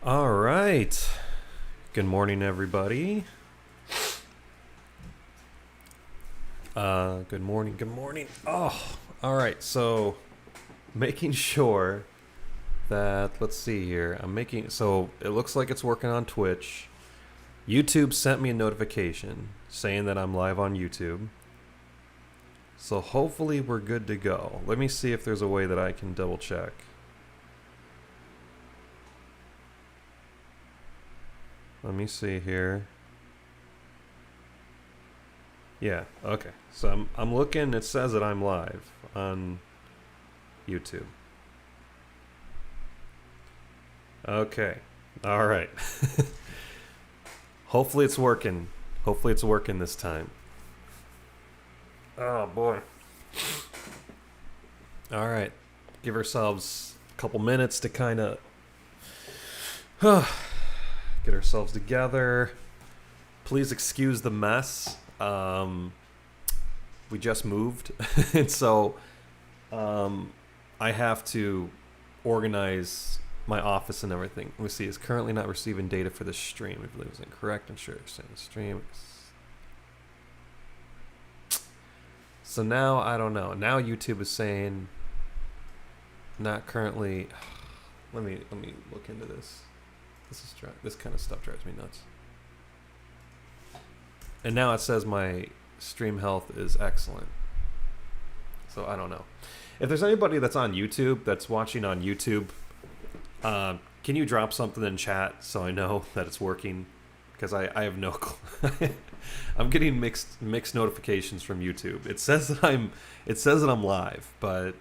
All right. Good morning, everybody. Good morning. Good morning. Oh, all right. So, making sure that let's see here. So it looks like it's working on Twitch. YouTube sent me a notification saying that I'm live on YouTube. So hopefully we're good to go. Let me see if there's a way that I can double check. Let me see here. Yeah, okay. So I'm looking, it says that I'm live on YouTube. Okay. All right. Hopefully it's working. Hopefully it's working this time. Oh boy. All right. Give ourselves a couple minutes to kind of get ourselves together. Please excuse the mess. We just moved, and so I have to organize my office and everything. Let me see. It's currently not receiving data for the stream. I believe it's incorrect. I'm sure it's saying the stream. So now I don't know. Now YouTube is saying not currently. Let me look into this. This kind of stuff drives me nuts. And now it says my stream health is excellent. So I don't know. If there's anybody that's on YouTube, that's watching on YouTube, can you drop something in chat so I know that it's working? Because I have no clue. I'm getting mixed notifications from YouTube. It says that I'm live, but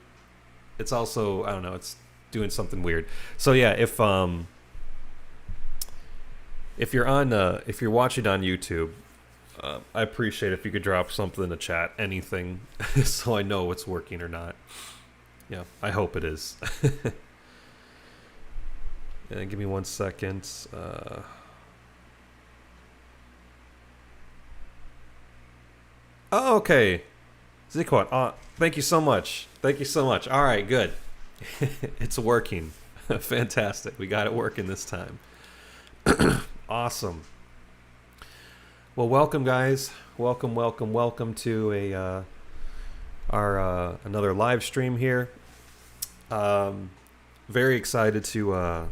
it's also, I don't know, it's doing something weird. So yeah, if you're watching on YouTube, I appreciate if you could drop something in the chat, anything, so I know it's working or not. Yeah, I hope it is. Yeah, give me 1 second. Oh, okay. Ziquat, thank you so much. Thank you so much. All right, good. It's working. Fantastic. We got it working this time. Awesome. Well, welcome, guys. Welcome to our another live stream here. Very excited to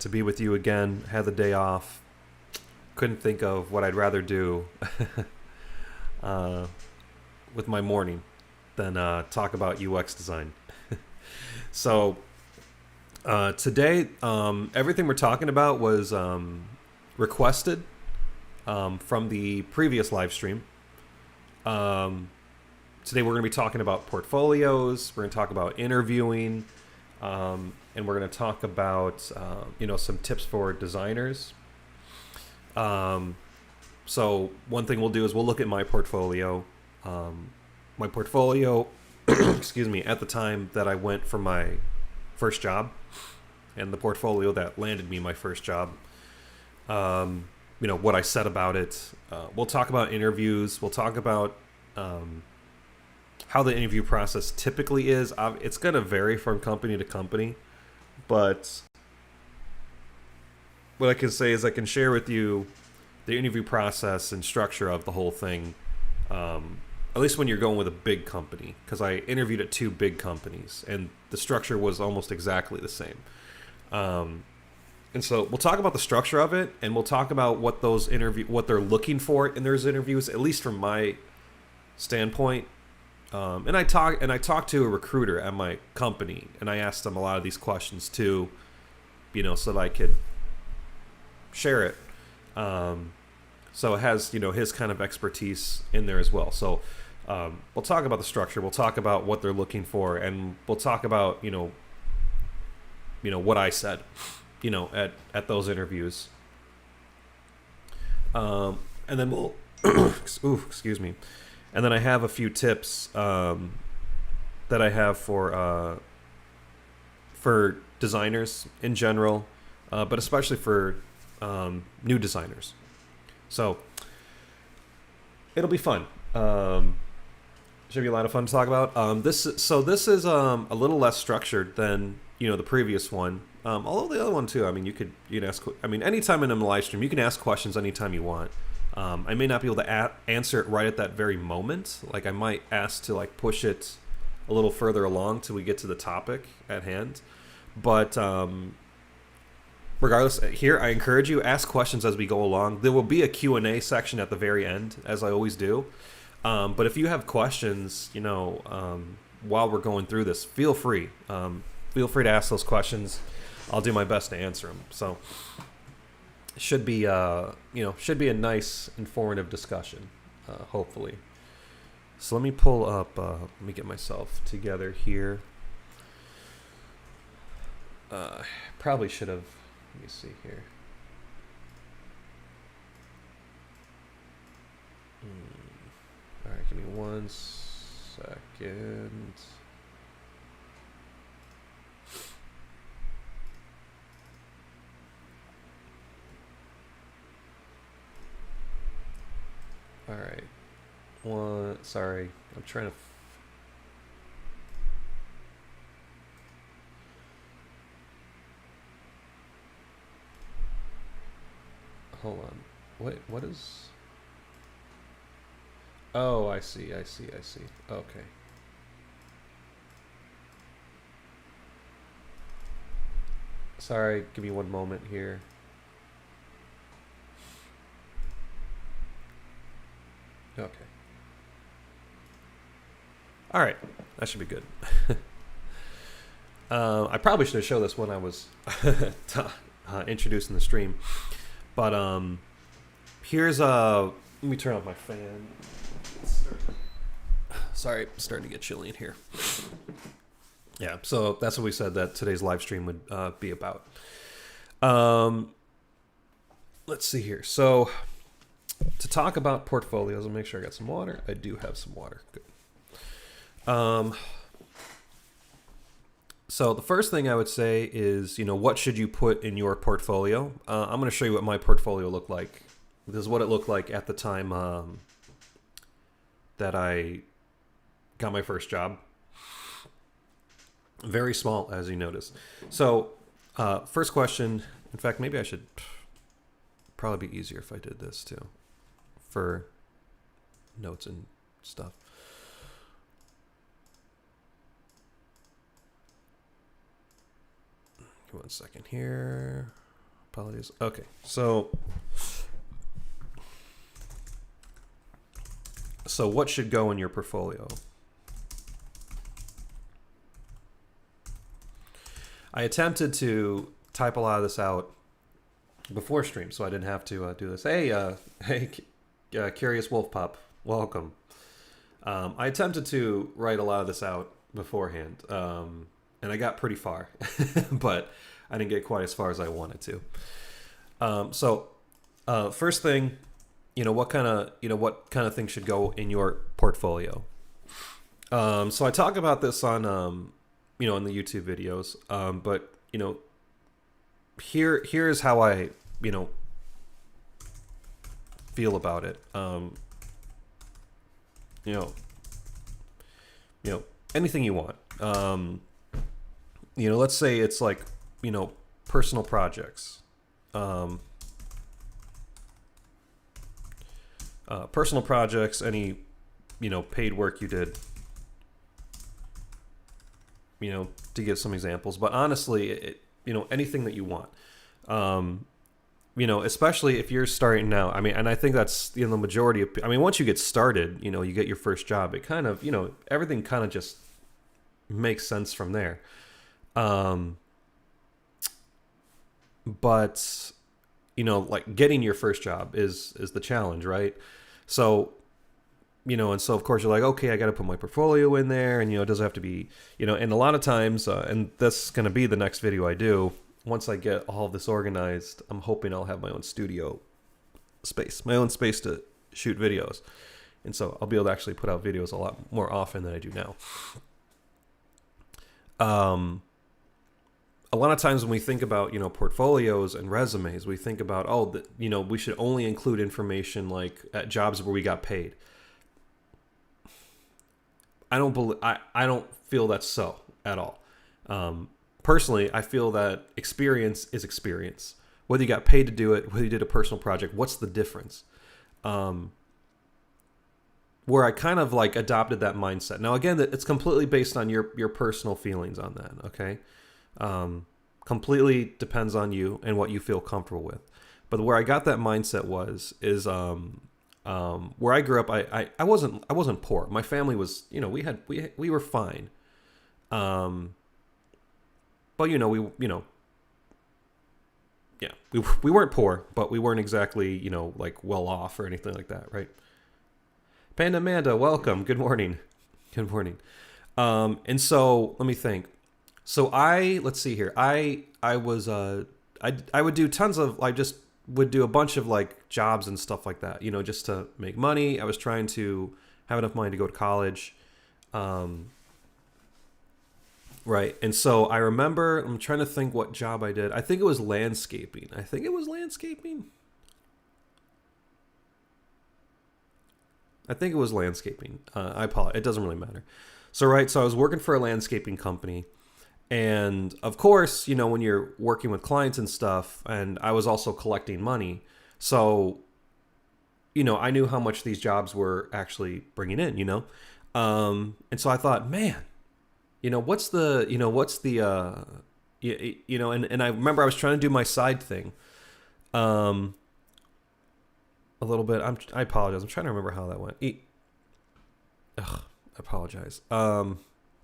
be with you again. Had the day off. Couldn't think of what I'd rather do with my morning than talk about UX design. So today, everything we're talking about was requested from the previous live stream. Today we're going to be talking about portfolios. We're going to talk about interviewing, and we're going to talk about some tips for designers. So one thing we'll do is we'll look at my portfolio. Excuse me, at the time that I went for my first job, and the portfolio that landed me my first job. What I said about it. We'll talk about interviews. We'll talk about how the interview process typically is. It's going to vary from company to company, but what I can say is I can share with you the interview process and structure of the whole thing, at least when you're going with a big company, because I interviewed at 2 big companies, and the structure was almost exactly the same. And so we'll talk about the structure of it, and we'll talk about what they're looking for in those interviews, at least from my standpoint. And I talked to a recruiter at my company, and I asked them a lot of these questions too, so that I could share it. So it has, his kind of expertise in there as well. So we'll talk about the structure. We'll talk about what they're looking for, and we'll talk about, what I said, at those interviews. And then we'll, excuse me. And then I have a few tips that I have for designers in general, but especially for new designers. So it'll be fun. Should be a lot of fun to talk about. This is a little less structured than the previous one. Although the other one too, I mean, you can ask. I mean, anytime in a live stream, you can ask questions anytime you want. I may not be able to answer it right at that very moment. Like I might ask to like push it a little further along till we get to the topic at hand. But regardless, here I encourage you ask questions as we go along. There will be a Q&A section at the very end, as I always do. But if you have questions, while we're going through this, feel free. Feel free to ask those questions. I'll do my best to answer them. So should be should be a nice, informative discussion, hopefully. So let me pull up. Let me get myself together here. Probably should have. Let me see here. All right, give me 1 second. All right. Sorry, I'm trying to. Hold on. What is? Oh, I see. Okay. Sorry, give me 1 moment here. Okay. All right, that should be good. I probably should have shown this when I was introducing the stream, but here's let me turn off my fan. Sorry, it's starting to get chilly in here. Yeah, so that's what we said that today's live stream would be about. Let's see here. So to talk about portfolios, I'll make sure I got some water. I do have some water. Good. So the first thing I would say is, what should you put in your portfolio? I'm going to show you what my portfolio looked like. This is what it looked like at the time that I got my first job. Very small, as you notice. So first question, in fact, maybe I should probably be easier if I did this too for notes and stuff. Give me 1 second here. Apologies. Okay, so what should go in your portfolio? I attempted to type a lot of this out before stream, so I didn't have to do this. Hey, Curious Wolf Pup, welcome. I attempted to write a lot of this out beforehand, and I got pretty far, but I didn't get quite as far as I wanted to. First thing, what kind of things should go in your portfolio? So I talk about this on in the YouTube videos, but here's how I feel about it. Anything you want. Let's say it's like personal projects. Personal projects, any paid work you did, to give some examples. But honestly, anything that you want. Especially if you're starting now. I mean, and I think that's the majority of. I mean, once you get started, you get your first job. It kind of, everything kind of just makes sense from there. But like getting your first job is the challenge, right? So, and so of course you're like, okay, I got to put my portfolio in there, and it doesn't have to be, and a lot of times, and that's going to be the next video I do. Once I get all of this organized, I'm hoping I'll have my own studio space, my own space to shoot videos. And so I'll be able to actually put out videos a lot more often than I do now. A lot of times when we think about, portfolios and resumes, we think about, we should only include information like at jobs where we got paid. I don't feel that's so at all. personally, I feel that experience is experience. Whether you got paid to do it, whether you did a personal project, what's the difference? Where I kind of like adopted that mindset. Now, again, it's completely based on your personal feelings on that. Okay, completely depends on you and what you feel comfortable with. But where I got that mindset is where I grew up. I wasn't poor. My family was, we were fine. But we weren't poor, but we weren't exactly like well off or anything like that, right? Panda Amanda, welcome. Good morning. Good morning. And so let me think. So let's see here. I would do tons of, I just would do a bunch of like jobs and stuff like that, just to make money. I was trying to have enough money to go to college. Right. And so I remember, I'm trying to think what job I did. I think it was landscaping. I apologize. It doesn't really matter. So I was working for a landscaping company. And of course, when you're working with clients and stuff, and I was also collecting money. So, I knew how much these jobs were actually bringing in, and so I thought, man, and I remember I was trying to do my side thing, a little bit. I apologize. I'm trying to remember how that went. I apologize.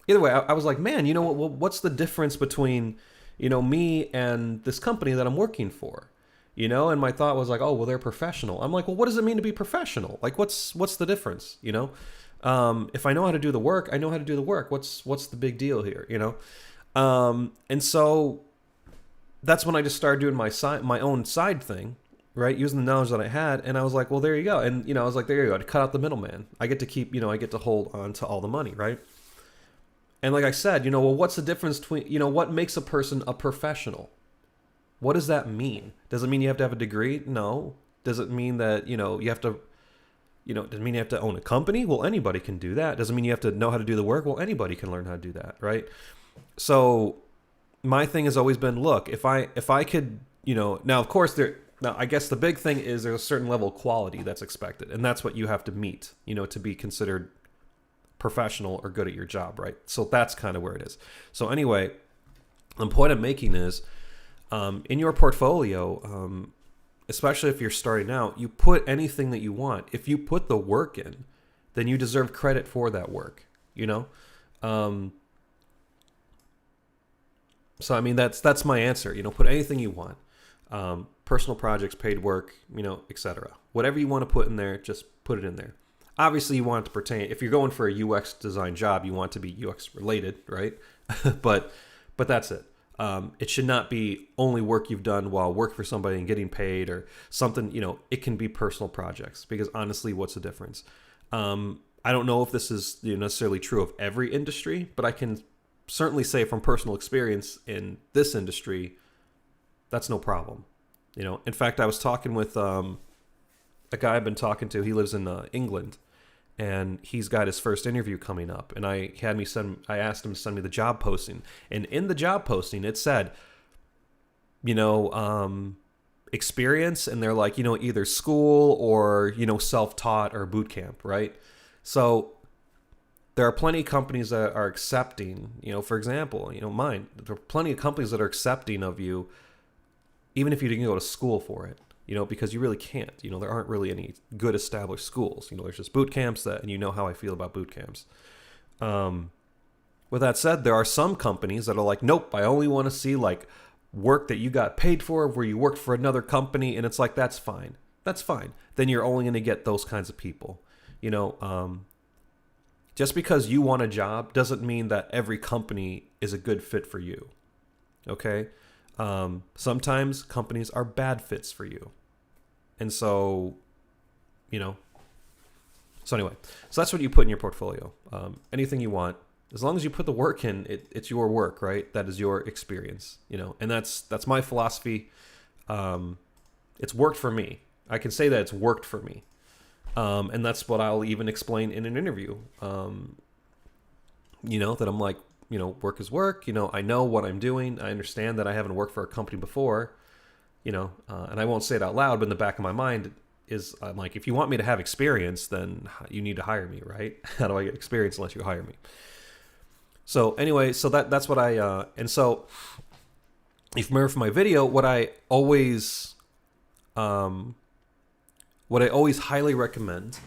Either way, I was like, man, what's the difference between, me and this company that I'm working for, and my thought was like, oh, well, they're professional. I'm like, well, what does it mean to be professional? Like, what's the difference? If I know how to do the work, I know how to do the work. What's the big deal here? And so that's when I just started doing my own side thing, right? Using the knowledge that I had. And I was like, well, there you go. And, I was like, there you go. To cut out the middleman. I get to keep, I get to hold on to all the money, right? And like I said, well, what's the difference between, what makes a person a professional? What does that mean? Does it mean you have to have a degree? No. Does it mean that, you have to, does it mean you have to own a company? Well, anybody can do that. Does it mean you have to know how to do the work? Well, anybody can learn how to do that, right? So my thing has always been, look, if I could, now of course I guess the big thing is there's a certain level of quality that's expected, and that's what you have to meet, to be considered professional or good at your job, right? So that's kind of where it is. So anyway, the point I'm making is, in your portfolio, especially if you're starting out, you put anything that you want. If you put the work in, then you deserve credit for that work, So I mean, that's my answer. Put anything you want. Personal projects, paid work, etc. Whatever you want to put in there, just put it in there. Obviously, you want it to pertain. If you're going for a UX design job, you want it to be UX related, right? but that's it. It should not be only work you've done while working for somebody and getting paid or something. It can be personal projects, because honestly, what's the difference? I don't know if this is necessarily true of every industry, but I can certainly say from personal experience in this industry, that's no problem. In fact, I was talking with a guy I've been talking to. He lives in England, and he's got his first interview coming up. And I asked him to send me the job posting, and in the job posting it said, experience, and they're like, either school or self-taught or boot camp, right? So there are plenty of companies that are accepting, for example, mine. There are plenty of companies that are accepting of you, even if you didn't go to school for it, because you really can't. There aren't really any good established schools. There's just boot camps and you know how I feel about boot camps. With that said, there are some companies that are like, nope, I only want to see like work that you got paid for, where you worked for another company, and it's like, that's fine. That's fine. Then you're only going to get those kinds of people. Just because you want a job doesn't mean that every company is a good fit for you. Okay? Sometimes companies are bad fits for you. And so, so anyway, so that's what you put in your portfolio. Anything you want, as long as you put the work in, it's your work, right? That is your experience, and that's my philosophy. It's worked for me. I can say that it's worked for me. And that's what I'll even explain in an interview. That I'm like, work is work. I know what I'm doing. I understand that I haven't worked for a company before, and I won't say it out loud, but in the back of my mind is I'm like, if you want me to have experience, then you need to hire me, right? How do I get experience unless you hire me? So anyway, so that's what and so if you remember from my video, what I always highly recommend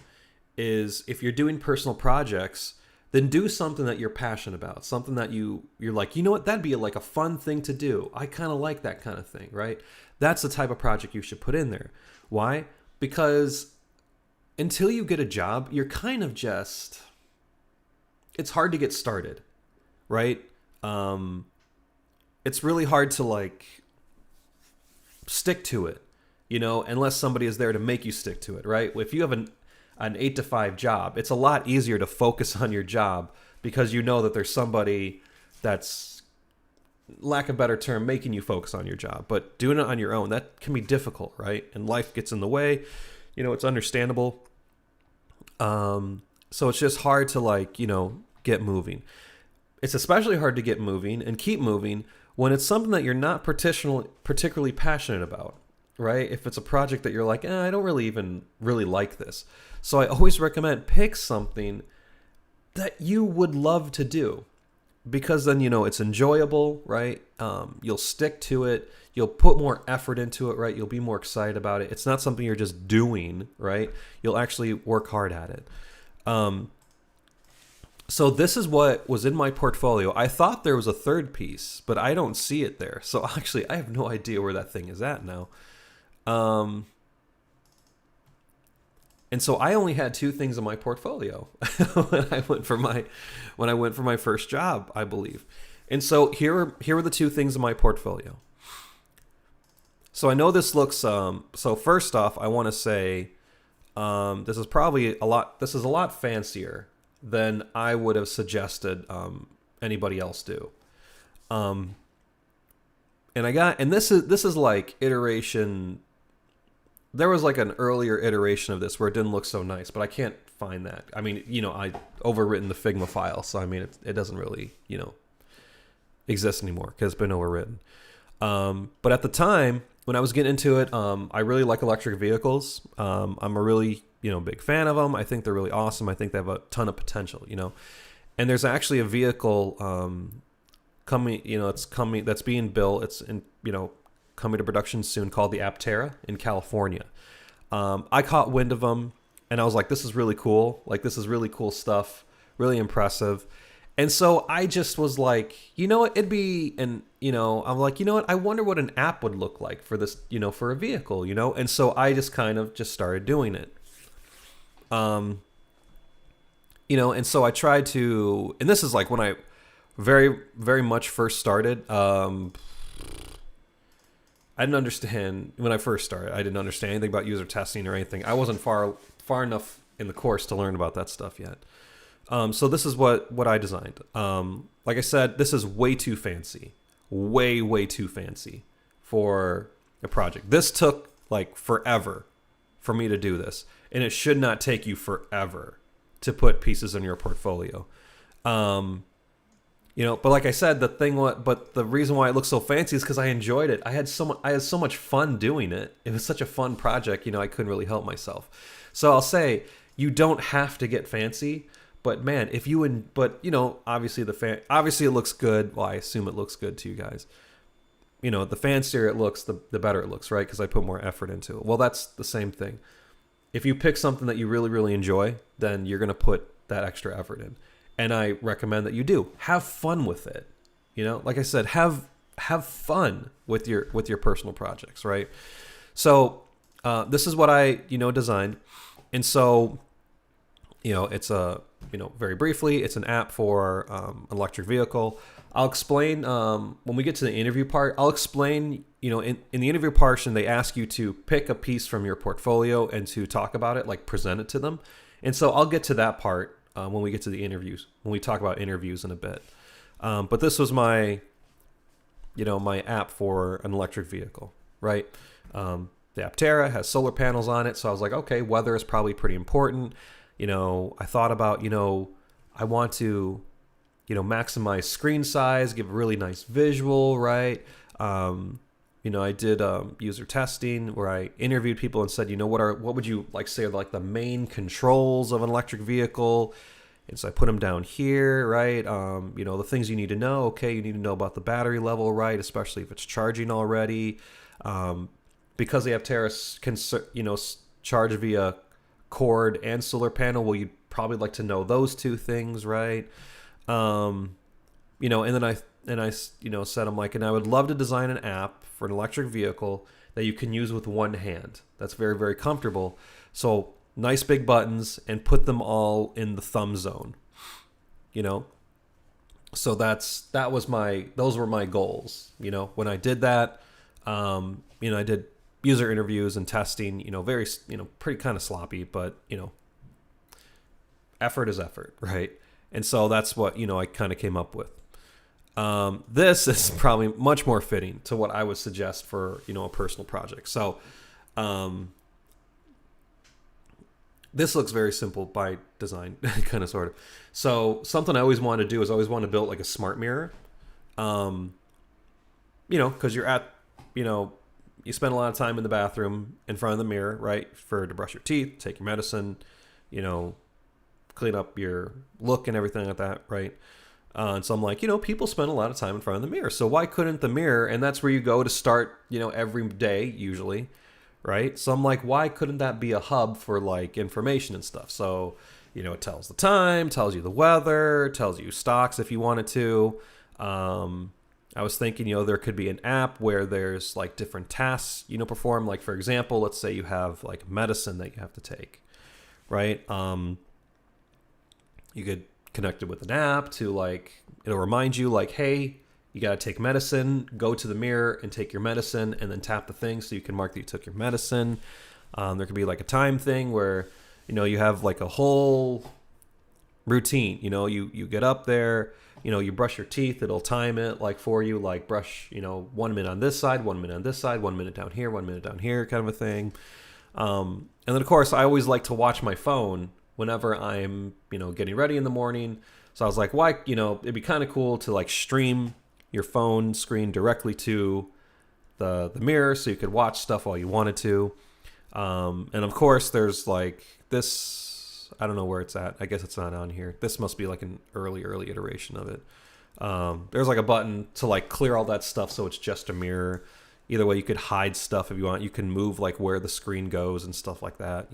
is if you're doing personal projects, then do something that you're passionate about, something that you're like, what, that'd be like a fun thing to do. I kind of like that kind of thing, right? That's the type of project you should put in there. Why? Because until you get a job, you're kind of just, it's hard to get started, right? It's really hard to like stick to it, unless somebody is there to make you stick to it, right? If you have an 8 to 5 job, it's a lot easier to focus on your job because you know that there's somebody that's, lack of a better term, making you focus on your job. But doing it on your own, that can be difficult, right? And life gets in the way. It's understandable. So it's just hard to like, get moving. It's especially hard to get moving and keep moving when it's something that you're not particularly passionate about, right? If it's a project that you're like, I don't really even really like this. So I always recommend pick something that you would love to do, because then, it's enjoyable, right? You'll stick to it. You'll put more effort into it, right? You'll be more excited about it. It's not something you're just doing, right? You'll actually work hard at it. So this is what was in my portfolio. I thought there was a third piece, but I don't see it there. So actually, I have no idea where that thing is at now. And so I only had 2 things in my portfolio when I went for my first job, I believe. And so here were the 2 things in my portfolio. So I know this looks, so first off, I want to say, this is a lot fancier than I would have suggested, anybody else do. And this is like iteration. There was like an earlier iteration of this where it didn't look so nice, but I can't find that. I mean, I overwritten the Figma file, so I mean, it doesn't really, exist anymore because it's been overwritten. But at the time when I was getting into it, I really like electric vehicles. I'm a really, big fan of them. I think they're really awesome. I think they have a ton of potential, and there's actually a vehicle, that's being built. It's in, coming to production soon, called the Aptera in California. I caught wind of them and I was like, this is really cool. Like, this is really cool stuff, really impressive. And so I just was like, it'd be, and, I'm like, I wonder what an app would look like for this, for a vehicle, And so I just kind of just started doing it. And so I tried to, and this is like when I very, very much first started, I didn't understand when I first started. I didn't understand anything about user testing or anything. I wasn't far enough in the course to learn about that stuff yet. So this is what I designed. Like I said, this is way too fancy, way too fancy for a project. This took like forever for me to do this, and it should not take you forever to put pieces in your portfolio. But like I said, but the reason why it looks so fancy is because I enjoyed it. I had so much fun doing it. It was such a fun project, I couldn't really help myself. So I'll say, you don't have to get fancy, but man, obviously obviously it looks good. Well, I assume it looks good to you guys. The fancier it looks, the better it looks, right? Because I put more effort into it. Well, that's the same thing. If you pick something that you really, really enjoy, then you're going to put that extra effort in. And I recommend that you do. Have fun with it. Like I said, have fun with your personal projects, right? So this is what I, designed. And so, it's very briefly, it's an app for an electric vehicle. I'll explain when we get to the interview part. I'll explain, in the interview portion, they ask you to pick a piece from your portfolio and to talk about it, like present it to them. And so I'll get to that part when we get to the interviews, when we talk about interviews in a bit. But this was my app for an electric vehicle, right? The Aptera has solar panels on it. So I was like, okay, weather is probably pretty important. I thought about, I want to maximize screen size, give a really nice visual, right? I did user testing where I interviewed people and said, what would you like say are like the main controls of an electric vehicle? And so I put them down here, right? The things you need to know. Okay, you need to know about the battery level, right? Especially if it's charging already. Because the Aptera can, charge via cord and solar panel. Well, you'd probably like to know those two things, right? And then I said, I'm like, and I would love to design an app for an electric vehicle that you can use with one hand. That's very, very comfortable. So nice big buttons and put them all in the thumb zone, So those were my goals. When I did that, I did user interviews and testing, very, pretty kind of sloppy, but, effort is effort, right? And so that's what, I kind of came up with. This is probably much more fitting to what I would suggest for, a personal project. So, this looks very simple by design, kind of, sort of. So something I always wanted to do is I always want to build like a smart mirror. Because you're at, you spend a lot of time in the bathroom in front of the mirror, right? To brush your teeth, take your medicine, clean up your look and everything like that, right? And so I'm like, people spend a lot of time in front of the mirror. So why couldn't the mirror, and that's where you go to start, every day usually, right? So I'm like, why couldn't that be a hub for like information and stuff? So, it tells the time, tells you the weather, tells you stocks if you wanted to. I was thinking, there could be an app where there's like different tasks, perform. Like, for example, let's say you have like medicine that you have to take, right? You could connect it with an app to like, it'll remind you like, hey, you got to take medicine, go to the mirror and take your medicine and then tap the thing so you can mark that you took your medicine. There could be like a time thing where, you have like a whole routine, you get up there, you brush your teeth, it'll time it like for you, like brush, 1 minute on this side, 1 minute on this side, 1 minute down here, 1 minute down here kind of a thing. And then of course I always like to watch my phone whenever I'm, getting ready in the morning. So I was like, why, it'd be kind of cool to like stream your phone screen directly to the mirror so you could watch stuff while you wanted to. And of course there's like this, I don't know where it's at. I guess it's not on here. This must be like an early iteration of it. There's like a button to like clear all that stuff so it's just a mirror. Either way, you could hide stuff if you want. You can move like where the screen goes and stuff like that,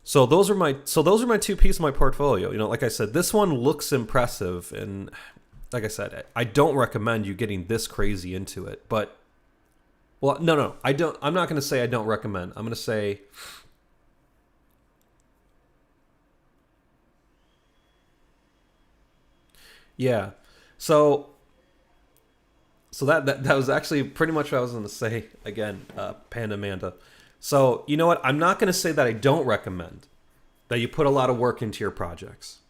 So those are my two pieces of my portfolio. Like I said, this one looks impressive, and like I said, I don't recommend you getting this crazy into it. But no, I don't. I'm not going to say I don't recommend. I'm going to say, yeah. So that was actually pretty much what I was going to say again, Panda Amanda. So, you know what? I'm not going to say that I don't recommend that you put a lot of work into your projects.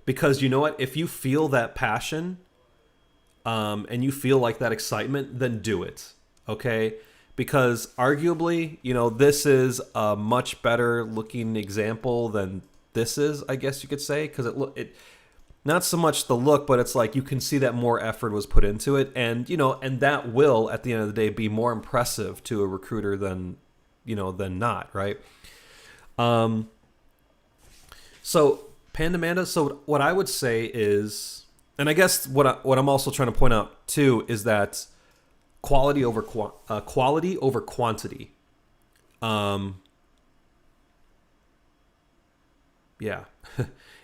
Because you know what? If you feel that passion and you feel like that excitement, then do it. Okay? Because arguably, this is a much better looking example than this is, I guess you could say. Because it not so much the look, but it's like you can see that more effort was put into it, and and that will at the end of the day be more impressive to a recruiter than not, right? So Panda Amanda, so what I would say is, and I guess what I'm also trying to point out too is that quality over quantity. Yeah.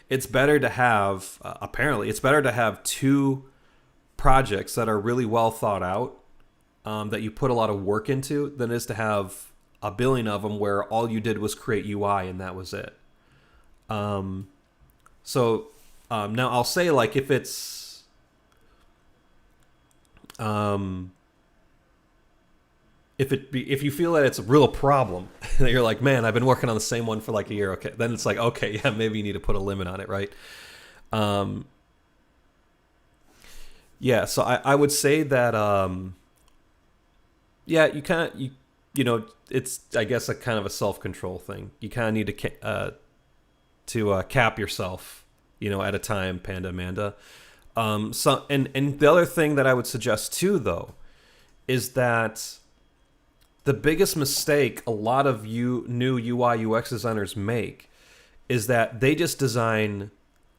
It's better to have, apparently, it's better to have two projects that are really well thought out, that you put a lot of work into, than it is to have a billion of them where all you did was create UI and that was it. Now I'll say, like, if it's, if you feel that it's a real problem, that you're like, man, I've been working on the same one for like a year, okay, then it's like, okay, yeah, maybe you need to put a limit on it, right? Yeah, so I would say that, yeah, you kind of, it's, I guess, a kind of a self-control thing. You kind of need to cap yourself at a time, Panda Amanda. And the other thing that I would suggest too, though, is that the biggest mistake a lot of new UI UX designers make is that they just design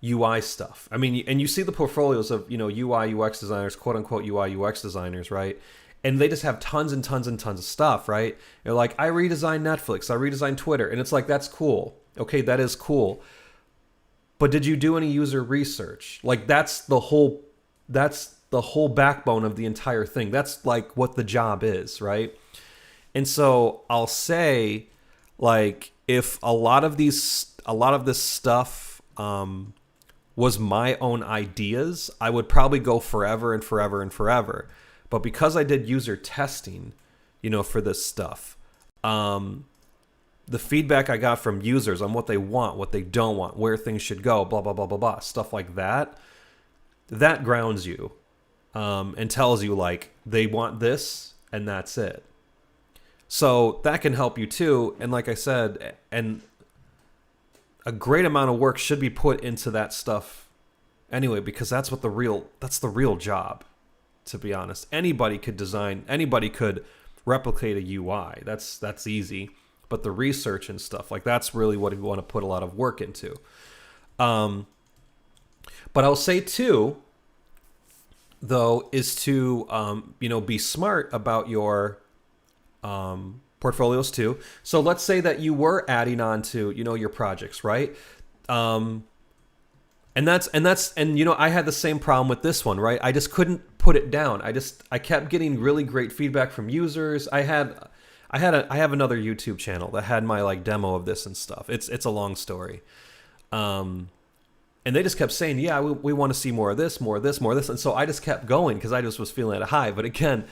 UI stuff. I mean, and you see the portfolios of UI UX designers, quote unquote UI UX designers, right? And they just have tons and tons and tons of stuff, right? They're like, I redesigned Netflix, I redesigned Twitter, and it's like, that's cool. Okay, that is cool. But did you do any user research? Like that's the whole backbone of the entire thing. That's like what the job is, right? And so I'll say, like, if a lot of this stuff was my own ideas, I would probably go forever and forever and forever. But because I did user testing, for this stuff, the feedback I got from users on what they want, what they don't want, where things should go, blah, blah, blah, blah, blah, stuff like that, that grounds you and tells you, like, they want this and that's it. So that can help you too. And like I said, and a great amount of work should be put into that stuff anyway, because that's the real job, to be honest. Anybody could replicate a UI. That's easy. But the research and stuff, like, that's really what you want to put a lot of work into. But I'll say too, though, is to be smart about your portfolios too. So let's say that you were adding on to your projects, right? And I had the same problem with this one, right? I just couldn't put it down. I kept getting really great feedback from users. I have another YouTube channel that had my like demo of this and stuff. It's a long story. And they just kept saying, yeah, we want to see more of this, more of this, more of this. And so I just kept going because I just was feeling at a high. But again,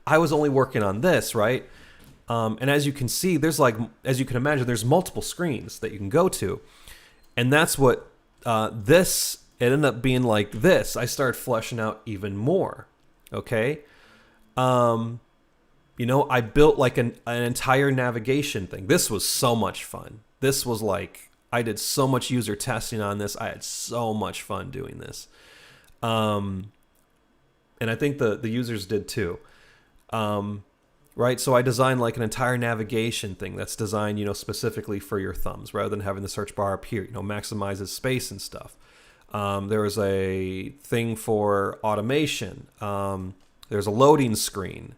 I was only working on this, right? And as you can see, as you can imagine, there's multiple screens that you can go to. And that's what it ended up being like this. I started fleshing out even more. Okay. I built like an entire navigation thing. This was so much fun. This was like, I did so much user testing on this. I had so much fun doing this. And I think the users did too. Right? So I designed like an entire navigation thing that's designed, specifically for your thumbs rather than having the search bar up here, maximizes space and stuff. There was a thing for automation. There's a loading screen.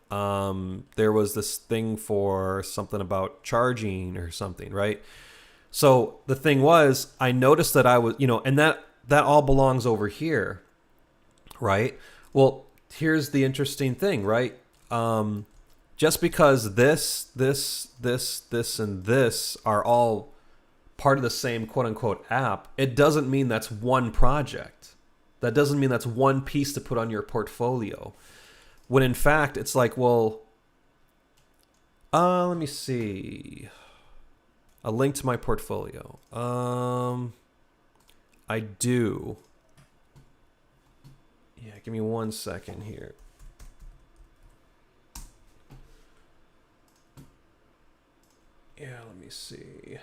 There was this thing for something about charging or something, right? So the thing was, I noticed that I was, and that all belongs over here, right? Well, here's the interesting thing, right? Just because this, and this are all part of the same quote unquote app, it doesn't mean that's one project. That doesn't mean that's one piece to put on your portfolio. When in fact, it's like, well, let me see. A link to my portfolio. I do. Yeah, give me 1 second here. Yeah, let me see.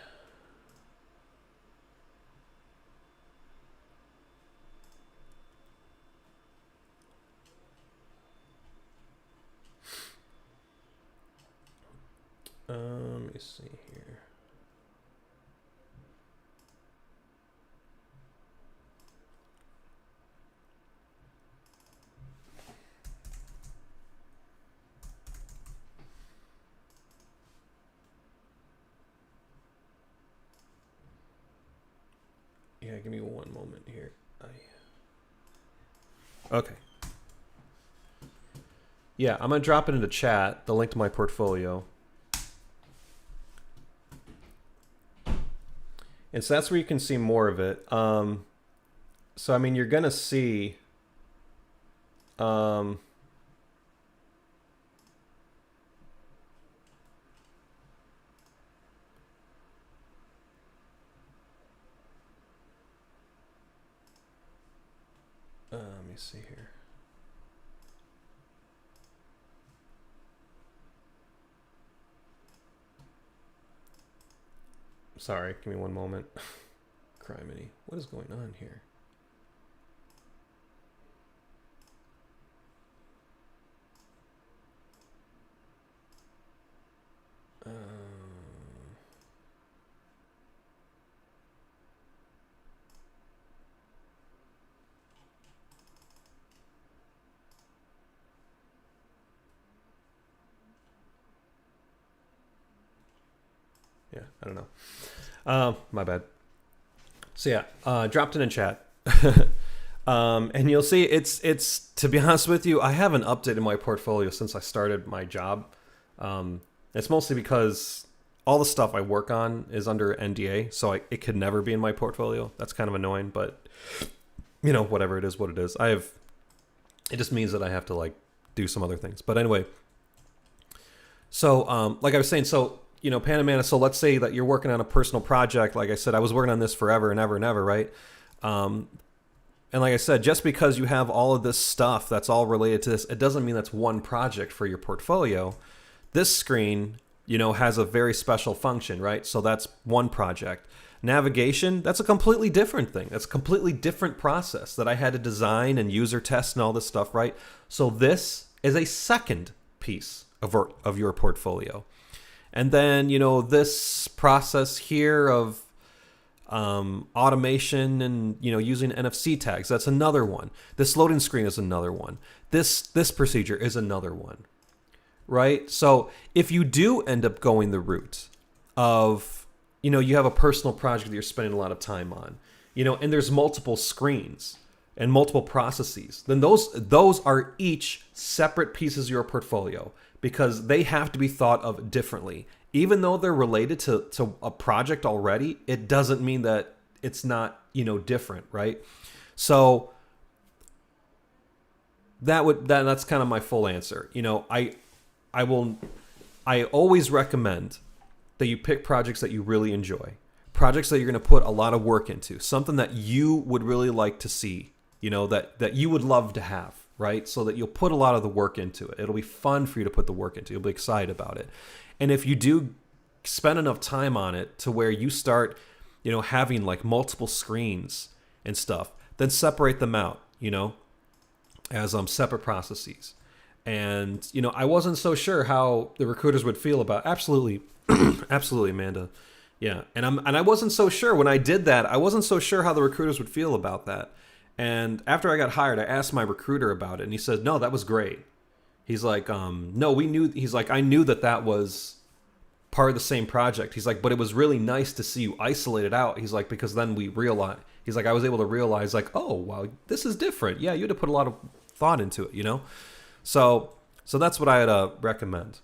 Let me see here. Yeah, give me 1 moment here. Okay. Yeah, I'm going to drop it into chat, the link to my portfolio. And so that's where you can see more of it. So, I mean, you're going to see... let me see here. Sorry, give me 1 moment. criminy. What is going on here? Yeah, I don't know. My bad. So yeah, dropped it in chat. And you'll see it's to be honest with you, I haven't updated my portfolio since I started my job. It's mostly because all the stuff I work on is under NDA, so it could never be in my portfolio. That's kind of annoying, but you know, whatever, it is what it is. It just means that I have to like do some other things. But anyway, so like I was saying, so you know, Panamana, so let's say that you're working on a personal project. Like I said, I was working on this forever and ever and ever, right? And like I said, just because you have all of this stuff that's all related to this, it doesn't mean that's one project for your portfolio. This screen, you know, has a very special function, right? So that's one project. Navigation, that's a completely different thing. That's a completely different process that I had to design and user test and all this stuff, right? So this is a second piece of your portfolio. And then, you know, this process here of automation and, you know, using NFC tags, that's another one. This loading screen is another one. This procedure is another one, right? So if you do end up going the route of, you know, you have a personal project that you're spending a lot of time on, you know, and there's multiple screens and multiple processes, then those are each separate pieces of your portfolio, because they have to be thought of differently. Even though they're related to a project already, it doesn't mean that it's not, you know, different, right? So that's kind of my full answer. You know, I always recommend that you pick projects that you really enjoy, projects that you're going to put a lot of work into, something that you would really like to see, you know, that you would love to have, right? So that you'll put a lot of the work into it. It'll be fun for you to put the work into. You'll be excited about it. And if you do spend enough time on it to where you start, you know, having like multiple screens and stuff, then separate them out, you know, as separate processes. And, you know, I wasn't so sure how the recruiters would feel about absolutely, Amanda. Yeah. And I wasn't so sure when I did that. I wasn't so sure how the recruiters would feel about that. And after I got hired, I asked my recruiter about it, and he said, no, that was great. He's like, no, he's like, I knew that was part of the same project. He's like, but it was really nice to see you isolate it out. He's like, because then we realized, he's like, I was able to realize like, oh, wow, this is different. Yeah, you had to put a lot of thought into it, you know? So that's what I'd recommend.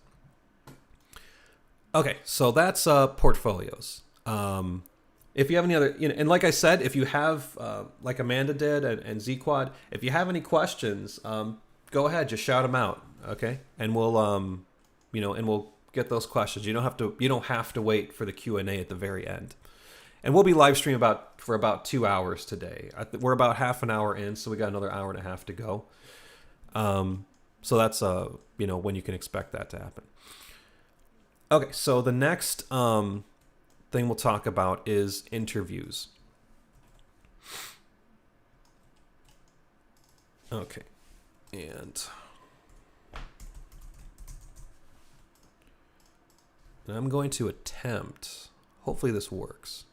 Okay, so that's portfolios. If you have any other, you know, and like I said, if you have, like Amanda did and Z-Quad, if you have any questions, go ahead, just shout them out, okay? And we'll, you know, and we'll get those questions. You don't have to wait for the Q&A at the very end. And we'll be live streaming for about 2 hours today. We're about half an hour in, so we got another hour and a half to go. So that's you know, when you can expect that to happen. Okay, so the next thing we'll talk about is interviews. Okay, and I'm going to attempt, hopefully this works.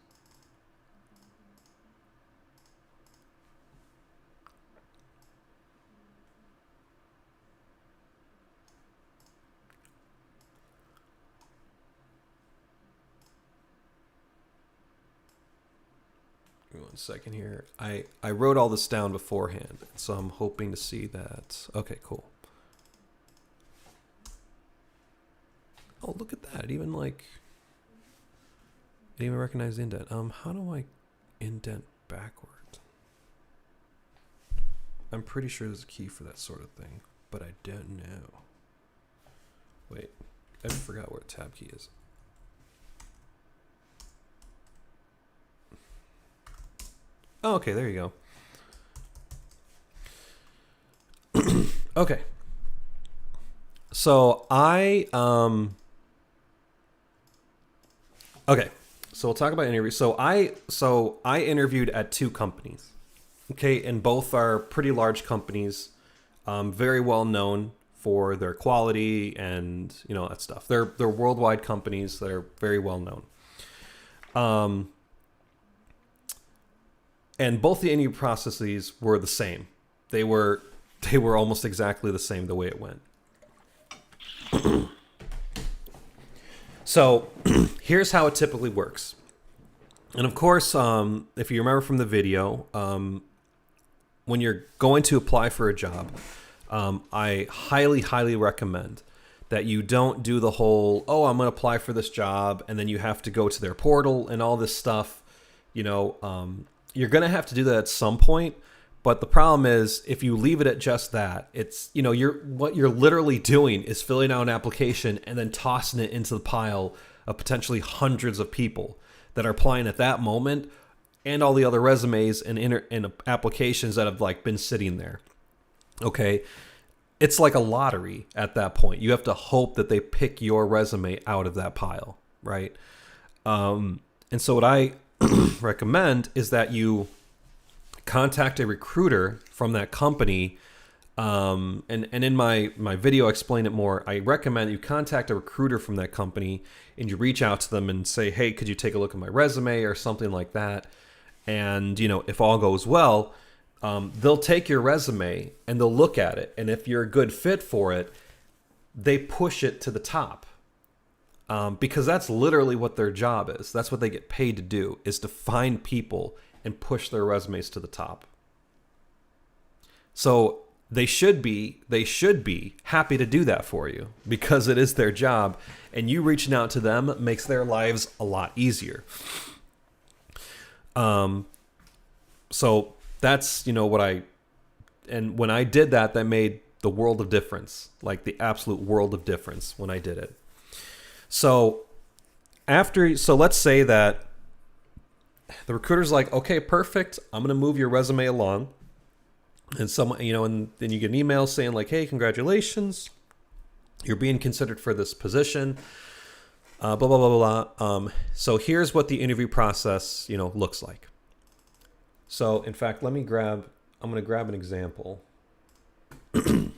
Give me 1 second here. I wrote all this down beforehand, so I'm hoping to see that. Okay, cool. Oh, look at that. It even recognized the indent. How do I indent backward? I'm pretty sure there's a key for that sort of thing, but I don't know. Wait, I forgot what a tab key is. Oh, okay, there you go. Okay. So So we'll talk about interviews. So I interviewed at two companies. Okay, and both are pretty large companies, very well known for their quality and that stuff. They're worldwide companies that are very well known. And both the interview processes were the same. They were almost exactly the same the way it went. So here's how it typically works. And of course, if you remember from the video, when you're going to apply for a job, I highly, highly recommend that you don't do the whole, oh, I'm going to apply for this job, and then you have to go to their portal and all this stuff. You're going to have to do that at some point. But the problem is, if you leave it at just that, it's, what you're literally doing is filling out an application and then tossing it into the pile of potentially hundreds of people that are applying at that moment, and all the other resumes and applications that have been sitting there. Okay, it's like a lottery at that point. You have to hope that they pick your resume out of that pile, right? And so what I recommend is that you contact a recruiter from that company. And in my video, I explain it more. I recommend you contact a recruiter from that company and you reach out to them and say, hey, could you take a look at my resume or something like that? And, if all goes well, they'll take your resume and they'll look at it. And if you're a good fit for it, they push it to the top. Because that's literally what their job is. That's what they get paid to do, is to find people and push their resumes to the top. So they should be happy to do that for you because it is their job, and you reaching out to them makes their lives a lot easier. So that's, and when I did that, that made the world of difference, like the absolute world of difference when I did it. So let's say that the recruiter's like, okay, perfect. I'm going to move your resume along. And someone, and then you get an email saying like, hey, congratulations. You're being considered for this position. Blah, blah, blah, blah, blah. So here's what the interview process, looks like. So in fact, I'm going to grab an example. Let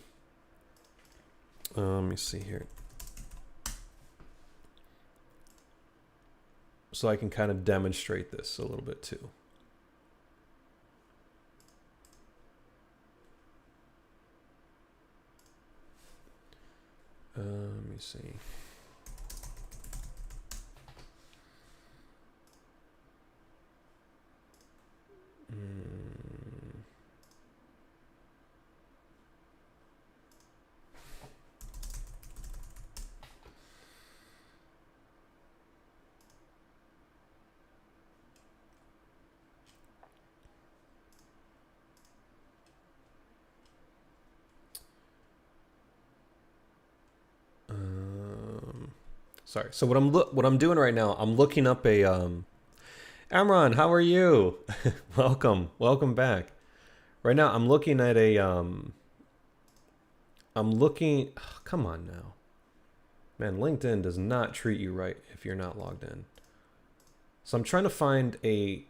me see here. So I can kind of demonstrate this a little bit too. Let me see. Sorry. So what I'm doing right now, I'm looking up a Amron, how are you? Welcome back. Right now, I'm looking at a come on now, man. LinkedIn does not treat you right if you're not logged in. So I'm trying to find a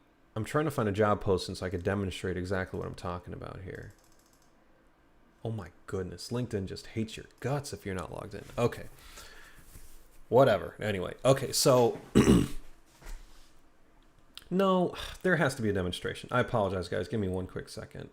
job posting so I could demonstrate exactly what I'm talking about here. Oh my goodness, LinkedIn just hates your guts if you're not logged in. Okay. Whatever. Anyway, okay, so no, there has to be a demonstration. I apologize, guys. Give me one quick second.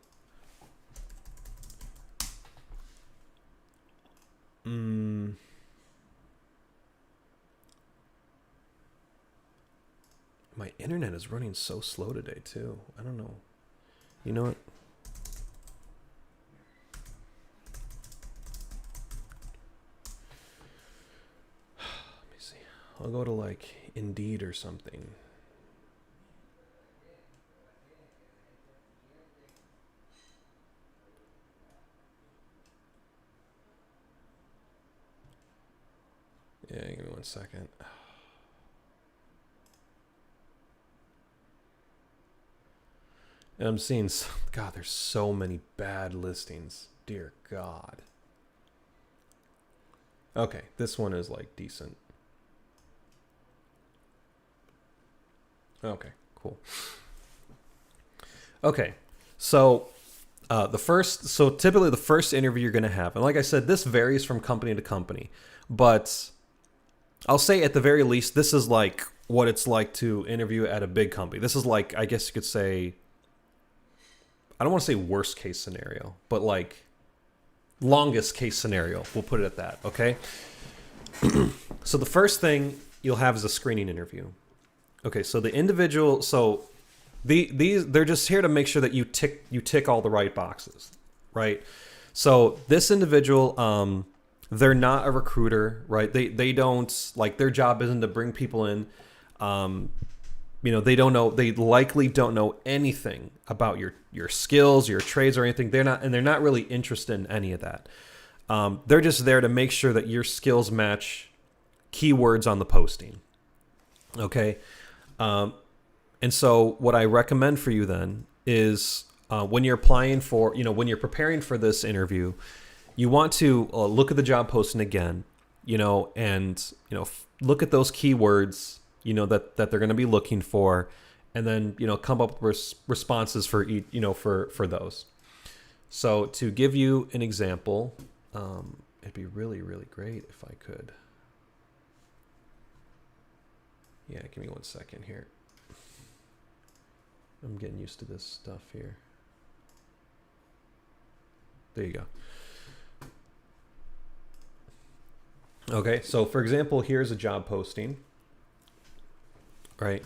My internet is running so slow today, too. I don't know. You know what? I'll go to like Indeed or something. Yeah, give me 1 second. And I'm seeing, God, there's so many bad listings. Dear God. Okay, this one is like decent. Okay, cool. Okay, so typically the first interview you're going to have, and like I said, this varies from company to company, but I'll say at the very least, this is like what it's like to interview at a big company. This is like, I guess you could say, I don't want to say worst case scenario, but like longest case scenario. We'll put it at that. Okay. So the first thing you'll have is a screening interview. Okay. So the individual, so these they're just here to make sure that you tick all the right boxes, right? So this individual, they're not a recruiter, right? They don't, like, their job isn't to bring people in. They don't know, they likely don't know anything about your skills, your trades, or anything. They're not really interested in any of that. They're just there to make sure that your skills match keywords on the posting. Okay. And so what I recommend for you then is when you're applying for, when you're preparing for this interview, you want to look at the job posting again, and look at those keywords, that they're going to be looking for, and then come up with responses for each, for those. So to give you an example, it'd be really, really great if I could. Yeah, give me 1 second here. I'm getting used to this stuff here. There you go. Okay, so for example, here's a job posting, right?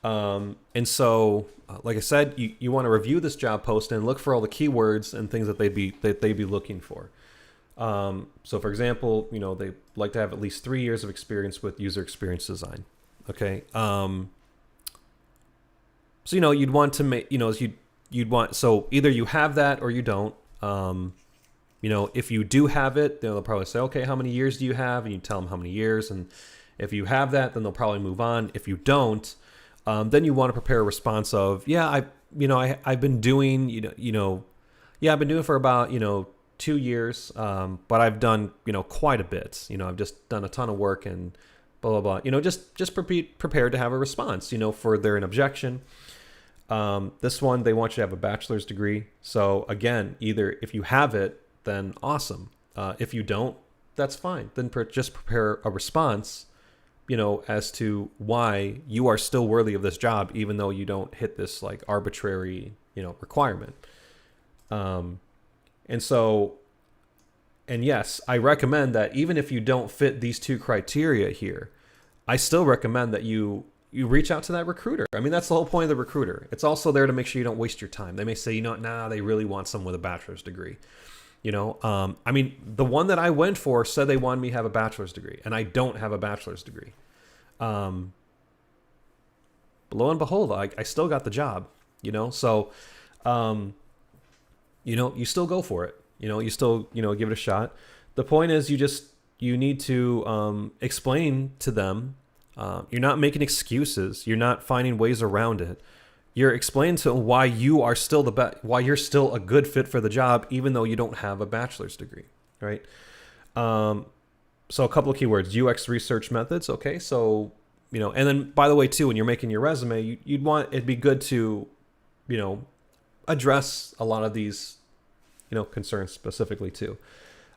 And so, like I said, you want to review this job post and look for all the keywords and things that they'd be looking for. So for example, they like to have at least 3 years of experience with user experience design. Okay. So you'd want to make you'd want, so either you have that or you don't. If you do have it, they'll probably say, okay, how many years do you have? And you tell them how many years. And if you have that, then they'll probably move on. If you don't, then you want to prepare a response of, I've been doing, I've been doing for about, 2 years. But I've done, quite a bit, I've just done a ton of work and blah, blah, blah, just prepared to have a response, for their objection. This one, they want you to have a bachelor's degree. So again, either if you have it, then awesome. If you don't, that's fine. Then just prepare a response, as to why you are still worthy of this job, even though you don't hit this like arbitrary, requirement. And yes, I recommend that even if you don't fit these two criteria here, I still recommend that you reach out to that recruiter. I mean, that's the whole point of the recruiter. It's also there to make sure you don't waste your time. They may say, they really want someone with a bachelor's degree. I mean, the one that I went for said they wanted me to have a bachelor's degree, and I don't have a bachelor's degree. But lo and behold, I still got the job, so, you still go for it. You still, give it a shot. The point is you need to explain to them. You're not making excuses. You're not finding ways around it. You're explaining to them why you are still why you're still a good fit for the job, even though you don't have a bachelor's degree, right? So a couple of keywords: UX research methods. Okay, so and then by the way, too, when you're making your resume, it'd be good to, address a lot of these, concerns specifically too.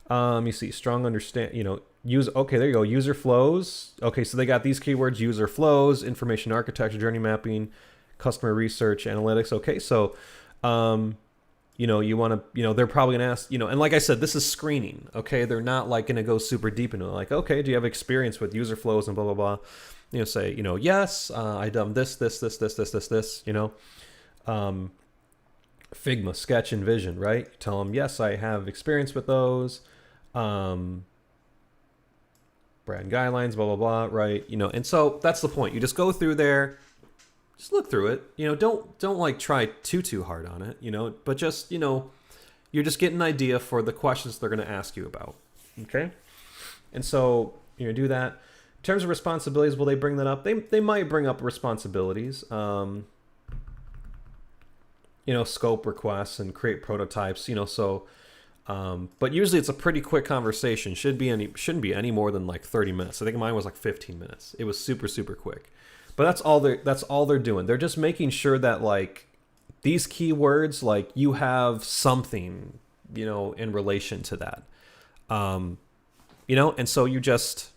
You see strong understand, okay, there you go. User flows. Okay, so they got these keywords: user flows, information architecture, journey mapping, customer research, analytics. Okay, so, you want to, they're probably going to ask, and like I said, this is screening. Okay, they're not like going to go super deep into it. Like, okay, do you have experience with user flows and blah, blah, blah. Say, yes, I done this, Figma, Sketch, and Vision, right? Tell them, yes, I have experience with those. Brand guidelines, blah, blah, blah, right? And so that's the point. You just go through there, just look through it. Don't like try too hard on it, but just, you're just getting an idea for the questions they're going to ask you about. Okay. And so you're going to do that. In terms of responsibilities, will they bring that up? They might bring up responsibilities. Scope requests and create prototypes, but usually it's a pretty quick conversation. Shouldn't be any more than like 30 minutes. I think mine was like 15 minutes. It was super, super quick. But that's all they're doing. They're just making sure that like these keywords, like you have something, in relation to that. And so you just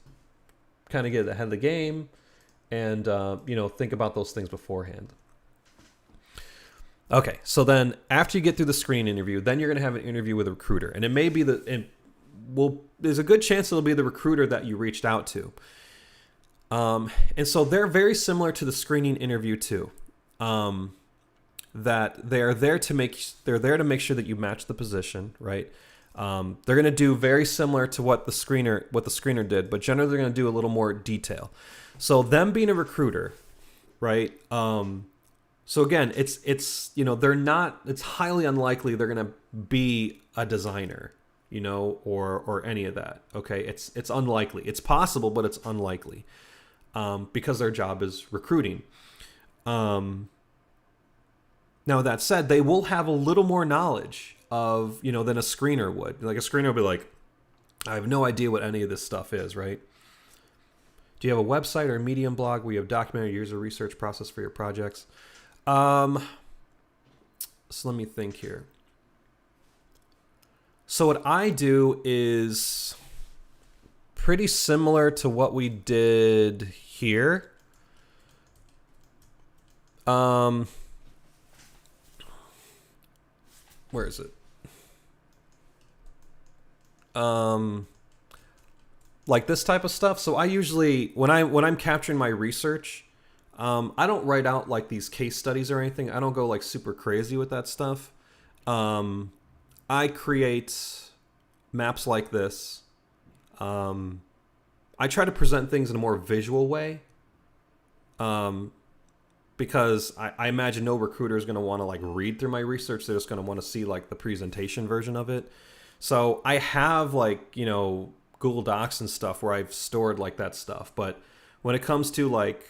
kind of get ahead of the game and, think about those things beforehand. Okay, so then after you get through the screening interview, then you're going to have an interview with a recruiter. And it may be there's a good chance it'll be the recruiter that you reached out to. And so they're very similar to the screening interview too. That they're there to make sure that you match the position, right? They're going to do very similar to what the screener did, but generally they're going to do a little more detail. So them being a recruiter, right? So again, it's highly unlikely they're going to be a designer, or any of that. Okay. It's unlikely. It's possible, but it's unlikely. Because their job is recruiting. Now that said, they will have a little more knowledge of, than a screener would. Like a screener would be like, I have no idea what any of this stuff is, right? Do you have a website or a Medium blog where you have documented your user research process for your projects? So let me think here. So what I do is pretty similar to what we did here. Where is it? Like this type of stuff. So I usually, when I'm capturing my research, I don't write out like these case studies or anything. I don't go like super crazy with that stuff. I create maps like this. I try to present things in a more visual way, because I imagine no recruiter is going to want to like read through my research. They're just going to want to see like the presentation version of it. So I have like, Google Docs and stuff where I've stored like that stuff. But when it comes to like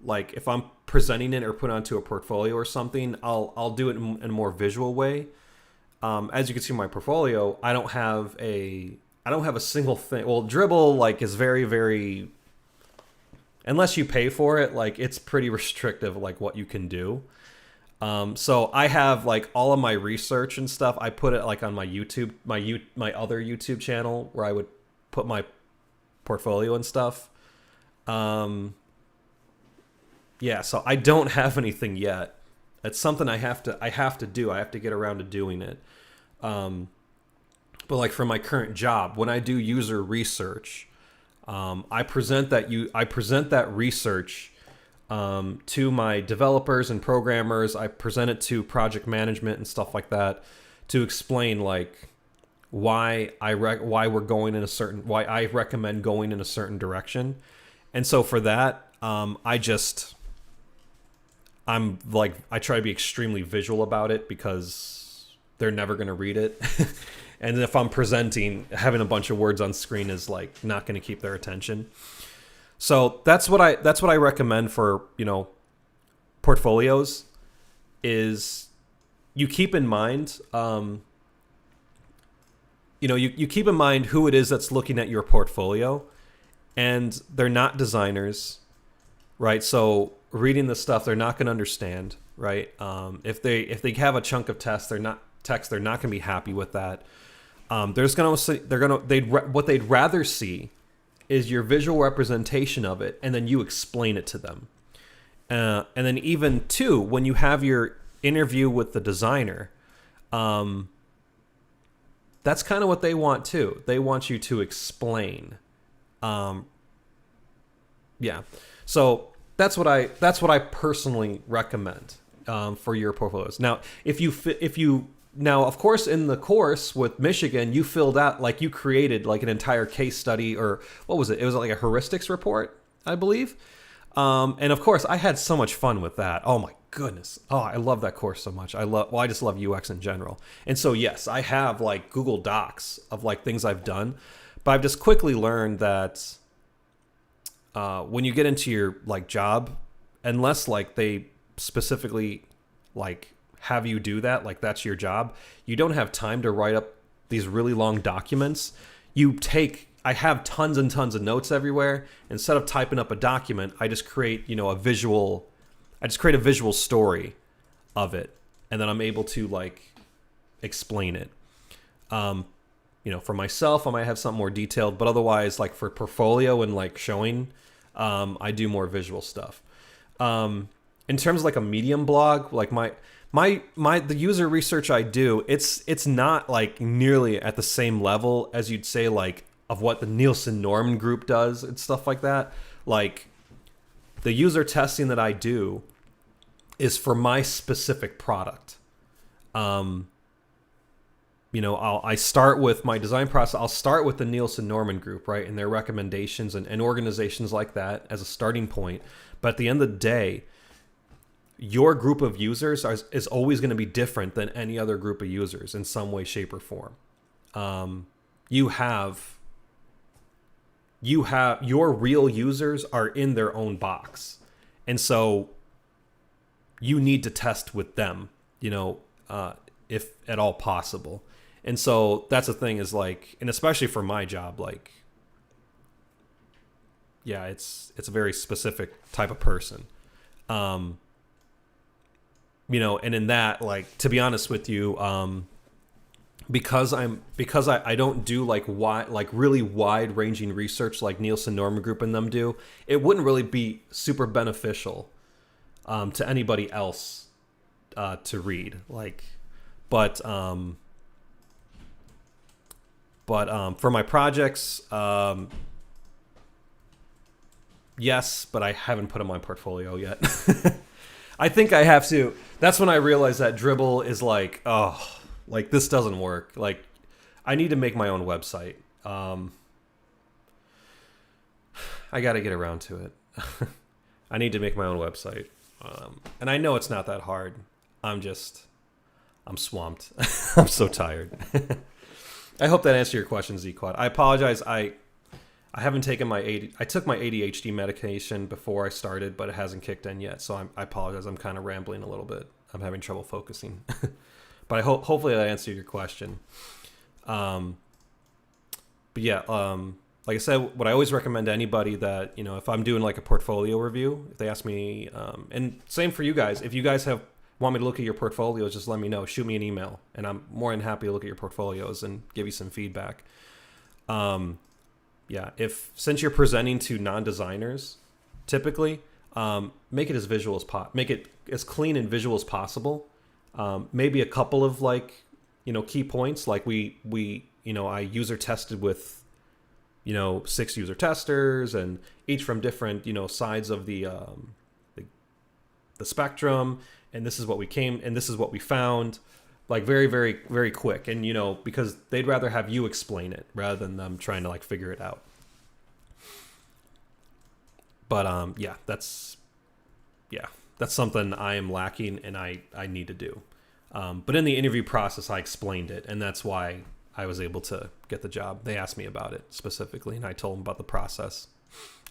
if I'm presenting it or put it onto a portfolio or something, I'll do it in a more visual way. As you can see in my portfolio, I don't have a single thing. Well, Dribbble like is very, very, unless you pay for it, like it's pretty restrictive, like what you can do. So I have like all of my research and stuff. I put it like on my YouTube, my other YouTube channel where I would put my portfolio and stuff. Yeah, so I don't have anything yet. It's something I have to do. I have to get around to doing it. But like for my current job, when I do user research, I present that research to my developers and programmers. I present it to project management and stuff like that to explain like why I recommend going in a certain direction. And so for that, I try to be extremely visual about it because they're never going to read it. And if I'm presenting, having a bunch of words on screen is like not going to keep their attention. So that's what I recommend for, portfolios is you keep in mind, you keep in mind who it is that's looking at your portfolio, and they're not designers, right? So reading the stuff, they're not going to understand, right? If they have a chunk of text, they're not going to be happy with that. What they'd rather see is your visual representation of it, and then you explain it to them. And then even too, when you have your interview with the designer, that's kind of what they want too. They want you to explain. Yeah. So that's what I personally recommend for your portfolios. Now, now, of course, in the course with Michigan, you filled out, like you created like an entire case study, or what was it? It was like a heuristics report, I believe. And of course, I had so much fun with that. Oh my goodness. Oh, I love that course so much. I just love UX in general. And so, yes, I have like Google Docs of like things I've done, but I've just quickly learned that when you get into your like job, unless like they specifically like have you do that, like that's your job, you don't have time to write up these really long documents. I have tons and tons of notes everywhere. Instead of typing up a document, I just create, a visual. I just create a visual story of it, and then I'm able to like explain it. For myself, I might have something more detailed, but otherwise, like for portfolio and like showing, I do more visual stuff. In terms of like a Medium blog, like the user research I do, it's not like nearly at the same level as you'd say like of what the Nielsen Norman Group does and stuff like that. Like the user testing that I do is for my specific product. I start with my design process. I'll start with the Nielsen Norman Group, right, and their recommendations and organizations like that as a starting point. But at the end of the day, your group of users is always going to be different than any other group of users in some way, shape, or form. You have your real users are in their own box, and so you need to test with them, if at all possible. And so that's the thing is like, and especially for my job, like, yeah, it's a very specific type of person. And in that, like, to be honest with you, because I don't do like really wide ranging research like Nielsen Norman Group and them do, it wouldn't really be super beneficial to anybody else to read. Like, but for my projects, yes, but I haven't put in my portfolio yet. I think I have to. That's when I realized that Dribbble is like, oh, like this doesn't work. Like, I need to make my own website. I got to get around to it. I need to make my own website. And I know it's not that hard. I'm swamped. I'm so tired. I hope that answered your question, Z-Quad. I apologize. I haven't taken I took my ADHD medication before I started, but it hasn't kicked in yet. So I apologize. I'm kind of rambling a little bit. I'm having trouble focusing. But hopefully that answered your question. But yeah, like I said, what I always recommend to anybody that, if I'm doing like a portfolio review, if they ask me, and same for you guys, if you guys want me to look at your portfolios, just let me know. Shoot me an email, and I'm more than happy to look at your portfolios and give you some feedback. Yeah, since you're presenting to non-designers, typically, make it as visual as make it as clean and visual as possible. Maybe a couple of like, key points, like I user tested with, 6 user testers, and each from different, sides of the spectrum. And this is what we found, like very, very, very quick. And, because they'd rather have you explain it rather than them trying to like figure it out. But, yeah, that's something I am lacking and I need to do. But in the interview process, I explained it, and that's why I was able to get the job. They asked me about it specifically, and I told them about the process.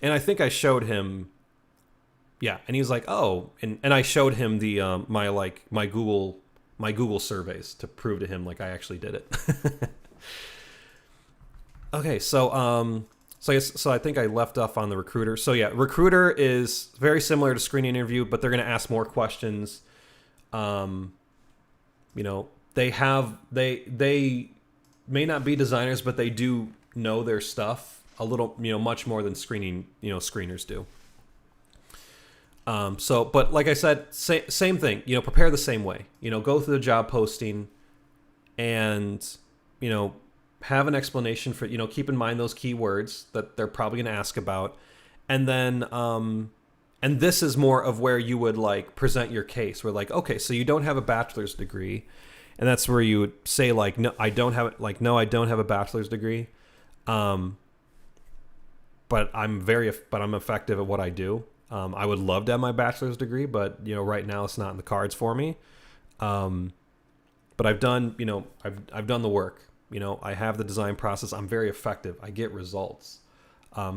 And I think I showed him, yeah, and he was like, "Oh," and I showed him the my Google surveys to prove to him like I actually did it. Okay, so I think I left off on the Recruiter. So yeah, Recruiter is very similar to screening interview, but they're going to ask more questions. They may not be designers, but they do know their stuff a little, much more than screeners do. But like I said, same thing, prepare the same way, go through the job posting and, have an explanation for, keep in mind those keywords that they're probably going to ask about. And then, and this is more of where you would like present your case. Where like, okay, so you don't have a bachelor's degree. And that's where you would say like, no, I don't have a bachelor's degree. But I'm effective at what I do. I would love to have my bachelor's degree, but right now it's not in the cards for me. But I've done, I've done the work. I have the design process. I'm very effective. I get results.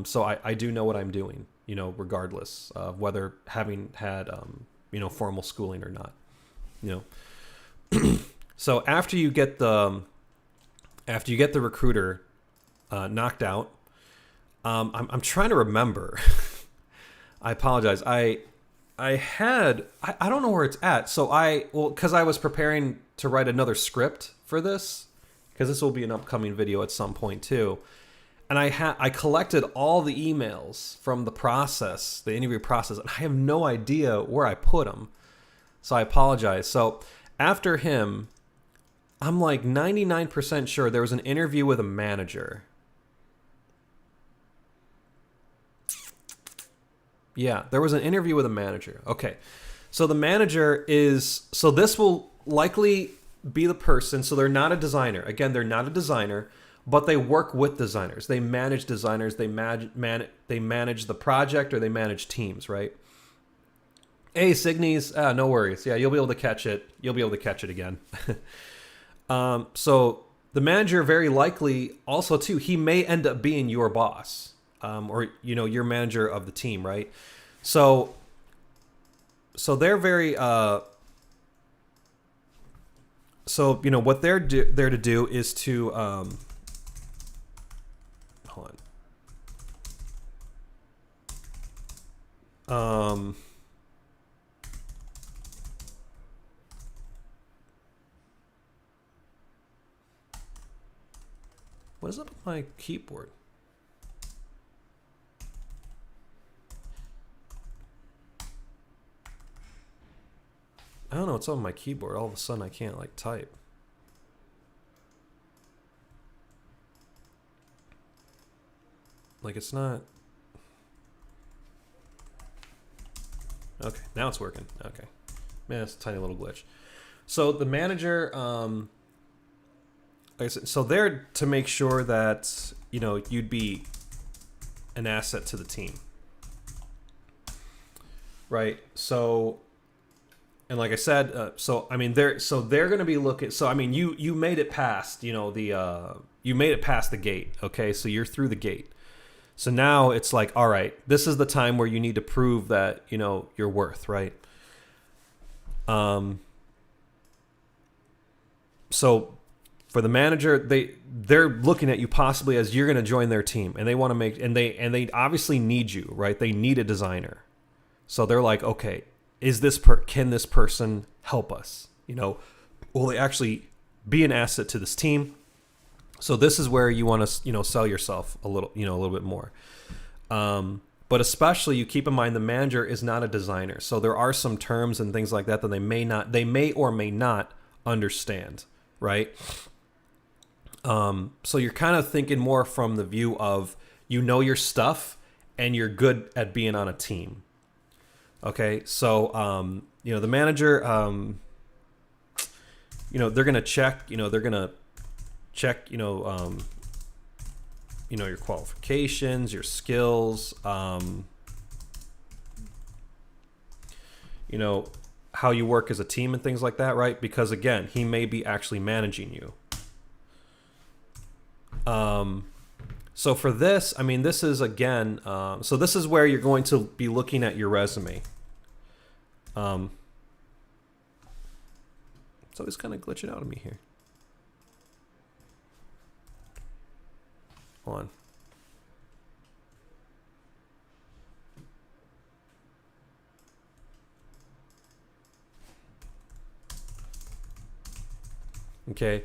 So I do know what I'm doing. Regardless of whether having had formal schooling or not. So after you get the Recruiter knocked out, I'm trying to remember. I apologize. I don't know where it's at. So because I was preparing to write another script for this, because this will be an upcoming video at some point too. And I collected all the emails from the interview process, and I have no idea where I put them. So I apologize. So after him, I'm like 99% sure there was an interview with a manager. Yeah, there was an interview with a manager. Okay. So the manager so this will likely be the person. So they're not a designer. Again, they're not a designer, but they work with designers. They manage designers. They manage the project, or they manage teams, right? Hey, Signes, no worries. Yeah, you'll be able to catch it. You'll be able to catch it again. So the manager very likely also too, he may end up being your boss, or your manager of the team, right? So they're very what they're there to do is to hold on. What is up with my keyboard? I don't know what's on my keyboard. All of a sudden I can't type. It's not. Okay, now it's working. Okay. Man, it's a tiny little glitch. So the manager, like I said, so they're to make sure that, you'd be an asset to the team. Right? So, and like I said, they're going to be looking. So, you made it past, you made it past the gate. Okay. So you're through the gate. So now it's like, all right, this is the time where you need to prove that, your worth, right? So for the manager, they're looking at you possibly as you're going to join their team, and they want to make, and they obviously need you, right? They need a designer. So they're like, okay, can this person help us? Will they actually be an asset to this team? So this is where you want to, sell yourself a little bit more. But especially you keep in mind the manager is not a designer. So there are some terms and things like that they may or may not understand, right? So you're kind of thinking more from the view of, your stuff and you're good at being on a team. Okay. So, the manager, they're going to check, your qualifications, your skills, how you work as a team and things like that, right? Because again, he may be actually managing you. So for this, this is again, so this is where you're going to be looking at your resume. So it's kind of glitching out of me here. Hold on. Okay.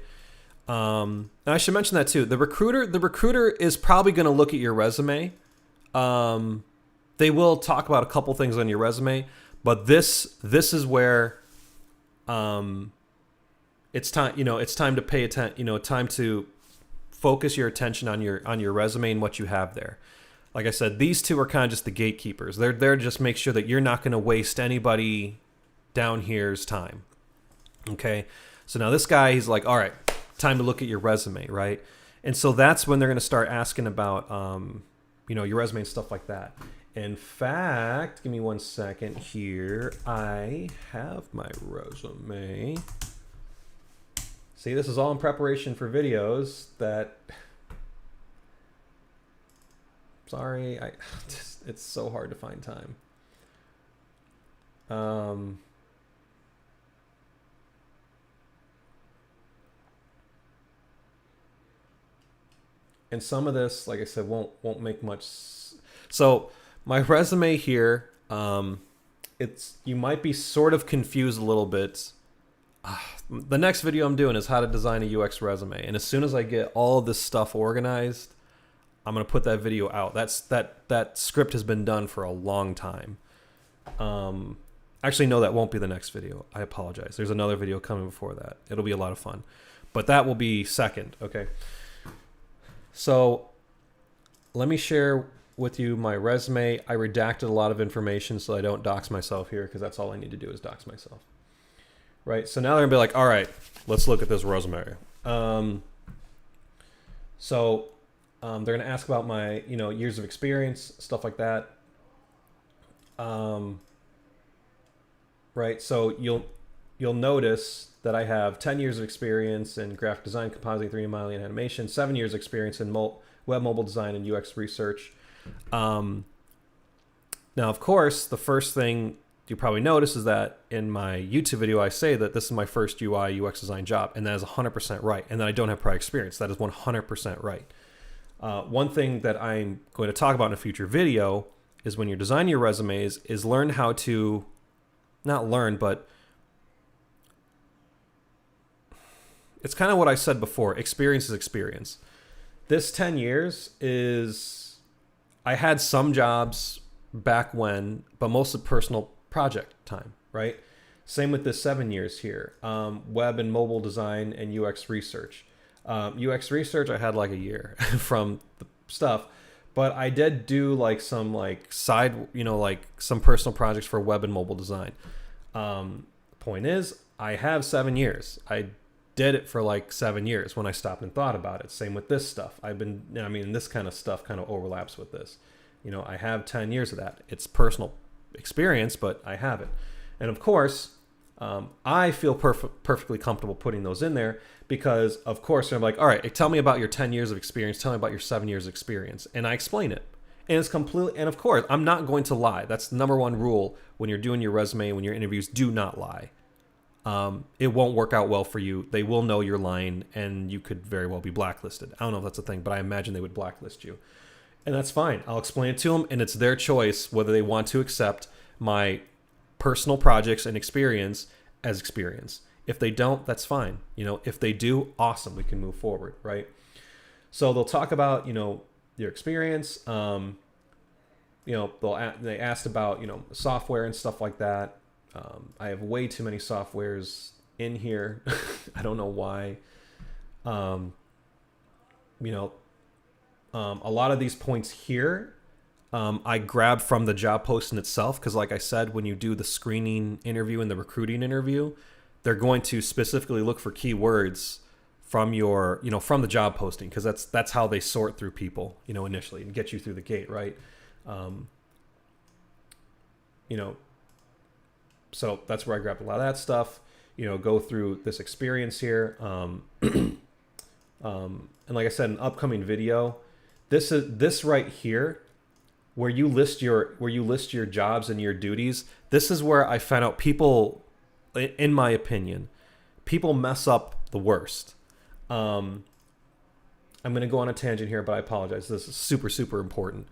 And I should mention that too. The recruiter is probably going to look at your resume. They will talk about a couple things on your resume, but this is where it's time, it's time to pay attention, time to focus your attention on your resume and what you have there. Like I said, these two are kind of just the gatekeepers. They're there to just make sure that you're not going to waste anybody down here's time. Okay. So now this guy, he's like, all right, time to look at your resume, right? And so that's when they're going to start asking about, your resume and stuff like that. In fact, give me 1 second here. I have my resume. See, this is all in preparation for videos that... Sorry, it's so hard to find time. and some of this, like I said, won't make much. So my resume here, it's, you might be sort of confused a little bit. The next video I'm doing is how to design a UX resume, and as soon as I get all of this stuff organized, I'm gonna put that video out. That script has been done for a long time. Actually, no, that won't be the next video. I apologize. There's another video coming before that. It'll be a lot of fun, but that will be second. Okay. So let me share with you my resume. I redacted a lot of information so I don't dox myself here, because that's all I need to do is dox myself. Right. So now they're gonna be like, all right, let's look at this resume. They're gonna ask about my, years of experience, stuff like that. Right. So you'll notice that I have 10 years of experience in graphic design, compositing, 3D modeling, and animation, 7 years experience in web mobile design and UX research. Now, of course, the first thing you probably notice is that in my YouTube video, I say that this is my first UI UX design job, and that is 100% right. And that I don't have prior experience. That is 100% right. One thing that I'm going to talk about in a future video is when you're designing your resumes is learn how to, not learn, but it's kind of what I said before. Experience is experience. This 10 years is, I had some jobs back when, but mostly personal project time, right? Same with this 7 years here. Web and mobile design and UX research. UX research, I had like a year from the stuff, but I did do like some like side, like some personal projects for web and mobile design. Point is, I have 7 years. I did it for like 7 years when I stopped and thought about it. Same with this stuff. This kind of stuff kind of overlaps with this. I have 10 years of that. It's personal experience, but I have it. And of course, I feel perfectly comfortable putting those in there because, of course, I'm like, all right, tell me about your 10 years of experience. Tell me about your 7 years of experience. And I explain it. And it's completely, and of course, I'm not going to lie. That's the number one rule when you're doing your resume, when your interviews, do not lie. It won't work out well for you. They will know you're lying, and you could very well be blacklisted. I don't know if that's a thing, but I imagine they would blacklist you. And that's fine. I'll explain it to them, and it's their choice whether they want to accept my personal projects and experience as experience. If they don't, that's fine. If they do, awesome. We can move forward, right? So they'll talk about, your experience. They asked about, software and stuff like that. I have way too many softwares in here. I don't know why. A lot of these points here, I grabbed from the job posting itself. Because like I said, when you do the screening interview and the recruiting interview, they're going to specifically look for keywords from your, from the job posting. Because that's how they sort through people, initially and get you through the gate, right? So that's where I grabbed a lot of that stuff, go through this experience here. And like I said, an upcoming video, this right here, where you list your jobs and your duties. This is where I found out people, in my opinion, people mess up the worst. I'm going to go on a tangent here, but I apologize. This is super, super important.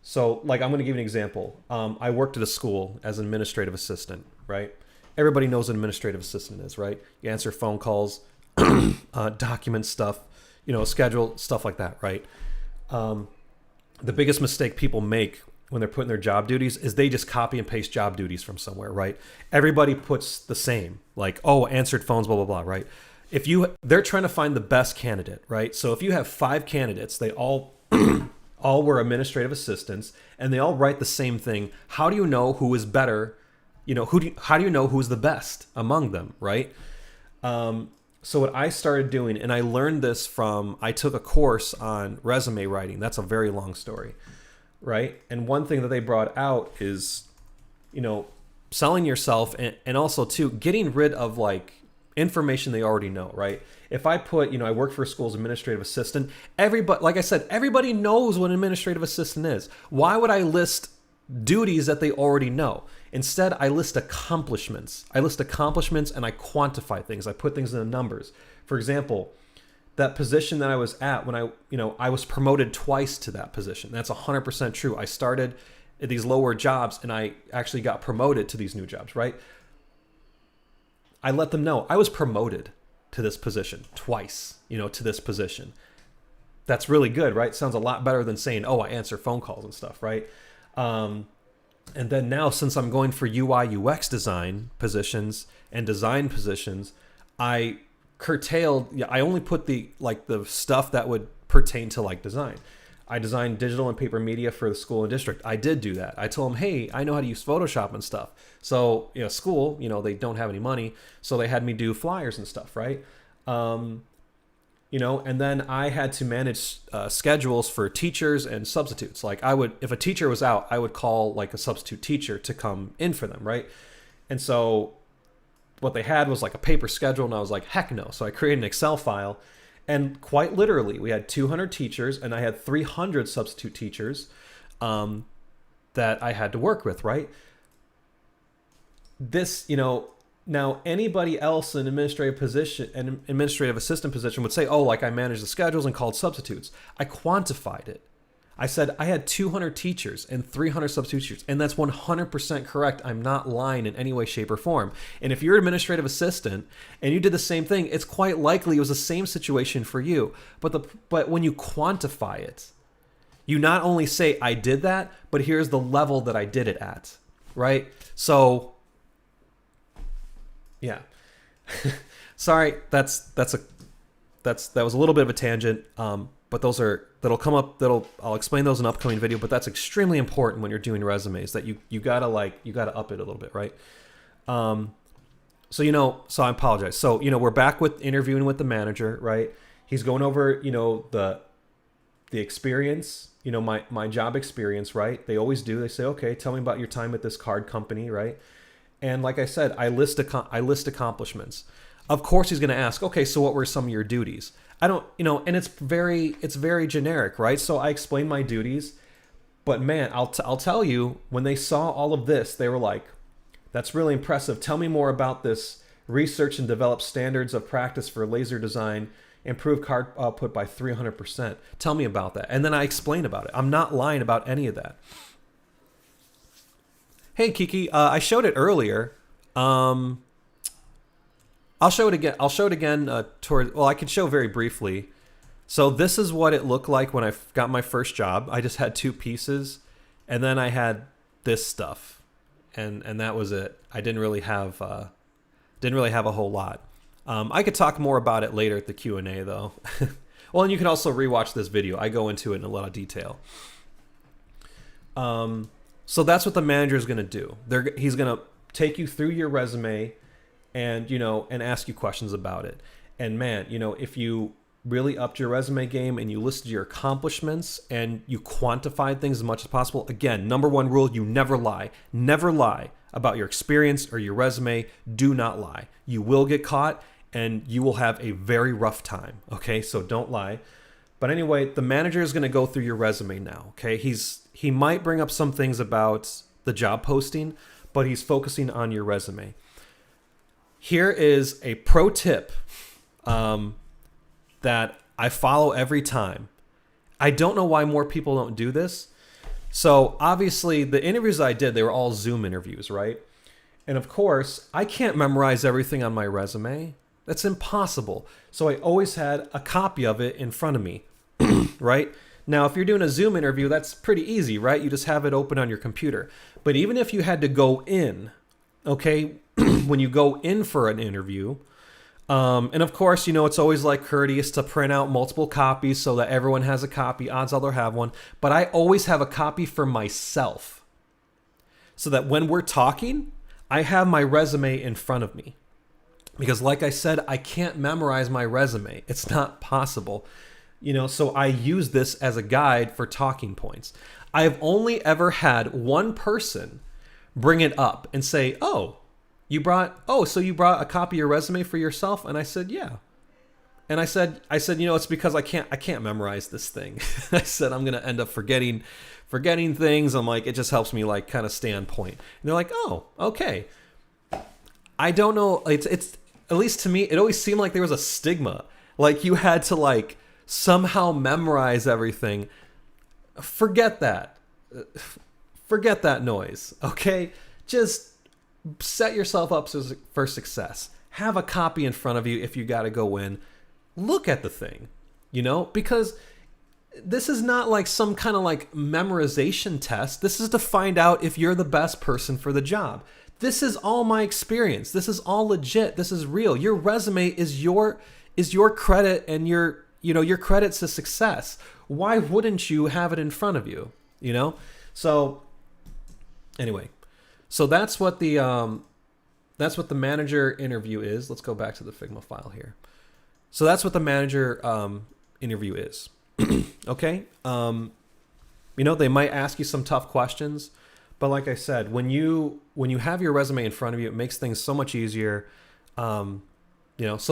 So, I'm going to give you an example. I worked at a school as an administrative assistant, right? Everybody knows what an administrative assistant is, right? You answer phone calls, document stuff, schedule, stuff like that, right? The biggest mistake people make when they're putting their job duties is they just copy and paste job duties from somewhere, right? Everybody puts the same, answered phones, blah, blah, blah, right? They're trying to find the best candidate, right? So if you have 5 candidates, they all were administrative assistants, and they all write the same thing. How do you know who is better? How do you know who's the best among them, right? So what I started doing, and I learned this I took a course on resume writing. That's a very long story, right? And one thing that they brought out is, selling yourself, and also too, getting rid of information they already know, right? If I put, I work for a school's administrative assistant, like I said, everybody knows what an administrative assistant is. Why would I list duties that they already know? Instead, I list accomplishments. And I quantify things. I put things in the numbers. For example, that position that I was at when I was promoted twice to that position. That's 100% true. I started at these lower jobs and I actually got promoted to these new jobs, right? I let them know I was promoted to this position twice, to this position. That's really good, right? Sounds a lot better than saying, oh, I answer phone calls and stuff, right? And then now, since I'm going for UI UX design positions and design positions, I only put the stuff that would pertain to like design. I designed digital and paper media for the school and district. I did do that. I told them, hey, I know how to use Photoshop and stuff. So, school, they don't have any money. So they had me do flyers and stuff, right? And then I had to manage schedules for teachers and substitutes. Like if a teacher was out, I would call like a substitute teacher to come in for them, right? And so what they had was like a paper schedule, and I was like, heck no. So I created an Excel file, and quite literally, we had 200 teachers, and I had 300 substitute teachers that I had to work with, right? This, now anybody else in an administrative assistant position would say, oh, like I managed the schedules and called substitutes. I quantified it. I said I had 200 teachers and 300 substitute teachers, and that's 100% correct. I'm not lying in any way, shape, or form. And if you're an administrative assistant and you did the same thing, it's quite likely it was the same situation for you. But when you quantify it, you not only say I did that, but here's the level that I did it at, right? So, yeah. Sorry, that was a little bit of a tangent. But I'll explain those in an upcoming video, but that's extremely important when you're doing resumes, that you gotta up it a little bit, right? So I apologize. So, we're back with interviewing with the manager, right? He's going over, the experience, my job experience, right? They always do. They say, okay, tell me about your time at this card company, right? And like I said, I list accomplishments. Of course, he's going to ask, okay, so what were some of your duties? I don't, and it's very generic, right? So I explained my duties, but man, I'll tell you, when they saw all of this, they were like, that's really impressive. Tell me more about this. Research and develop standards of practice for laser design, improve card output by 300%. Tell me about that. And then I explain about it. I'm not lying about any of that. Hey, Kiki, I showed it earlier. I'll show it again. I can show very briefly. So this is what it looked like when I got my first job. I just had 2 pieces, and then I had this stuff, and that was it. I didn't really have a whole lot. I could talk more about it later at the Q&A though. Well, and you can also rewatch this video. I go into it in a lot of detail. So that's what the manager is going to do. He's going to take you through your resume and ask you questions about it. And man, if you really upped your resume game and you listed your accomplishments and you quantified things as much as possible, again, number 1 rule, you never lie. Never lie about your experience or your resume. Do not lie. You will get caught and you will have a very rough time. Okay, so don't lie. But anyway, the manager is going to go through your resume now. Okay, he might bring up some things about the job posting, but he's focusing on your resume. Here is a pro tip that I follow every time. I don't know why more people don't do this. So obviously the interviews I did, they were all Zoom interviews, right? And of course, I can't memorize everything on my resume. That's impossible. So I always had a copy of it in front of me, right? Now, if you're doing a Zoom interview, that's pretty easy, right? You just have it open on your computer. But even if you had to go in, okay, when you go in for an interview, and of course, it's always like courteous to print out multiple copies so that everyone has a copy. Odds are they'll have one. But I always have a copy for myself so that when we're talking, I have my resume in front of me. Because like I said, I can't memorize my resume. It's not possible. So I use this as a guide for talking points. I have only ever had one person bring it up and say, so you brought a copy of your resume for yourself? And I said, yeah. And I said, it's because I can't memorize this thing. I said, I'm going to end up forgetting things. I'm like, it just helps me like kind of stay on point. And they're like, oh, okay. I don't know. It's at least to me, it always seemed like there was a stigma. Like you had to like somehow memorize everything. Forget that. Forget that noise, okay? Just set yourself up for success. Have a copy in front of you if you got to go in. Look at the thing, because this is not like some kind of like memorization test. This is to find out if you're the best person for the job. This is all my experience. This is all legit. This is real. Your resume is your credit and your credits to success. Why wouldn't you have it in front of you? So anyway, so that's what the manager interview is. Let's go back to the Figma file here. So that's what the manager interview is. Okay. They might ask you some tough questions, but like I said, when you have your resume in front of you, it makes things so much easier. So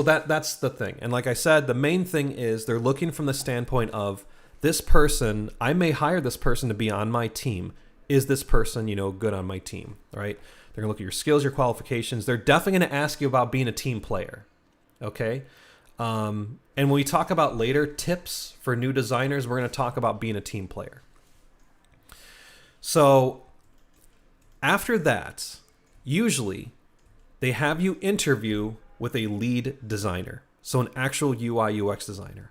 that's the thing. And like I said, the main thing is they're looking from the standpoint of this person. I may hire this person to be on my team. Is this person, good on my team, right? They're gonna look at your skills, your qualifications. They're definitely gonna ask you about being a team player, okay? And when we talk about later tips for new designers, we're gonna talk about being a team player. So after that, usually they have you interview with a lead designer, so an actual UI UX designer.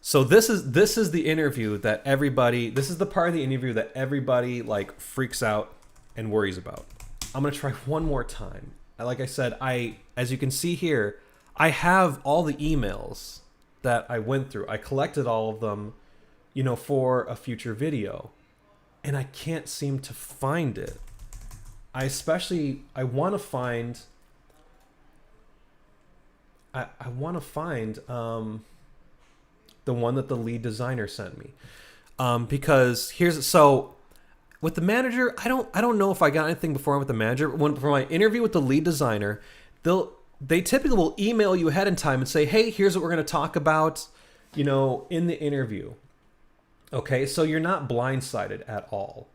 So this is the interview that this is the part of the interview that everybody like freaks out and worries about. I'm going to try one more time. Like I said, as you can see here, I have all the emails that I went through. I collected all of them, for a future video, and I can't seem to find it. I want to find the one that the lead designer sent me, because with the manager, I don't know if I got anything before with the manager. For my interview with the lead designer, they typically will email you ahead in time and say, hey, here's what we're going to talk about, in the interview. Okay, so you're not blindsided at all.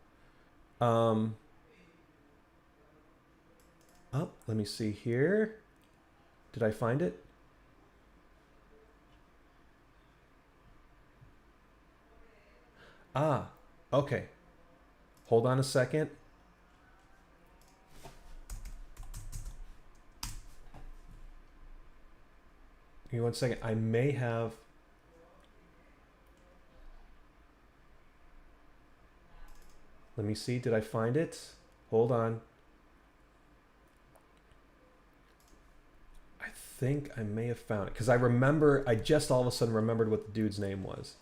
Let me see here. Did I find it? Okay. Hold on a second. Give me 1 second. I may have... Let me see. Did I find it? Hold on. I think I may have found it because I just all of a sudden remembered what the dude's name was.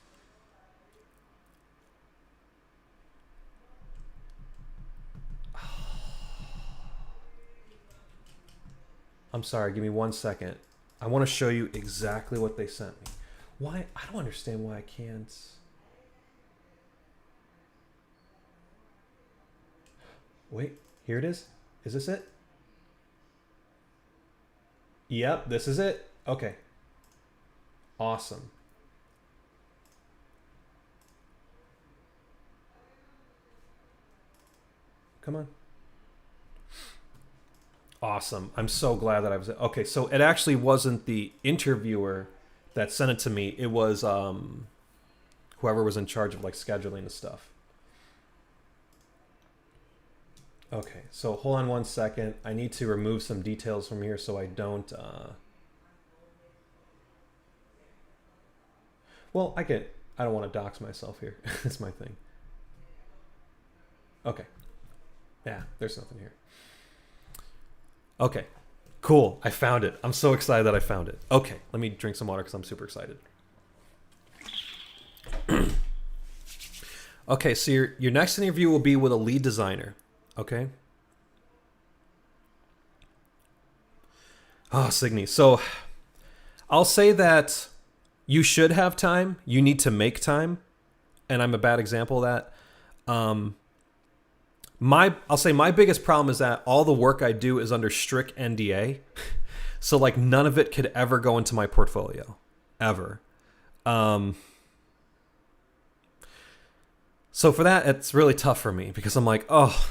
I'm sorry, give me 1 second. I want to show you exactly what they sent me. Why? I don't understand why I can't. Wait, here it is. Is this it? Yep, this is it. Okay. Awesome. Come on. Awesome. I'm so glad that I was... Okay, so it actually wasn't the interviewer that sent it to me. It was whoever was in charge of like scheduling the stuff. Okay, so hold on 1 second. I need to remove some details from here so I don't... Well, I don't want to dox myself here. That's my thing. Okay. Yeah, there's nothing here. Okay, cool. I found it. I'm so excited that I found it. Okay, let me drink some water because I'm super excited. Okay, so your next interview will be with a lead designer. Okay. Oh, Signy. So I'll say that you should have time. You need to make time. And I'm a bad example of that. I'll say my biggest problem is that all the work I do is under strict NDA. So like none of it could ever go into my portfolio. Ever. So for that, it's really tough for me because I'm like, oh.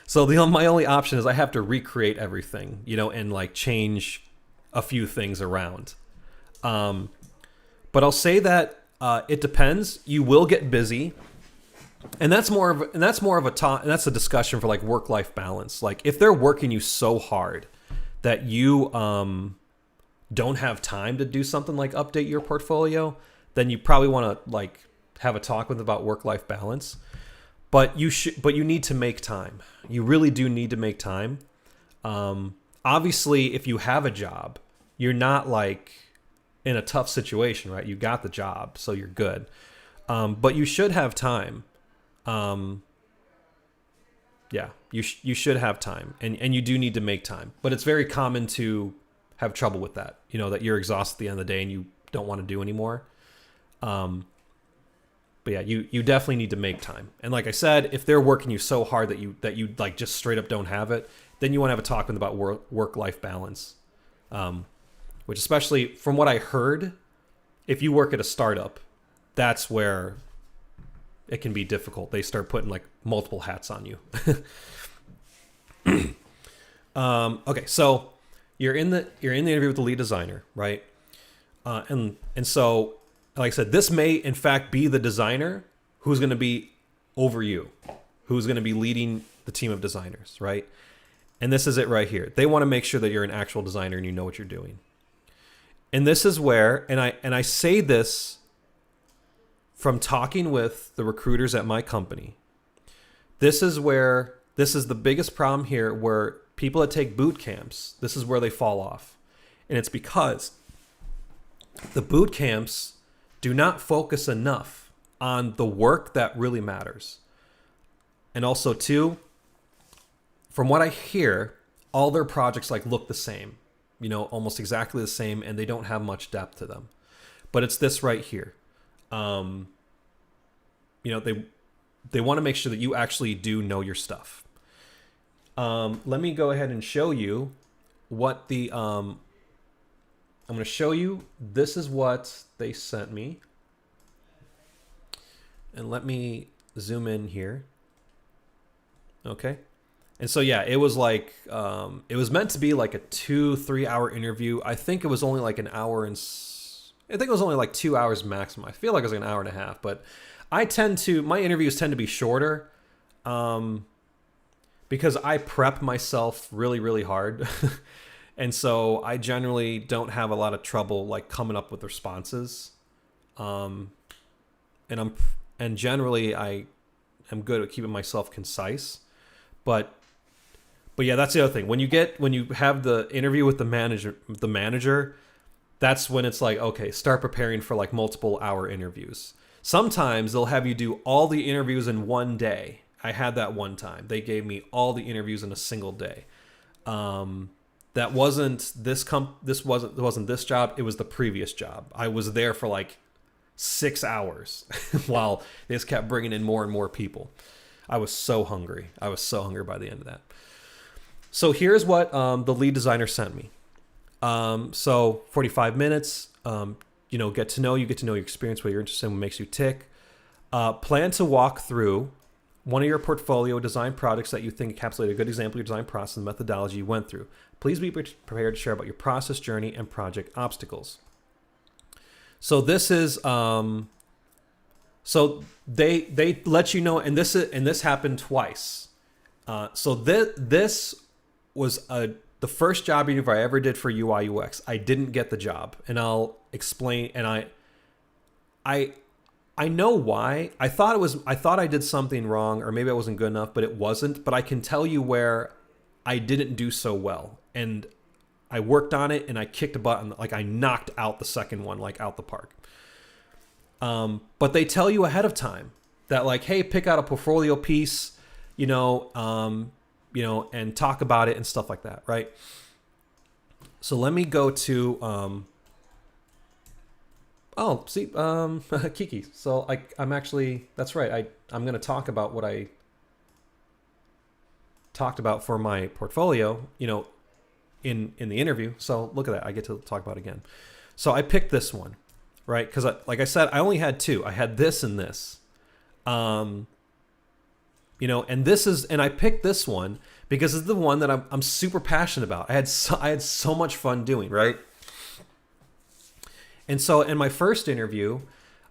So my only option is I have to recreate everything, and like change a few things around. But I'll say that it depends. You will get busy, and that's more of that's a discussion for like work-life balance. Like if they're working you so hard that you don't have time to do something like update your portfolio, then you probably want to like have a talk with them about work-life balance. But you need to make time. You really do need to make time. Obviously, if you have a job, you're not like in a tough situation, right? You got the job, so you're good. But you should have time. Yeah, you should have time, and you do need to make time. But it's very common to have trouble with that. You know, that you're exhausted at the end of the day and you don't want to do anymore. But yeah, you definitely need to make time. And like I said, if they're working you so hard that you like just straight up don't have it, then you want to have a talk with them about work-life balance. Which, especially from what I heard, if you work at a startup, that's where it can be difficult. They start putting like multiple hats on you. Okay, so you're in the interview with the lead designer, right? And so, like I said, this may in fact be the designer who's going to be over you, who's going to be leading the team of designers, right? And this is it right here. They want to make sure that you're an actual designer and you know what you're doing. And this is where, and I say this from talking with the recruiters at my company. This is the biggest problem here, where people that take boot camps, this is where they fall off. And it's because the boot camps do not focus enough on the work that really matters. And also, too, from what I hear, all their projects like look the same, you know, almost exactly the same, and they don't have much depth to them. But it's this right here. You know, they want to make sure that you actually do know your stuff. Let me go ahead and show you what the I'm going to show you. This is what they sent me. And let me zoom in here. Okay. And so, yeah, it was like, it was meant to be like a 2-3 hour interview. I think it was only like an hour and I think it was only like 2 hours maximum. I feel like it was like an hour and a half, but my interviews tend to be shorter, because I prep myself really, really hard. And so I generally don't have a lot of trouble like coming up with responses. And generally I am good at keeping myself concise. But yeah, that's the other thing. When you have the interview with the manager, that's when it's like, okay, start preparing for like multiple hour interviews. Sometimes they'll have you do all the interviews in one day. I had that one time. They gave me all the interviews in a single day. That wasn't this wasn't this job. It was the previous job. I was there for like 6 hours while they just kept bringing in more and more people. I was so hungry. I was so hungry by the end of that. So here's what the lead designer sent me. So 45 minutes, you know, get to know your experience, what you're interested in, what makes you tick. Plan to walk through one of your portfolio design projects that you think encapsulate a good example of your design process and methodology you went through. Please be prepared to share about your process, journey, and project obstacles. So this is, so they let you know, and this happened twice. So this was the first job interview I ever did for UI UX. I didn't get the job, and I'll explain. And I know why. I thought I did something wrong, or maybe I wasn't good enough, but it wasn't. But I can tell you where I didn't do so well, and I worked on it, and I kicked a butt, and like I knocked out the second one, like out the park. But they tell you ahead of time that like, hey, pick out a portfolio piece, you know, and talk about it and stuff like that, right? So let me go to Kiki. So I'm actually, that's right. I'm going to talk about what I talked about for my portfolio, you know, in the interview. So look at that. I get to talk about it again. So I picked this one, right? Because like I said, I only had two. I had this and this. You know, and I picked this one because it's the one that I'm super passionate about. I had so much fun doing, right? And so in my first interview,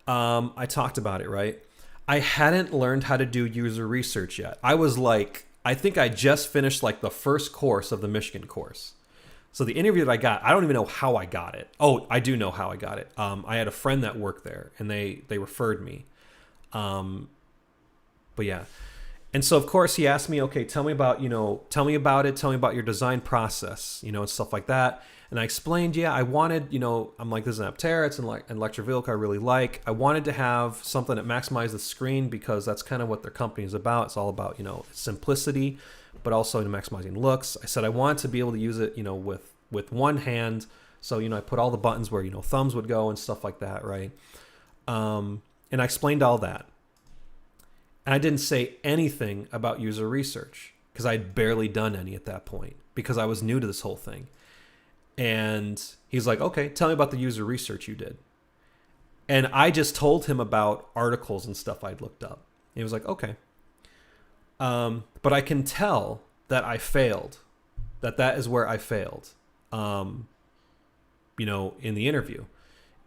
I talked about it, right? I hadn't learned how to do user research yet. I was like, I think I just finished like the first course of the Michigan course. So the interview that I got, I don't even know how I got it. Oh, I do know how I got it. I had a friend that worked there, and they referred me. But yeah. And so of course he asked me, okay, tell me about it. Tell me about your design process, and stuff like that. And I explained, yeah, I wanted, I'm like, this is an Aptera, it's an electric vehicle I really like. I wanted to have something that maximized the screen because that's kind of what their company is about. It's all about, simplicity, but also maximizing looks. I said I wanted to be able to use it, with one hand. So, I put all the buttons where, thumbs would go and stuff like that, right? And I explained all that. And I didn't say anything about user research because I'd barely done any at that point because I was new to this whole thing. And he's like, okay, tell me about the user research you did. And I just told him about articles and stuff I'd looked up. And he was like, okay. But I can tell that I failed, that is where I failed, in the interview,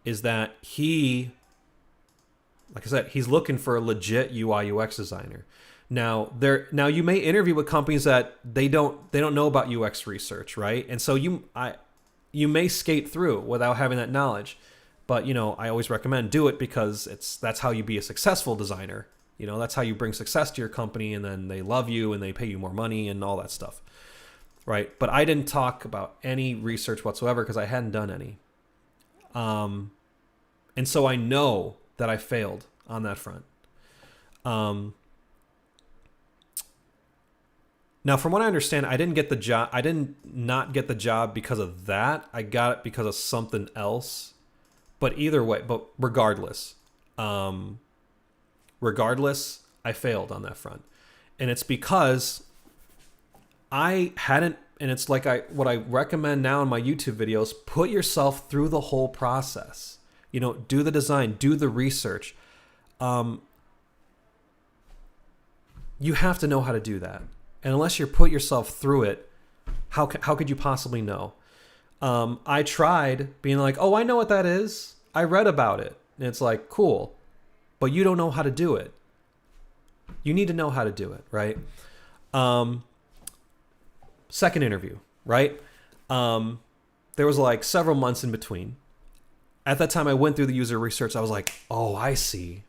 is that he, like I said, he's looking for a legit UI UX designer. Now you may interview with companies that they don't know about UX research, right? And so you may skate through without having that knowledge. But, I always recommend do it because that's how you be a successful designer. That's how you bring success to your company, and then they love you and they pay you more money and all that stuff. Right? But I didn't talk about any research whatsoever because I hadn't done any. And so I know that I failed on that front. Now, from what I understand, I didn't get the job. I didn't not get the job because of that. I got it because of something else. But either way, regardless, I failed on that front. And it's because I hadn't, and it's like what I recommend now in my YouTube videos, put yourself through the whole process. Do the design, do the research. You have to know how to do that. And unless you put yourself through it, how could you possibly know? I tried being like, oh, I know what that is. I read about it. And it's like, cool. But you don't know how to do it. You need to know how to do it, right? Second interview, right? There was like several months in between. At that time, I went through the user research. I was like, oh, I see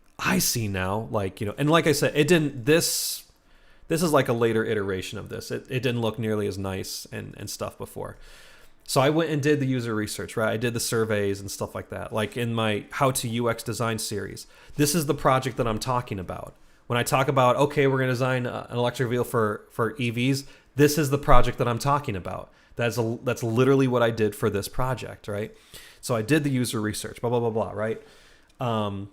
now. Like, and like I said, this is like a later iteration of this. It didn't look nearly as nice and stuff before. So I went and did the user research, right? I did the surveys and stuff like that. Like in my How to UX Design series. This is the project that I'm talking about. When I talk about, okay, we're going to design an electric vehicle for EVs, this is the project that I'm talking about. That's literally what I did for this project, right? So I did the user research, blah, blah, blah, blah, right? And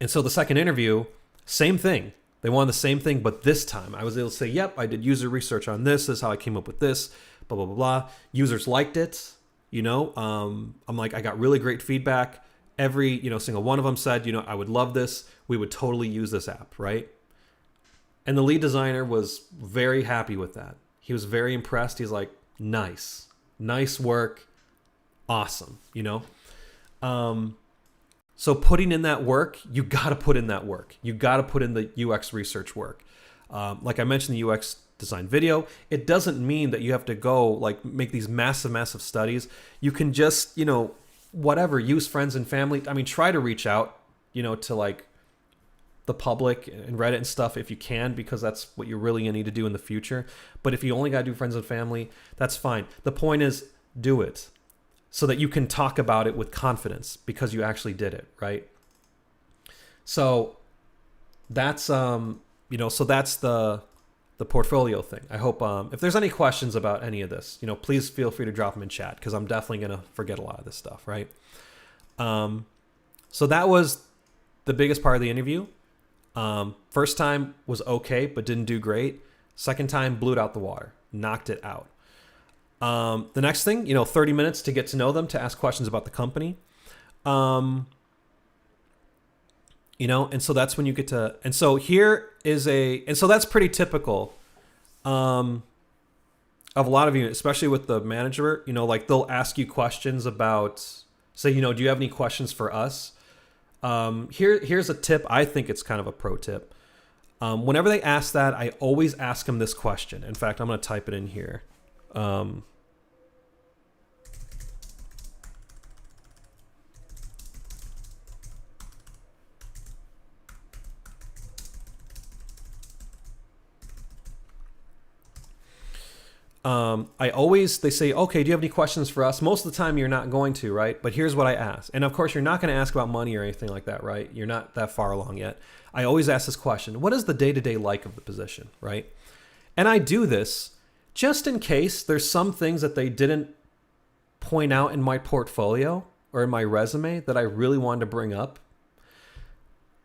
so the second interview, same thing. They wanted the same thing, but this time I was able to say, yep, I did user research on this. This is how I came up with this, blah, blah, blah, blah. Users liked it, I'm like, I got really great feedback. Every, single one of them said, I would love this. We would totally use this app, right? And the lead designer was very happy with that. He was very impressed. He's like, nice work. Awesome, So putting in that work, you got to put in that work. You got to put in the UX research work. Like I mentioned, the UX design video, it doesn't mean that you have to go like make these massive studies. You can just, whatever, use friends and family. I mean, try to reach out, to like the public and Reddit and stuff if you can, because that's what you're really gonna need to do in the future. But if you only gotta do friends and family, that's fine. The point is, do it so that you can talk about it with confidence because you actually did it, right? So that's so that's the portfolio thing. I hope if there's any questions about any of this, please feel free to drop them in chat because I'm definitely gonna forget a lot of this stuff, right? So that was the biggest part of the interview. First time was okay, but didn't do great. Second time blew it out the water, knocked it out. The next thing, 30 minutes to get to know them, to ask questions about the company. And so that's when you get to, and so that's pretty typical um, of a lot of you, especially with the manager, like they'll ask you questions about, say, do you have any questions for us? Here's a tip. I think it's kind of a pro tip. Whenever they ask that, I always ask them this question. In fact, I'm going to type it in here. They say, okay, do you have any questions for us? Most of the time you're not going to, right? But here's what I ask. And of course, you're not going to ask about money or anything like that, right? You're not that far along yet. I always ask this question: what is the day-to-day like of the position, right? And I do this just in case there's some things that they didn't point out in my portfolio or in my resume that I really wanted to bring up.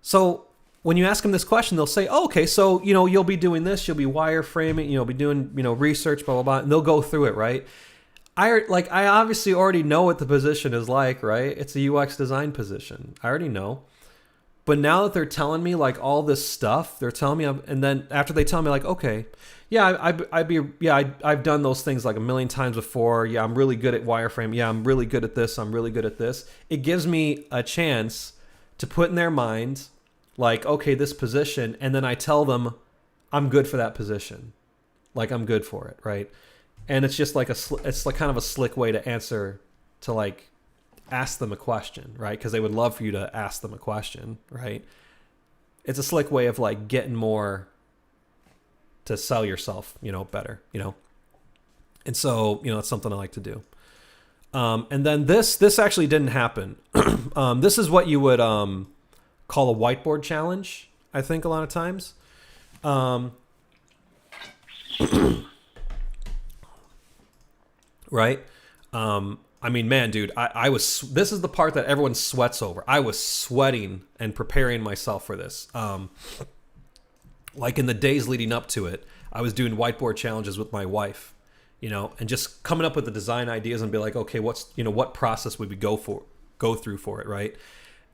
So when you ask them this question, they'll say, oh, okay, so, you'll be doing this, you'll be wireframing, be doing, research, blah, blah, blah, and they'll go through it, right? I obviously already know what the position is like, right? It's a UX design position. I already know. But now that they're telling me like all this stuff, they're telling me, and then after they tell me like, okay, yeah, I've done those things like a million times before. Yeah, I'm really good at wireframe. Yeah, I'm really good at this. I'm really good at this. It gives me a chance to put in their mind, like, okay, this position, and then I tell them I'm good for that position. Like, I'm good for it, right? And it's just like it's like kind of a slick way to answer, to like ask them a question, right? Because they would love for you to ask them a question, right? It's a slick way of like getting more to sell yourself, better, And so, it's something I like to do. And then this actually didn't happen. This is what you would call a whiteboard challenge, I think, a lot of times. Right? I mean, man, dude, I was, this is the part that everyone sweats over. I was sweating and preparing myself for this. Like in the days leading up to it, I was doing whiteboard challenges with my wife, and just coming up with the design ideas and be like, okay, what process would we go through for it, right?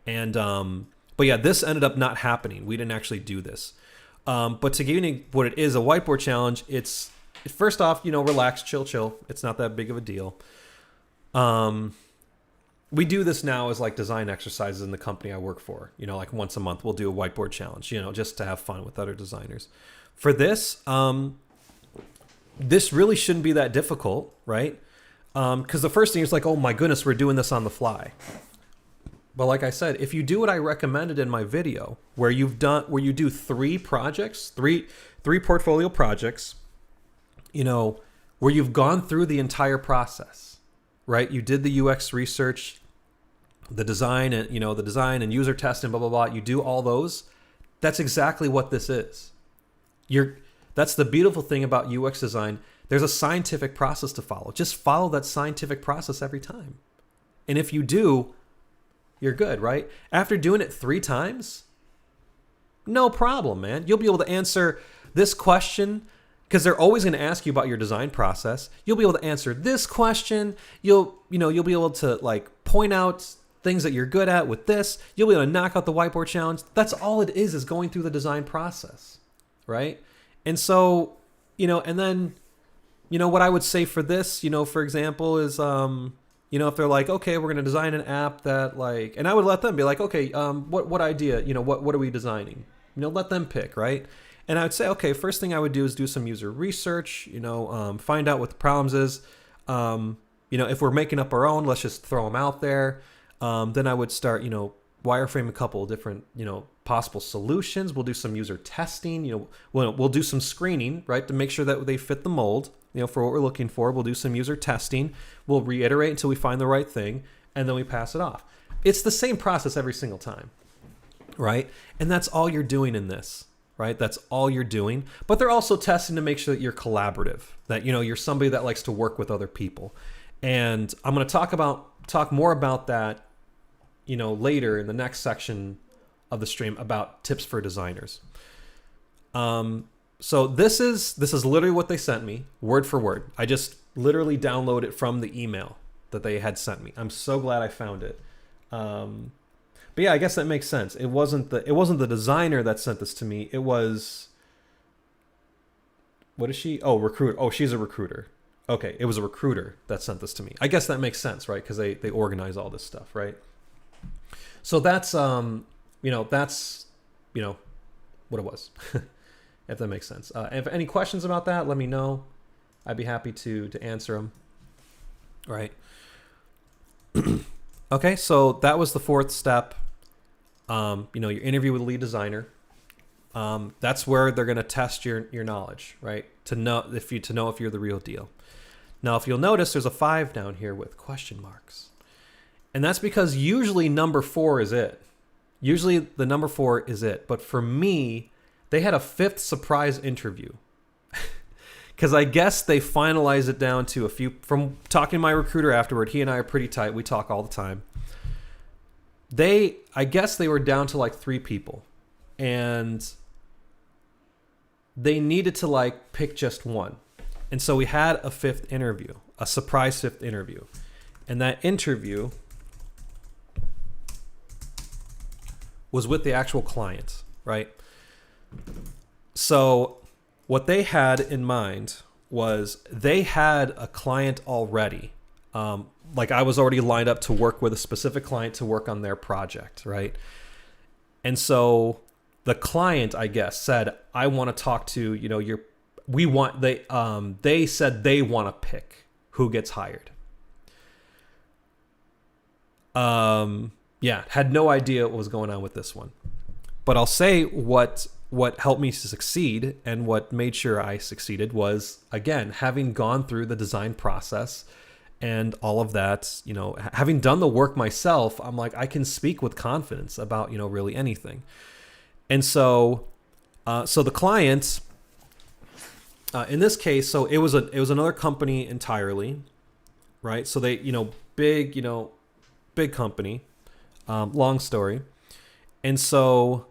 And but yeah, this ended up not happening. We didn't actually do this. But to give you what it is, a whiteboard challenge, it's first off, relax, chill. It's not that big of a deal. We do this now as like design exercises in the company I work for. Like once a month, we'll do a whiteboard challenge, just to have fun with other designers. For this, this really shouldn't be that difficult, right? Because the first thing is like, oh my goodness, we're doing this on the fly. But like I said, if you do what I recommended in my video, where you do three portfolio projects, where you've gone through the entire process, right? You did the UX research, the design and user testing, blah, blah, blah. You do all those. That's exactly what this is. That's the beautiful thing about UX design. There's a scientific process to follow. Just follow that scientific process every time. And if you do, you're good, right? After doing it 3 times, no problem, man. You'll be able to answer this question, because they're always going to ask you about your design process. You'll be able to answer this question. You'll be able to like point out things that you're good at with this. You'll be able to knock out the whiteboard challenge. That's all it is going through the design process, right? And so, and then, what I would say for this, for example, is, if they're like, okay, we're going to design an app that like, and I would let them be like, okay, what idea, what are we designing? Let them pick, right? And I would say, okay, first thing I would do is do some user research, find out what the problems is. If we're making up our own, let's just throw them out there. Then I would start, wireframe a couple of different, possible solutions. We'll do some user testing, we'll do some screening, right, to make sure that they fit the mold, for what we're looking for. We'll do some user testing. We'll reiterate until we find the right thing, and then we pass it off. It's the same process every single time, right? And that's all you're doing in this, right? That's all you're doing. But they're also testing to make sure that you're collaborative, that, you're somebody that likes to work with other people. And I'm going to talk more about that, later in the next section of the stream about tips for designers. So this is literally what they sent me, word for word. I just literally downloaded it from the email that they had sent me. I'm so glad I found it. But yeah, I guess that makes sense. It wasn't the designer that sent this to me. It was What is she? Oh, recruiter. Oh, she's a recruiter. Okay, it was a recruiter that sent this to me. I guess that makes sense, right? Because they organize all this stuff, right? So that's that's what it was. If that makes sense. If any questions about that, let me know. I'd be happy to answer them. Right. Okay, so that was the fourth step. Your interview with the lead designer. That's where they're going to test your knowledge, right? To know if you're the real deal. Now, if you'll notice, there's a 5 down here with question marks, and that's because usually number 4 is it. Usually the number 4 is it, but for me, they had a 5th surprise interview. Because I guess they finalized it down to a few. From talking to my recruiter afterward, he and I are pretty tight. We talk all the time. I guess they were down to like 3 people. And they needed to like pick just one. And so we had a 5th interview, a surprise 5th interview. And that interview was with the actual client, right? So what they had in mind was they had a client already. Like I was already lined up to work with a specific client to work on their project, right? And so the client, I guess, said, I want to talk to, they said they want to pick who gets hired. Had no idea what was going on with this one. But I'll say what helped me to succeed and what made sure I succeeded was, again, having gone through the design process and all of that, having done the work myself, I'm like, I can speak with confidence about, really anything. And so the client, in this case, so it was another company entirely, right? So they, big company, long story. And so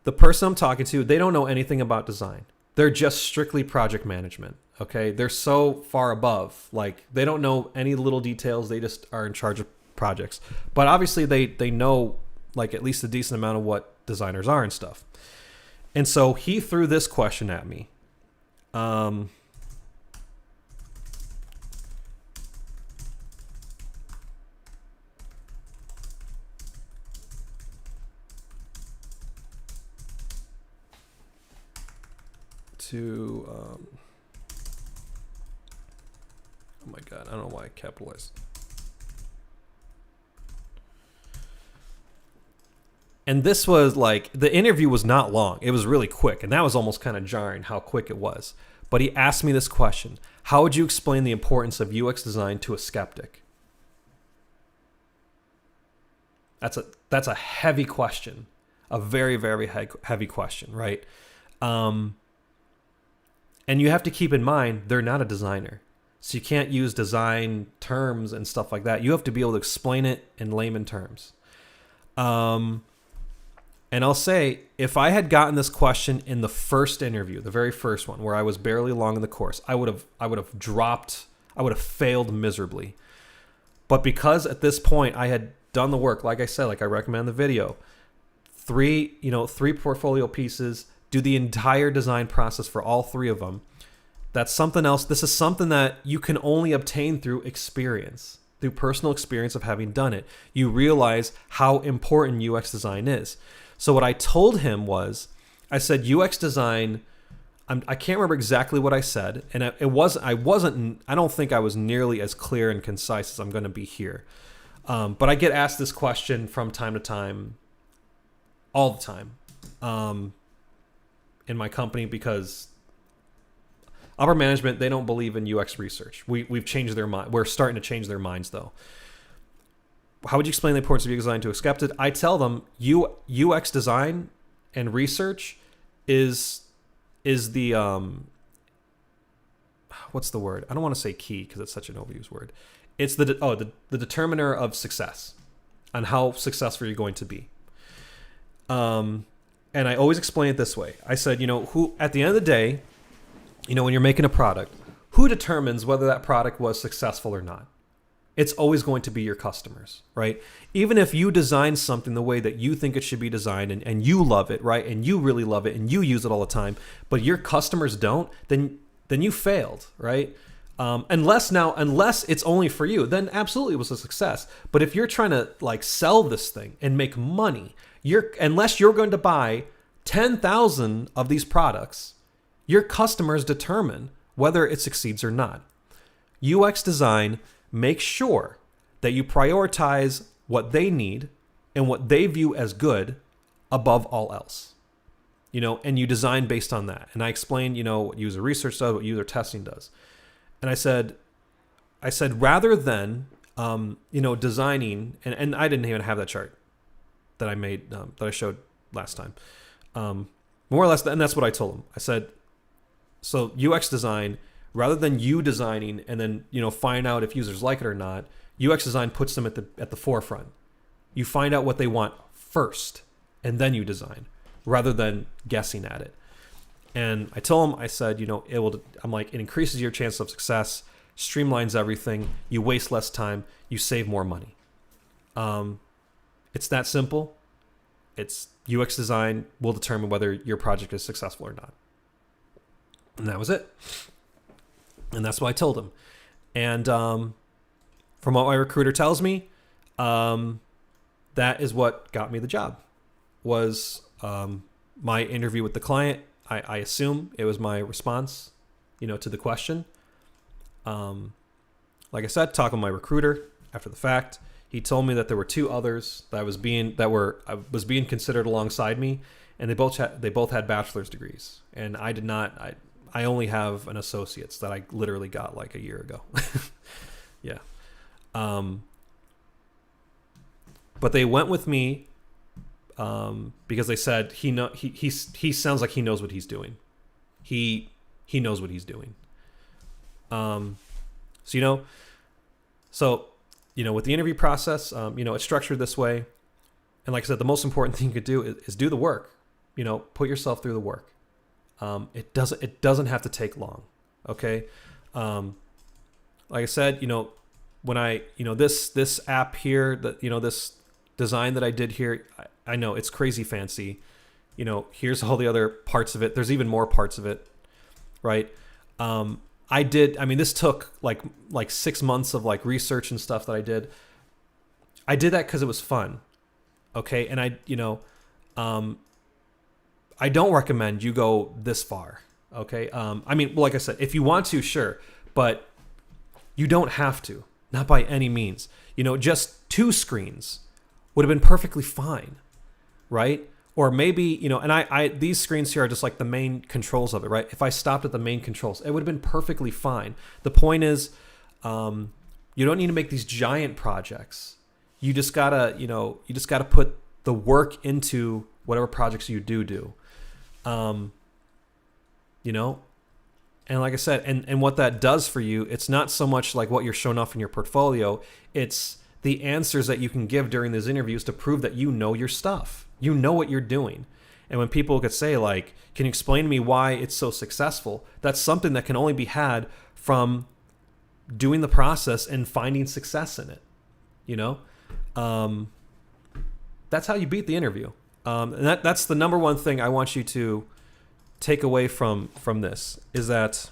the person I'm talking to, they don't know anything about design. They're just strictly project management. Okay. They're so far above, like they don't know any little details. They just are in charge of projects, but obviously they know like at least a decent amount of what designers are and stuff. And so he threw this question at me. Oh my God, I don't know why I capitalized. And this was like, the interview was not long. It was really quick. And that was almost kind of jarring how quick it was. But he asked me this question: how would you explain the importance of UX design to a skeptic? That's a heavy question. A very, very heavy question, right? And you have to keep in mind, they're not a designer. So you can't use design terms and stuff like that. You have to be able to explain it in layman terms. And I'll say, if I had gotten this question in the first interview, the very first one, where I was barely along in the course, I would have failed miserably. But because at this point I had done the work, like I said, like I recommend the video, 3 portfolio pieces, do the entire design process for all 3 of them. That's something else. This is something that you can only obtain through experience, through personal experience of having done it. You realize how important UX design is. So what I told him was, I said, UX design, I can't remember exactly what I said. And I don't think I was nearly as clear and concise as I'm going to be here. But I get asked this question from time to time, all the time, in my company, because upper management, they don't believe in UX research. We've changed their mind. We're starting to change their minds, though. How would you explain the importance of UX design to a skeptic? I tell them UX design and research is the what's the word? I don't want to say key because it's such an overused word. It's the determiner of success, on how successful you're going to be. And I always explain it this way. I said, who at the end of the day, when you're making a product, who determines whether that product was successful or not? It's always going to be your customers, right? Even if you design something the way that you think it should be designed and you love it, right? And you really love it and you use it all the time, but your customers don't, then then you failed, right? Unless it's only for you, then absolutely it was a success. But if you're trying to like sell this thing and make money, unless you're going to buy 10,000 of these products, your customers determine whether it succeeds or not. UX design makes sure that you prioritize what they need and what they view as good above all else. And you design based on that. And I explained, what user research does, what user testing does. And I said, rather than, designing, and I didn't even have that chart that I made, that I showed last time. More or less, and that's what I told him. I said, so UX design, rather than you designing and then, find out if users like it or not, UX design puts them at the forefront. You find out what they want first, and then you design, rather than guessing at it. And I told him, I said, it increases your chance of success, streamlines everything, you waste less time, you save more money. It's that simple. It's UX design will determine whether your project is successful or not. And that was it. And that's what I told him. And from what my recruiter tells me, that is what got me the job, was my interview with the client. I assume it was my response, to the question. Like I said, talking with my recruiter after the fact, he told me that there were two others that I was being considered alongside me, and they both had bachelor's degrees, and I did not. I only have an associate's that I literally got like a year ago. Yeah. But they went with me because they said he sounds like he knows what he's doing. He knows what he's doing. So with the interview process, it's structured this way. And like I said, the most important thing you could do is do the work. Put yourself through the work. It doesn't have to take long. Okay. Like I said, when I, this app here, that, this design that I did here, I know it's crazy fancy. Here's all the other parts of it. There's even more parts of it, right? This took like 6 months of like research and stuff that I did. I did that because it was fun. Okay. And I don't recommend you go this far. Okay. Like I said, if you want to, sure, but you don't have to, not by any means. Just 2 screens would have been perfectly fine, right? Or maybe, and these screens here are just like the main controls of it, right? If I stopped at the main controls, it would have been perfectly fine. The point is, you don't need to make these giant projects. You just gotta put the work into whatever projects you do. And like I said, and what that does for you, it's not so much like what you're showing off in your portfolio. It's the answers that you can give during these interviews to prove that you know your stuff. You know what you're doing. And when people could say like, can you explain to me why it's so successful? That's something that can only be had from doing the process and finding success in it. That's how you beat the interview. And that's the number one thing I want you to take away from this, is that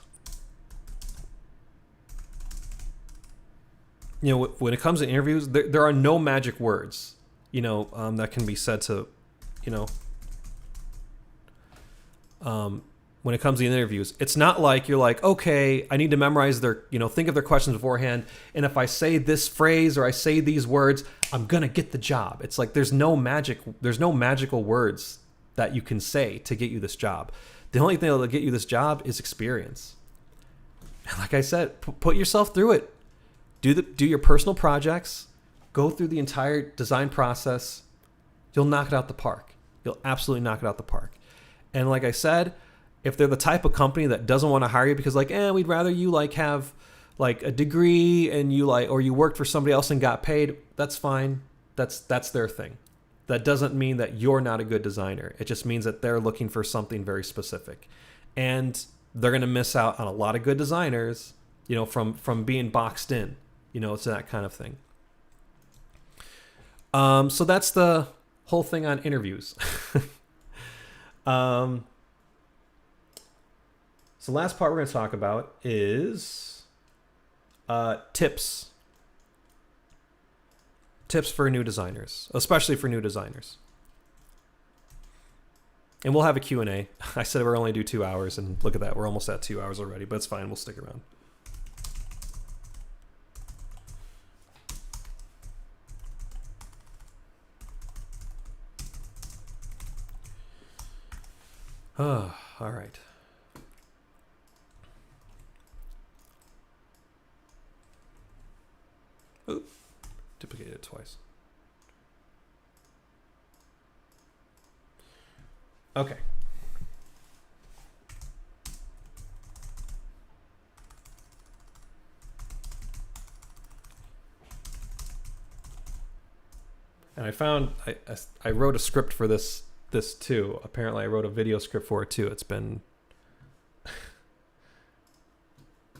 when it comes to interviews, there are no magic words that can be said to when it comes to the interviews. It's not like you're like, okay, I need to memorize their think of their questions beforehand, and if I say this phrase or I say these words, I'm gonna get the job. It's like there's no magical words that you can say to get you this job. The only thing that'll get you this job is experience. And like I said, put yourself through it. Do your personal projects. Go through the entire design process. You'll knock it out the park. You'll absolutely knock it out the park. And like I said, if they're the type of company that doesn't want to hire you because we'd rather you have a degree and or you worked for somebody else and got paid, that's fine. That's their thing. That doesn't mean that you're not a good designer. It just means that they're looking for something very specific. And they're going to miss out on a lot of good designers, from being boxed in, it's that kind of thing. So that's the whole thing on interviews. So So the last part we're going to talk about is tips. Tips for new designers, especially for new designers. And we'll have a Q&A. I said we're only do 2 hours, and look at that. We're almost at 2 hours already, but it's fine. We'll stick around. Oh, all right. Oop, duplicated it twice. Okay. And I found I wrote a script for this too. Apparently, I wrote a video script for it too. It's been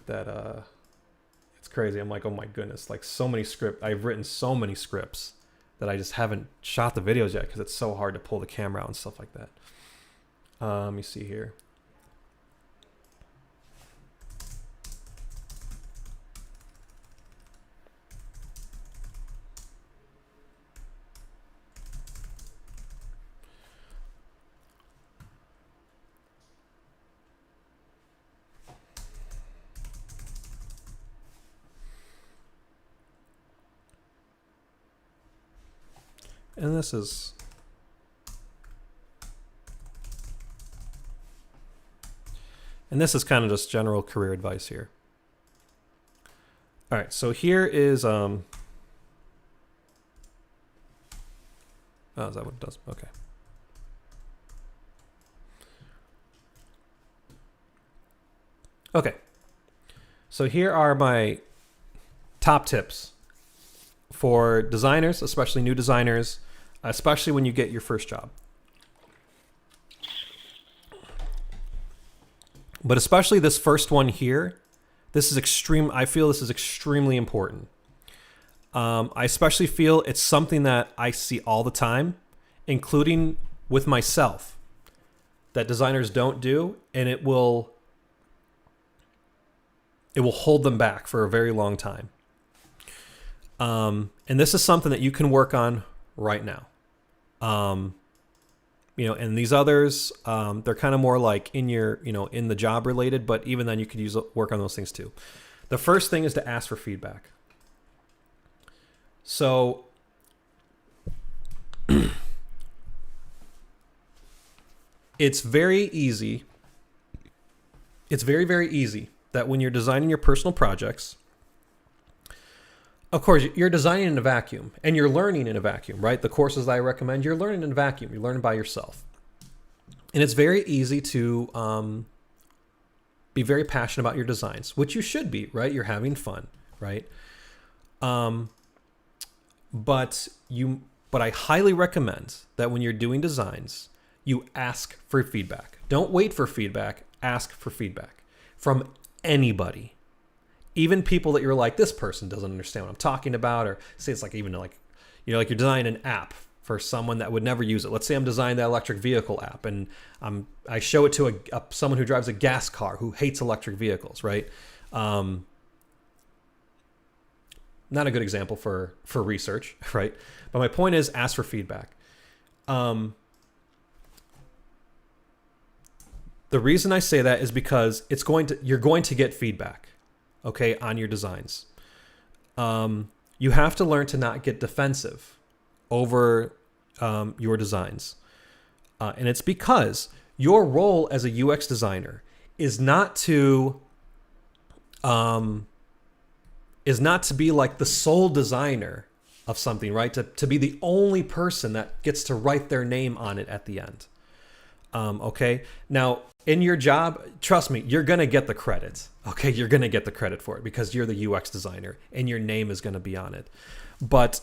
that it's crazy. I'm like, oh my goodness, like so many script. I've written so many scripts that I just haven't shot the videos yet because it's so hard to pull the camera out and stuff like that. Let me see here. And this is kind of just general career advice here. All right, so here is oh, is that what it does? Okay. Okay. So here are my top tips for designers, especially new designers, especially when you get your first job. But especially this first one here, this is extreme. I feel this is extremely important. I especially feel it's something that I see all the time, including with myself, that designers don't do, and it will hold them back for a very long time. And this is something that you can work on right now. And these others, they're kind of more like in your, in the job related, but even then you could work on those things too. The first thing is to ask for feedback. So it's very easy. It's very, very easy that when you're designing your personal projects, of course, you're designing in a vacuum and you're learning in a vacuum, right? The courses that I recommend, you're learning in a vacuum. You're learning by yourself. And it's very easy to be very passionate about your designs, which you should be, right? You're having fun, right? But I highly recommend that when you're doing designs, you ask for feedback. Don't wait for feedback. Ask for feedback from anybody. Even people that you're like, this person doesn't understand what I'm talking about, or say it's like even like, you're designing an app for someone that would never use it. Let's say I'm designing that electric vehicle app, and I show it to someone who drives a gas car who hates electric vehicles, right? Not a good example for research, right? But my point is, ask for feedback. The reason I say that is because you're going to get feedback. Okay, on your designs. You have to learn to not get defensive over your designs. And it's because your role as a UX designer is not to be like the sole designer of something, right? To be the only person that gets to write their name on it at the end. Okay, now in your job, trust me, you're going to get the credit. Okay, you're going to get the credit for it because you're the UX designer and your name is going to be on it. But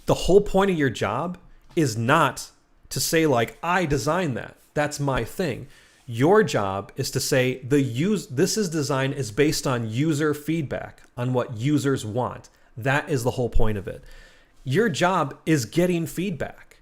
the whole point of your job is not to say like, I designed that. That's my thing. Your job is to say this design is based on user feedback, on what users want. That is the whole point of it. Your job is getting feedback.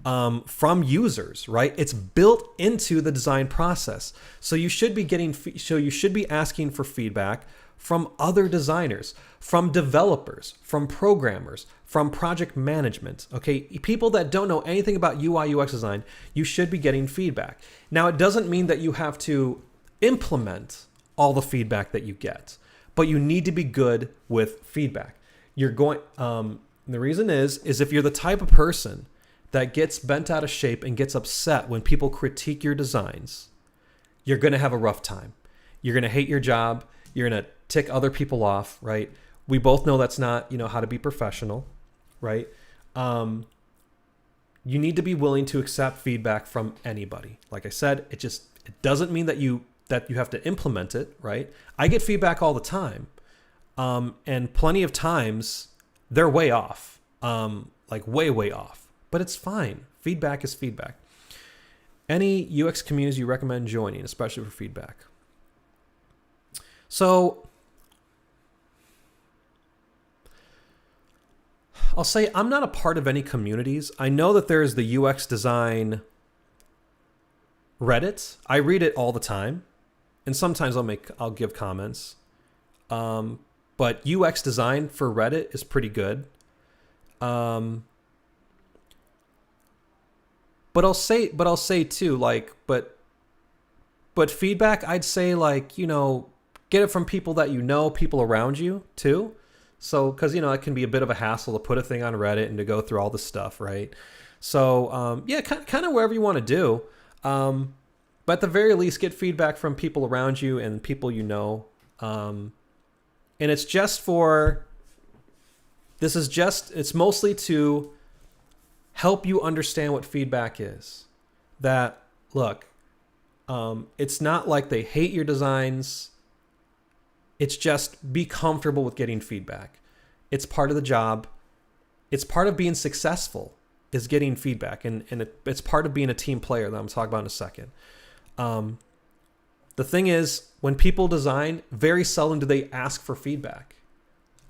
from users, right? It's built into the design process. So you should be asking for feedback from other designers, from developers, from programmers, from project management. Okay, people that don't know anything about UI UX design, you should be getting feedback. Now, it doesn't mean that you have to implement all the feedback that you get, but you need to be good with feedback. The reason is if you're the type of person that gets bent out of shape and gets upset when people critique your designs, you're going to have a rough time. You're going to hate your job. You're going to tick other people off, right? We both know that's not, how to be professional, right? You need to be willing to accept feedback from anybody. Like I said, it doesn't mean that you have to implement it, right? I get feedback all the time. And plenty of times they're way off, like way, way off. But it's fine. Feedback is feedback. Any UX communities you recommend joining, especially for feedback? So I'll say I'm not a part of any communities. I know that there's the UX design Reddit. I read it all the time. And sometimes I'll give comments. But UX design for Reddit is pretty good. But I'll say too, like, but feedback, I'd say, like, get it from people that people around you too. So, because, it can be a bit of a hassle to put a thing on Reddit and to go through all this stuff, right? So, yeah, kind of wherever you want to do. But at the very least, get feedback from people around you and people you know. And it's mostly to help you understand what feedback is. That, look, it's not like they hate your designs. It's just be comfortable with getting feedback. It's part of the job. It's part of being successful is getting feedback. And it's part of being a team player that I'm talking about in a second. The thing is, when people design, very seldom do they ask for feedback.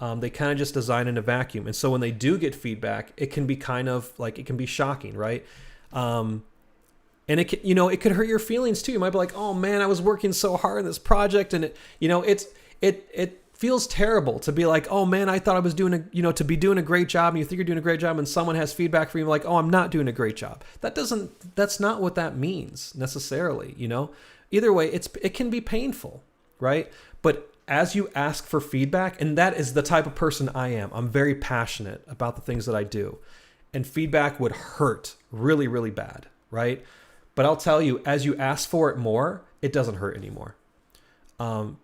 They kind of just design in a vacuum. And so when they do get feedback, it can be kind of like, it can be shocking, right? And it can, it could hurt your feelings too. You might be like, oh man, I was working so hard on this project. And it feels terrible to be like, oh man, I thought I was doing to be doing a great job. And you think you're doing a great job and someone has feedback for you like, oh, I'm not doing a great job. That's not what that means necessarily, Either way, it can be painful, right? But as you ask for feedback, and that is the type of person I am. I'm very passionate about the things that I do. And feedback would hurt really, really bad, right? But I'll tell you, as you ask for it more, it doesn't hurt anymore.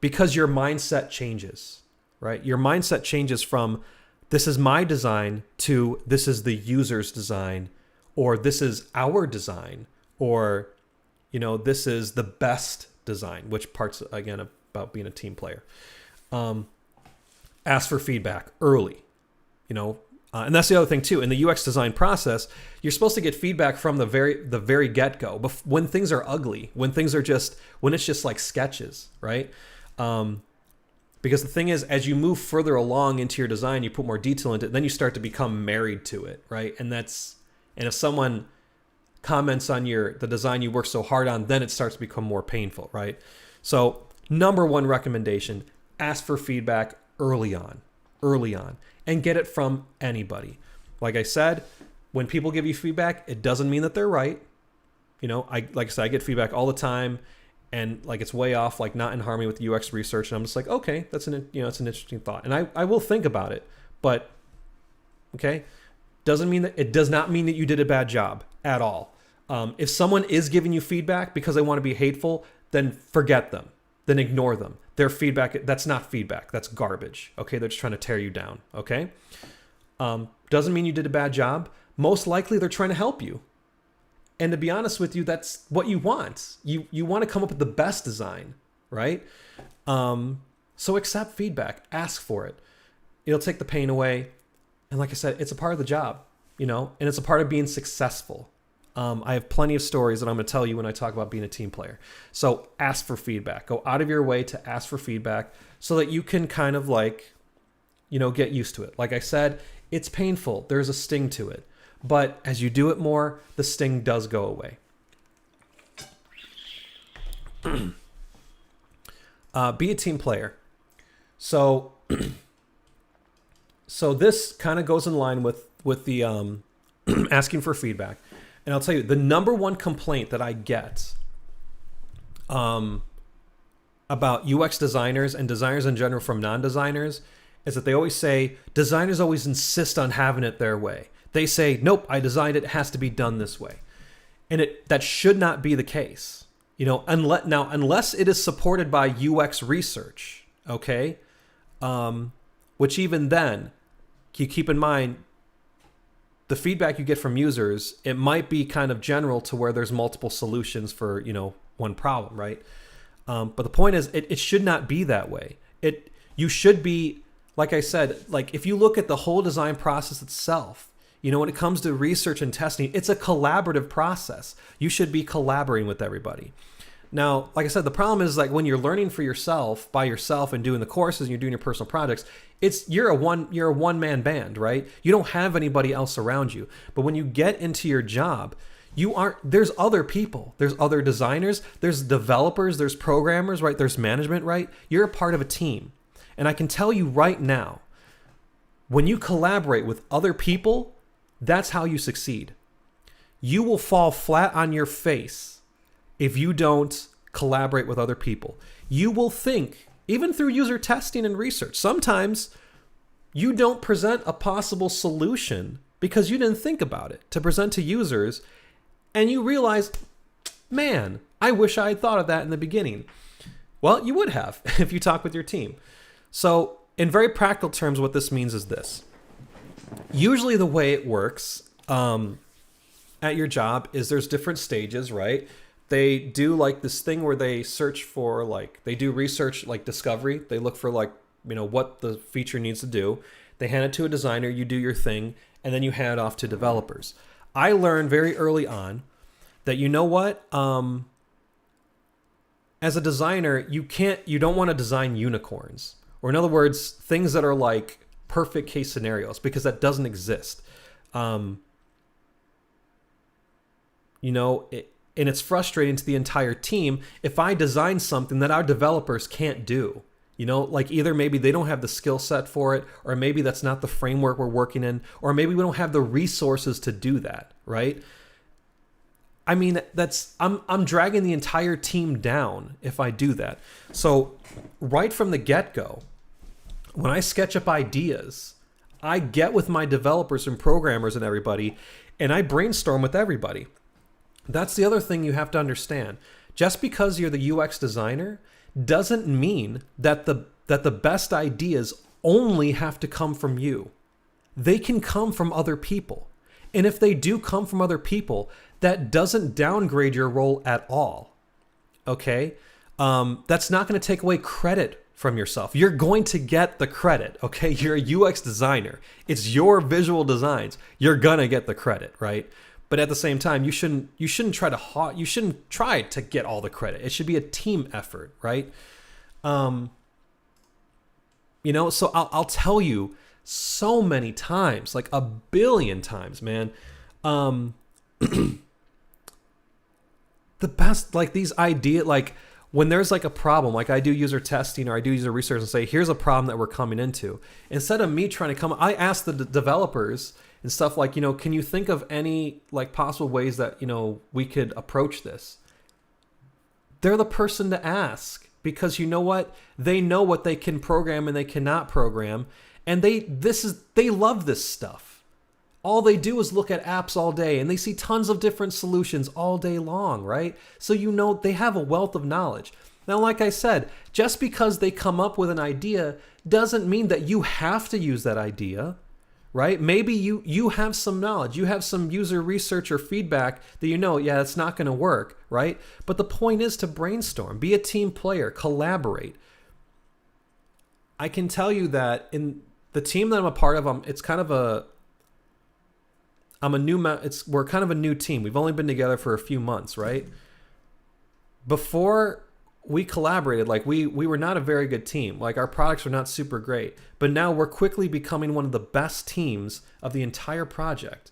Because your mindset changes, right? Your mindset changes from this is my design to this is the user's design, or this is our design, or, this is the best design, which part's, again, about being a team player. Ask for feedback early, and that's the other thing too. In the UX design process, you're supposed to get feedback from the very get-go, when things are ugly, when it's just like sketches, right? Because the thing is, as you move further along into your design, you put more detail into it, then you start to become married to it, right? And if someone comments on the design you work so hard on, then it starts to become more painful, right? So number one recommendation, ask for feedback early on, and get it from anybody. Like I said, when people give you feedback, it doesn't mean that they're right. Like I said, I get feedback all the time, and like it's way off, like not in harmony with UX research. And I'm just like, okay, it's an interesting thought, and I will think about it. But okay, does not mean that you did a bad job at all. If someone is giving you feedback because they want to be hateful, then forget them. Then ignore them. Their feedback, that's not feedback. That's garbage. Okay, they're just trying to tear you down. Okay, doesn't mean you did a bad job. Most likely, they're trying to help you. And to be honest with you, that's what you want. You want to come up with the best design, right? So accept feedback. Ask for it. It'll take the pain away. And like I said, it's a part of the job, and it's a part of being successful. I have plenty of stories that I'm going to tell you when I talk about being a team player. So ask for feedback. Go out of your way to ask for feedback so that you can kind of like, get used to it. Like I said, it's painful. There's a sting to it. but as you do it more, the sting does go away. Be a team player. So this kind of goes in line with the asking for feedback. And I'll tell you, the number one complaint that I get about UX designers and designers in general from non-designers is that they always say, designers always insist on having it their way. They say, nope, I designed it, it has to be done this way. And that should not be the case. Unless it is supported by UX research, okay? Which even then, you keep in mind, the feedback you get from users, it might be kind of general to where there's multiple solutions for, one problem, right? But the point is, it should not be that way. You should be, like I said, like if you look at the whole design process itself, when it comes to research and testing, it's a collaborative process. You should be collaborating with everybody. Now, like I said, the problem is like when you're learning for yourself, by yourself and doing the courses and you're doing your personal projects, you're a one-man band, right? You don't have anybody else around you. But when you get into your job, there's other people, there's other designers, there's developers, there's programmers, right? There's management, right? You're a part of a team. And I can tell you right now, when you collaborate with other people, that's how you succeed. You will fall flat on your face if you don't collaborate with other people. You will think, even through user testing and research, sometimes you don't present a possible solution because you didn't think about it to present to users, and you realize, man, I wish I had thought of that in the beginning. Well, you would have if you talk with your team. So in very practical terms, what this means is this. Usually the way it works at your job is there's different stages, right? They do like this thing where they search for they do research like discovery. They look for what the feature needs to do. They hand it to a designer, you do your thing, and then you hand it off to developers. I learned very early on that as a designer, you don't want to design unicorns. Or in other words, things that are like perfect case scenarios, because that doesn't exist. And it's frustrating to the entire team if I design something that our developers can't do. Either maybe they don't have the skill set for it, or maybe that's not the framework we're working in, or maybe we don't have the resources to do that, right? I mean, I'm dragging the entire team down if I do that. So right from the get-go, when I sketch up ideas, I get with my developers and programmers and everybody, and I brainstorm with everybody. That's the other thing you have to understand. Just because you're the UX designer doesn't mean that the best ideas only have to come from you. They can come from other people. And if they do come from other people, that doesn't downgrade your role at all. Okay? That's not going to take away credit from yourself. You're going to get the credit, okay? You're a UX designer. It's your visual designs. You're going to get the credit, right? But at the same time, you shouldn't try to get all the credit. It should be a team effort, right? So I'll tell you so many times, like a billion times, man. The best, like these ideas, like when there's like a problem, like I do user testing or I do user research and say, here's a problem that we're coming into. Instead of me trying to I ask the developers and stuff like, can you think of any like possible ways that, we could approach this? They're the person to ask, because you know what? They know what they can program and they cannot program. And they love this stuff. All they do is look at apps all day, and they see tons of different solutions all day long, right? So they have a wealth of knowledge. Now, like I said, just because they come up with an idea doesn't mean that you have to use that idea, right? Maybe you have some knowledge, you have some user research or feedback that yeah, it's not going to work, right? But the point is to brainstorm, be a team player, collaborate. I can tell you that in the team that I'm a part of, it's kind of we're kind of a new team. We've only been together for a few months, right? Before we collaborated, like we were not a very good team. Like our products were not super great, but now we're quickly becoming one of the best teams of the entire project.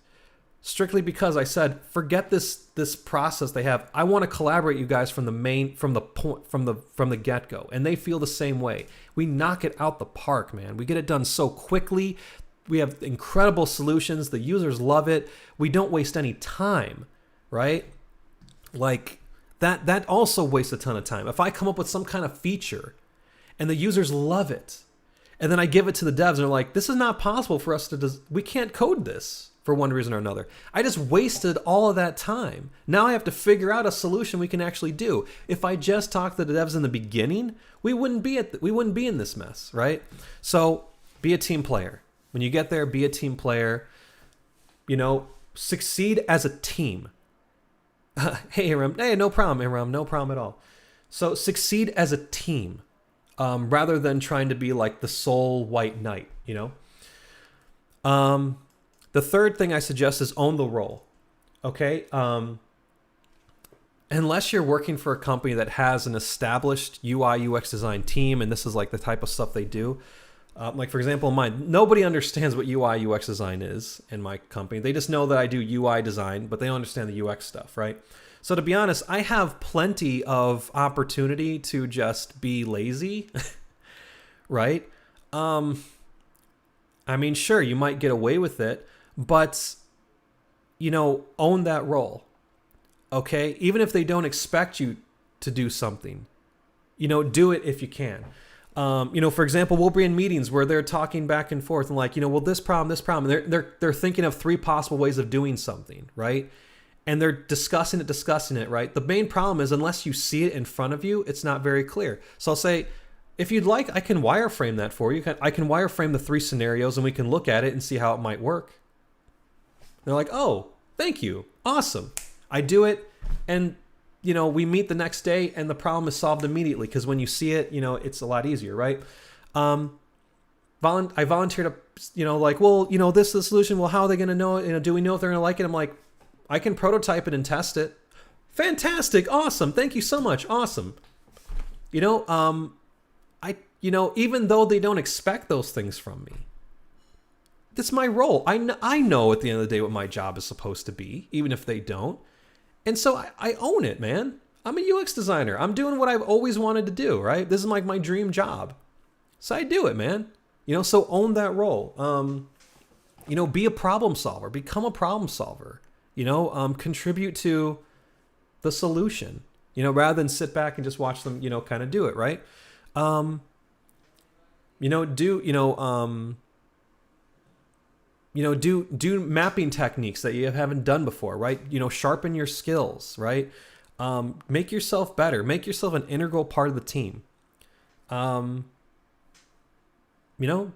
strictly because I said, forget this process they have. I want to collaborate you guys from the get-go. And they feel the same way. We knock it out the park, man. We get it done so quickly. We have incredible solutions. The users love it. We don't waste any time, right? Like that also wastes a ton of time. If I come up with some kind of feature and the users love it, and then I give it to the devs and they're like, this is not possible for us to we can't code this for one reason or another. I just wasted all of that time. Now I have to figure out a solution we can actually do. If I just talked to the devs in the beginning, we wouldn't be in this mess, right? So be a team player. When you get there, be a team player. You know, succeed as a team. Hey, Hiram. Hey, no problem, Hiram. No problem at all. So succeed as a team, rather than trying to be like the sole white knight, you know? The third thing I suggest is own the role. Okay? Unless you're working for a company that has an established UI UX design team, and this is like the type of stuff they do. Like, for example, mine, nobody understands what UI UX design is in my company. They just know that I do UI design, but they don't understand the UX stuff, right? So to be honest, I have plenty of opportunity to just be lazy, right? I mean, sure, you might get away with it, but, you know, own that role, okay? Even if they don't expect you to do something, you know, do it if you can. You know, for example, we'll be in meetings where they're talking back and forth and like, you know, well, this problem. And they're thinking of 3 possible ways of doing something, right? And they're discussing it, right? The main problem is unless you see it in front of you, it's not very clear. So I'll say, if you'd like, I can wireframe that for you. I can wireframe the 3 scenarios and we can look at it and see how it might work. They're like, oh, thank you. Awesome. I do it. And you know, we meet the next day and the problem is solved immediately because when you see it, you know, it's a lot easier, right? I volunteered to, you know, like, well, you know, this is the solution. Well, how are they going to know it? You know, do we know if they're going to like it? I'm like, I can prototype it and test it. Fantastic. Awesome. Thank you so much. Awesome. You know, you know, even though they don't expect those things from me, that's my role. I know at the end of the day what my job is supposed to be, even if they don't. And so I own it, man. I'm a UX designer. I'm doing what I've always wanted to do, right? This is like my dream job. So I do it, man. You know, so own that role. You know, be a problem solver. Become a problem solver. You know, contribute to the solution, you know, rather than sit back and just watch them, you know, kind of do it, right? You know, do mapping techniques that you haven't done before, right? You know, sharpen your skills, right? Make yourself better. Make yourself an integral part of the team. You know,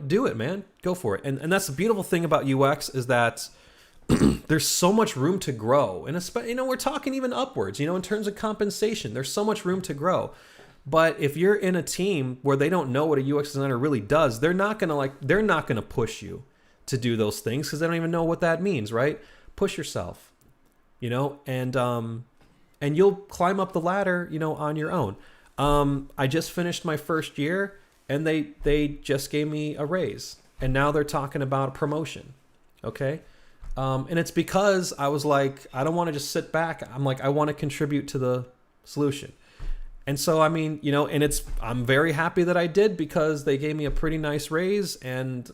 do it, man. Go for it. And that's the beautiful thing about UX is that there's so much room to grow. And you know, we're talking even upwards, you know, in terms of compensation, there's so much room to grow. But if you're in a team where they don't know what a UX designer really does, they're not going to push you to do those things because they don't even know what that means, right? Push yourself, you know, and you'll climb up the ladder, you know, on your own. I just finished my first year and they just gave me a raise and now they're talking about a promotion. Okay. And it's because I was like, I don't want to just sit back. I'm like, I want to contribute to the solution. And so, I mean, you know, and I'm very happy that I did because they gave me a pretty nice raise and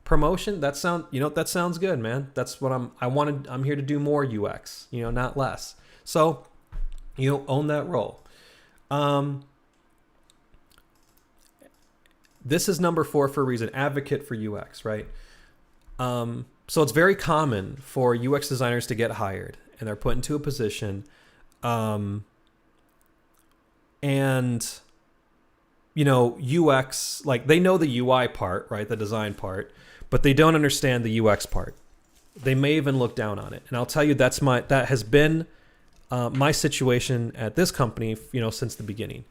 promotion. That sounds good, man. That's what I'm here to do more UX, you know, not less. So, you know, own that role. This is number 4 for a reason, advocate for UX, right? So it's very common for UX designers to get hired and they're put into a position, and, you know, UX, like they know the UI part, right? The design part, but they don't understand the UX part. They may even look down on it. And I'll tell you, that has been my situation at this company, you know, since the beginning.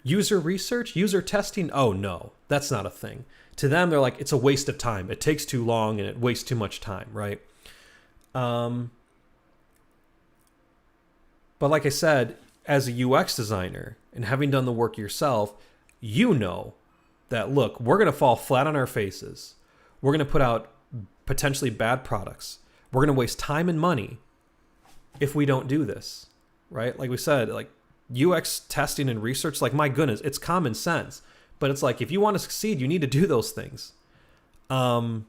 User research, user testing. Oh no, that's not a thing. To them, they're like, it's a waste of time. It takes too long and it wastes too much time, right? But like I said, as a UX designer and having done the work yourself, you know that, look, we're going to fall flat on our faces. We're going to put out potentially bad products. We're going to waste time and money if we don't do this, right? Like we said, like UX testing and research, like my goodness, it's common sense. But it's like, if you want to succeed, you need to do those things. You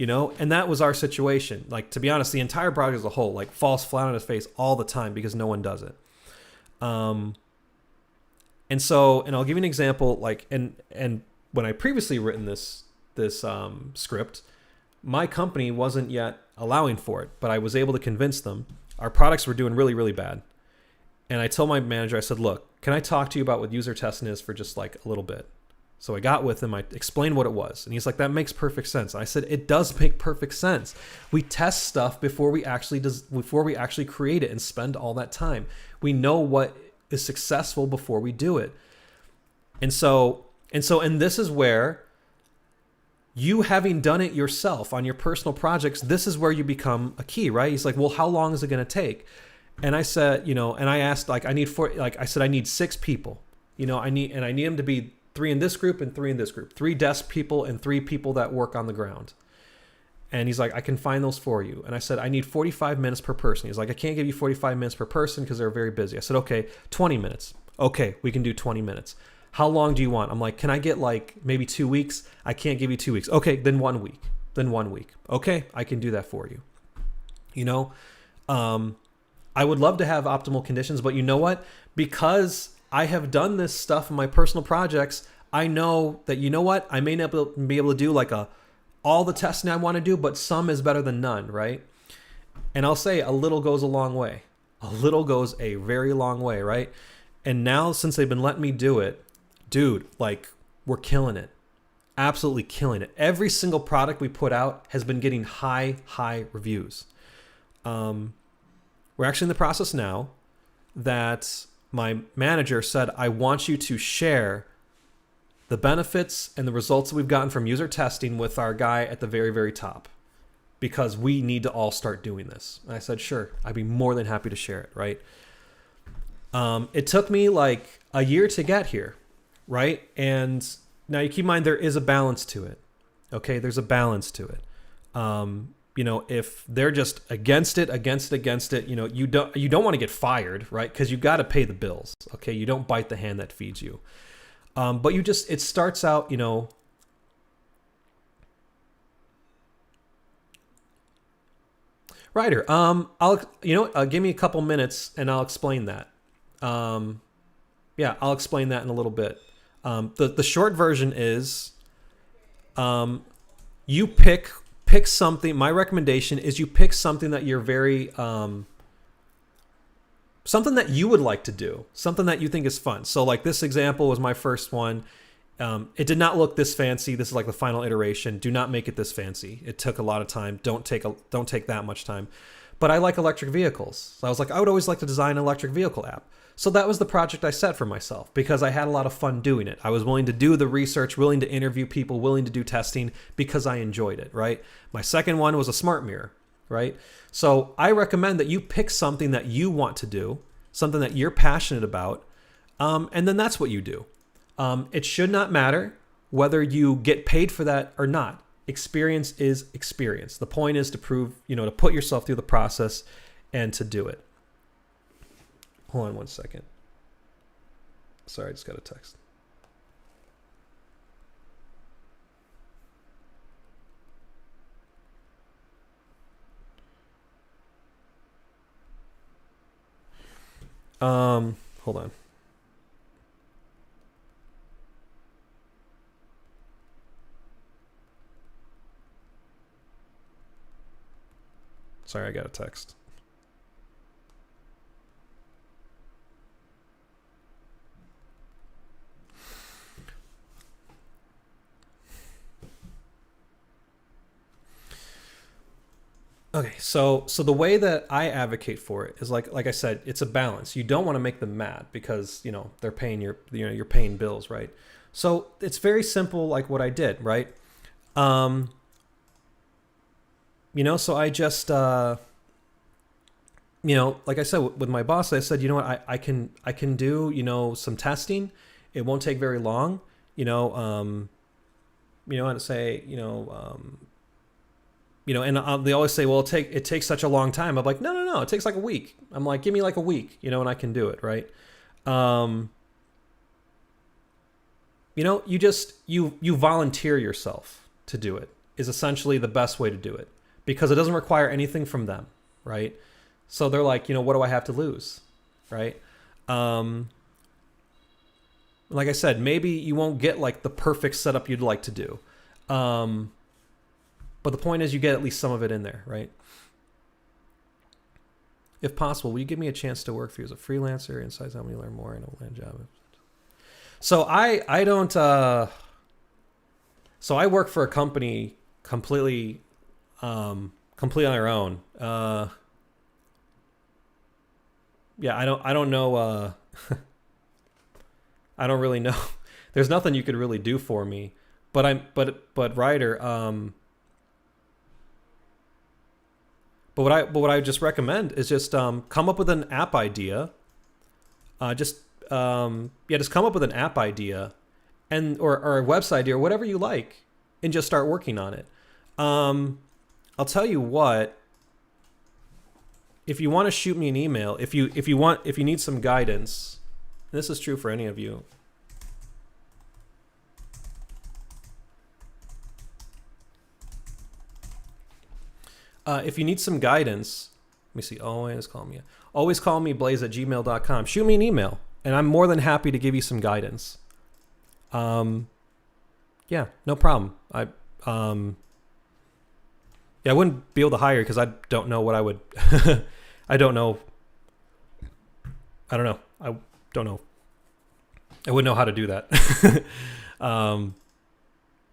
know, and that was our situation. Like, to be honest, the entire project as a whole, like, falls flat on its face all the time because no one does it. And I'll give you an example, like, and when I previously written this script, my company wasn't yet allowing for it, but I was able to convince them. Our products were doing really, really bad. And I told my manager, I said, look, can I talk to you about what user testing is for just like a little bit? So I got with him, I explained what it was. And he's like, that makes perfect sense. And I said, it does make perfect sense. We test stuff before we actually create it and spend all that time. We know what is successful before we do it. And this is where you, having done it yourself on your personal projects, this is where you become a key, right? He's like, well, how long is it going to take? And I said, you know, and I asked, like, I need 6 people, you know, I need them to be 3 in this group and 3 in this group, 3 desk people and 3 people that work on the ground. And he's like, I can find those for you. And I said, I need 45 minutes per person. He's like, I can't give you 45 minutes per person because they're very busy. I said, okay, 20 minutes. Okay, we can do 20 minutes. How long do you want? I'm like, can I get like maybe 2 weeks? I can't give you 2 weeks. Okay, then 1 week. Then 1 week. Okay, I can do that for you. You know, I would love to have optimal conditions, but you know what? Because I have done this stuff in my personal projects, I know that, you know what? I may not be able to do like all the testing I want to do, but some is better than none, right? And I'll say a little goes a long way. A little goes a very long way, right? And now, since they've been letting me do it, dude, like, we're killing it. Absolutely killing it. Every single product we put out has been getting high reviews. We're actually in the process now that my manager said, I want you to share the benefits and the results that we've gotten from user testing with our guy at the very, very top, because we need to all start doing this. And I said, sure, I'd be more than happy to share it, right? It took me like a year to get here, right? And now you keep in mind, there is a balance to it. Okay, there's a balance to it. You know, if they're just against it, you know, you don't want to get fired, right? Because you got to pay the bills. Okay, you don't bite the hand that feeds you. But it starts out, you know. Ryder, give me a couple minutes and I'll explain that. Yeah, I'll explain that in a little bit. The short version is, you pick something. My recommendation is you pick something that you're very, something that you would like to do, something that you think is fun. So like this example was my first one. It did not look this fancy. This is like the final iteration. Do not make it this fancy. It took a lot of time. Don't take that much time. But I like electric vehicles. So I was like, I would always like to design an electric vehicle app. So that was the project I set for myself because I had a lot of fun doing it. I was willing to do the research, willing to interview people, willing to do testing because I enjoyed it, right? My second one was a smart mirror, right? So I recommend that you pick something that you want to do, something that you're passionate about, and then that's what you do. It should not matter whether you get paid for that or not. Experience is experience. The point is to prove, to put yourself through the process and to do it. Hold on 1 second. Sorry, I just got a text. Hold on. Sorry, I got a text. Okay, so the way that I advocate for it is like I said, it's a balance. You don't want to make them mad because they're paying you're paying bills, right? So it's very simple, like what I did, right? So I just like I said with my boss, I said, I can do some testing. It won't take very long. and say, and they always say, well, it takes such a long time. I'm like, no, it takes like a week. I'm like, give me like a week, and I can do it, right? You volunteer yourself to do it is essentially the best way to do it, because it doesn't require anything from them, right? So they're like, what do I have to lose, right? Like I said, maybe you won't get like the perfect setup you'd like to do. But the point is you get at least some of it in there, right? If possible, will you give me a chance to work for you as a freelancer? Insights help me learn more in a land job. So I don't. So I work for a company completely on their own. Yeah, I don't know. I don't really know. There's nothing you could really do for me. But Ryder. But what I just recommend is just come up with an app idea. Just come up with an app idea, or a website idea or whatever you like, and just start working on it. I'll tell you what. If you want to shoot me an email, if you need some guidance, this is true for any of you. If you need some guidance, let me see. Always call me blaze@gmail.com. Shoot me an email, and I'm more than happy to give you some guidance. Yeah, no problem. I wouldn't be able to hire because I don't know what I would. I don't know. I don't know. I wouldn't know how to do that.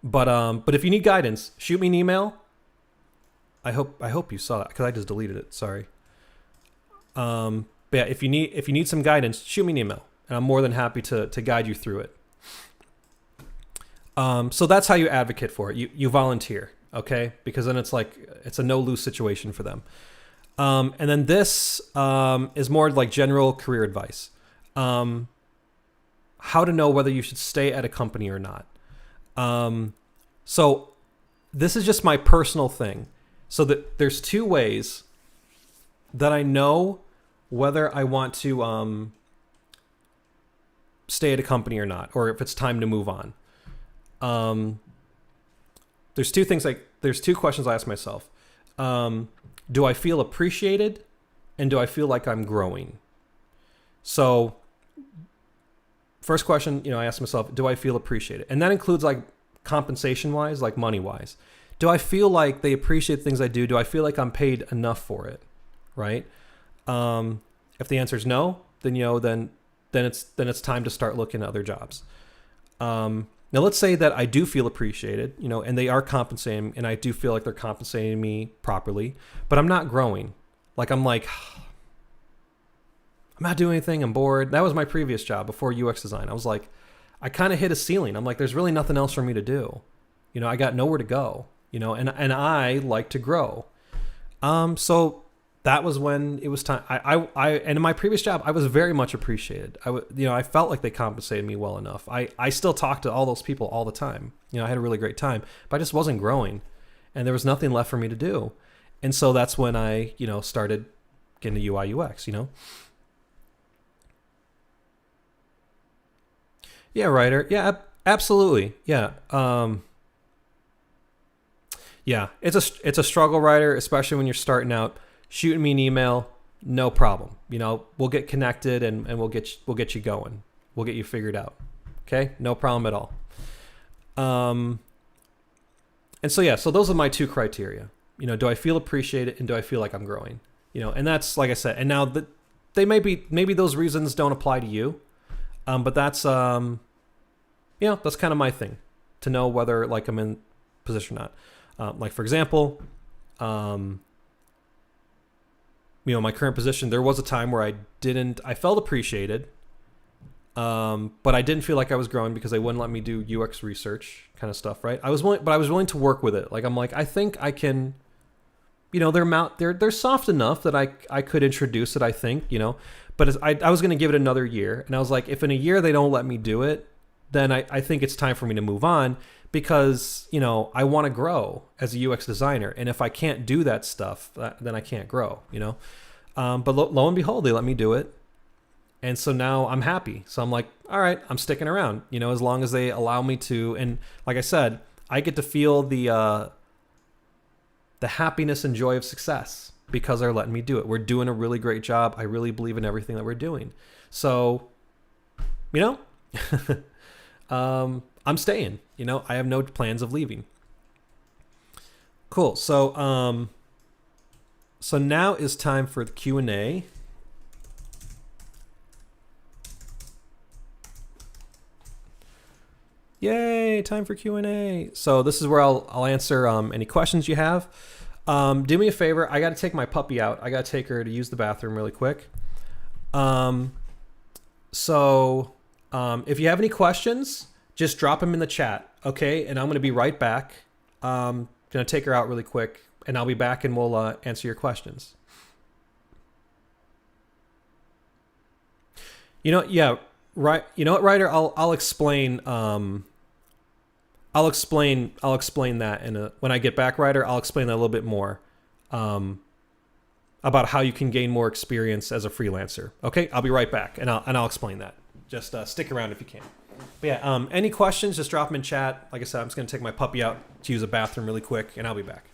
But if you need guidance, shoot me an email. I hope you saw that because I just deleted it. Sorry. But yeah, if you need some guidance, shoot me an email, and I'm more than happy to guide you through it. So that's how you advocate for it. You volunteer, okay? Because then it's a no-lose situation for them. And then this is more like general career advice. How to know whether you should stay at a company or not. So this is just my personal thing. So that there's two ways that I know whether I want to stay at a company or not, or if it's time to move on. There's two questions I ask myself. Do I feel appreciated, and do I feel like I'm growing? So first question, I ask myself, do I feel appreciated? And that includes like compensation wise, like money wise. Do I feel like they appreciate the things I do? Do I feel like I'm paid enough for it? Right? If the answer is no, then it's time to start looking at other jobs. Now let's say that I do feel appreciated, and they are compensating, and I do feel like they're compensating me properly, but I'm not growing. I'm not doing anything. I'm bored. That was my previous job before UX design. I was like, I kind of hit a ceiling. I'm like, there's really nothing else for me to do. I got nowhere to go. And I like to grow. So that was when it was time. And in my previous job, I was very much appreciated. I felt like they compensated me well enough. I still talk to all those people all the time. I had a really great time, but I just wasn't growing, and there was nothing left for me to do. And so that's when I, started getting to UI UX. Yeah, Ryder. Yeah, absolutely. Yeah. Yeah, it's a struggle, Ryder, especially when you're starting out. Shoot me an email, no problem. We'll get connected and we'll get you going. We'll get you figured out. Okay, no problem at all. And so those are my two criteria. Do I feel appreciated, and do I feel like I'm growing? And that's, like I said. And now maybe those reasons don't apply to you, but that's that's kind of my thing, to know whether I'm in position or not. For example, my current position, there was a time where I felt appreciated, but I didn't feel like I was growing because they wouldn't let me do UX research kind of stuff, right? I was willing to work with it. I think I can, they're soft enough that I could introduce it, I think, but I was going to give it another year. And I was like, if in a year they don't let me do it, then I think it's time for me to move on because, you know, I want to grow as a UX designer. And if I can't do that stuff, then I can't grow, you know? But lo and behold, they let me do it. And so now I'm happy. So I'm like, all right, I'm sticking around, you know, as long as they allow me to. And like I said, I get to feel the happiness and joy of success because they're letting me do it. We're doing a really great job. I really believe in everything that we're doing. So, you know, I'm staying, you know, I have no plans of leaving. Cool. So, so now is time for the Q&A. Yay, time for Q&A. So this is where I'll answer any questions you have. Do me a favor. I got to take my puppy out. I got to take her to use the bathroom really quick. So if you have any questions, just drop them in the chat, okay? And I'm going to be right back. Going to take her out really quick, and I'll be back and we'll answer your questions. You know, yeah, right. You know what, Ryder? I'll explain. I'll explain that when I get back, Ryder. I'll explain that a little bit more about how you can gain more experience as a freelancer. Okay, I'll be right back, and I'll explain that. Just stick around if you can. But yeah, any questions? Just drop them in chat. Like I said, I'm just gonna take my puppy out to use a bathroom really quick, and I'll be back.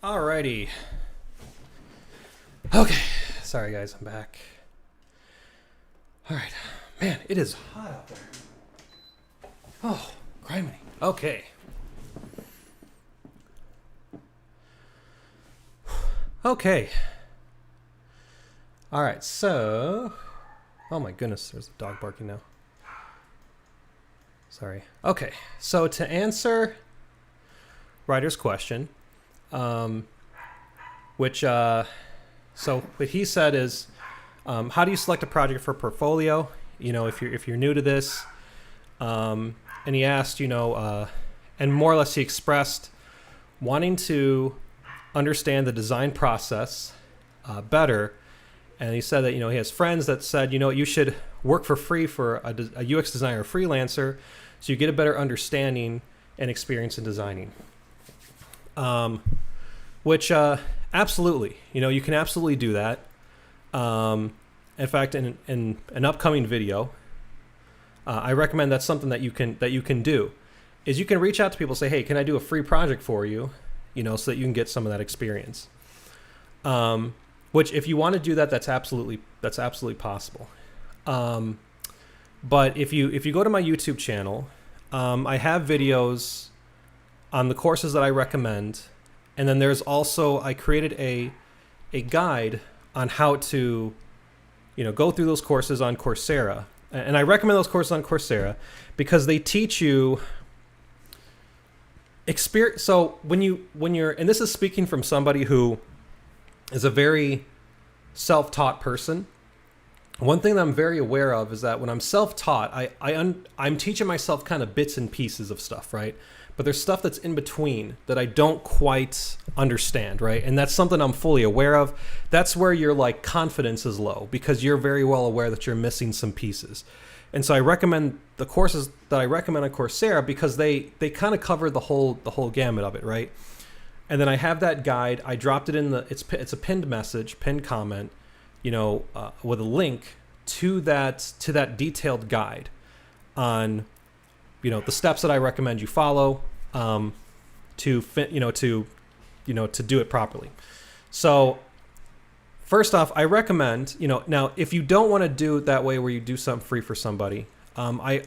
Alrighty. Okay. Sorry, guys. I'm back. All right. Man, it is hot out there. Oh, criminy. Okay. Okay. All right. So, oh my goodness, there's a dog barking now. Sorry. Okay. So to answer Ryder's question, which so what he said is, how do you select a project for portfolio? You know, if you're new to this, and he asked, you know, and more or less he expressed wanting to understand the design process better. And he said that, you know, he has friends that said, you know, you should work for free for a UX designer freelancer so you get a better understanding and experience in designing. Which absolutely, you know, you can absolutely do that. In fact, in an upcoming video, I recommend that's something that you can do. Is you can reach out to people and say, hey, can I do a free project for you? You know, so that you can get some of that experience. Which, if you want to do that, that's absolutely possible. But if you go to my YouTube channel, I have videos on the courses that I recommend, and then there's also I created a guide on how to, you know, go through those courses on Coursera. And I recommend those courses on Coursera because they teach you experience. So when you're, and this is speaking from somebody who is a very self-taught person. One thing that I'm very aware of is that when I'm self-taught, I'm teaching myself kind of bits and pieces of stuff, right? But there's stuff that's in between that I don't quite understand, right? And that's something I'm fully aware of. That's where your like confidence is low because you're very well aware that you're missing some pieces. And so I recommend the courses that I recommend on Coursera because they kind of cover the whole gamut of it, right? And then I have that guide. I dropped it in it's a pinned message, pinned comment, you know, with a link to that detailed guide on, you know, the steps that I recommend you follow to do it properly. So first off, I recommend, you know, now if you don't want to do it that way where you do something free for somebody, I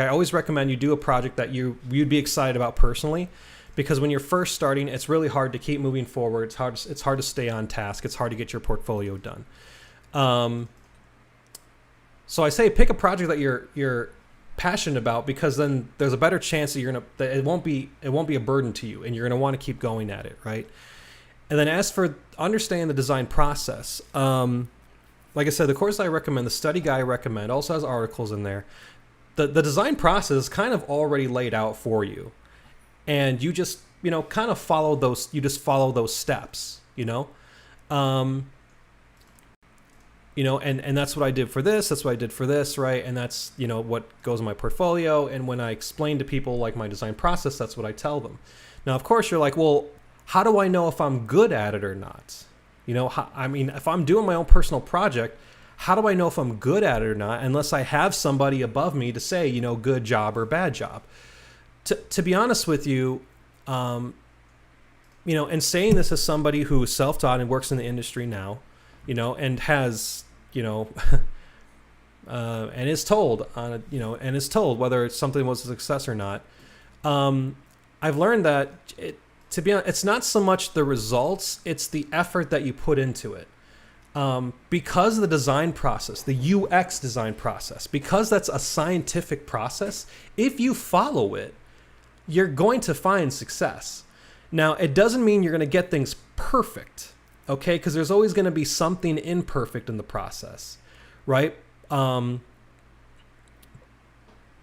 always recommend you do a project that you'd be excited about personally, because when you're first starting, it's really hard to keep moving forward. It's hard to stay on task. It's hard to get your portfolio done. So I say pick a project that you're passionate about, because then there's a better chance that it won't be a burden to you, and you're gonna want to keep going at it, right? And then as for understanding the design process, like I said, the course I recommend, the study guide I recommend, also has articles in there. The design process is kind of already laid out for you, and you just, you know, kind of follow those. You just follow those steps, you know. You know, and that's what I did for this. That's what I did for this, right? And that's, you know, what goes in my portfolio. And when I explain to people like my design process, that's what I tell them. Now, of course, you're like, well, how do I know if I'm good at it or not? You know, I mean, if I'm doing my own personal project, how do I know if I'm good at it or not? Unless I have somebody above me to say, you know, good job or bad job. To be honest with you, you know, and saying this as somebody who is self-taught and works in the industry now, you know, and has, you know, and is told whether it's something was a success or not. I've learned that to be honest, it's not so much the results, it's the effort that you put into it. Because the design process, the UX design process, because that's a scientific process, if you follow it, you're going to find success. Now, it doesn't mean you're going to get things perfect. Okay, because there's always going to be something imperfect in the process, right? But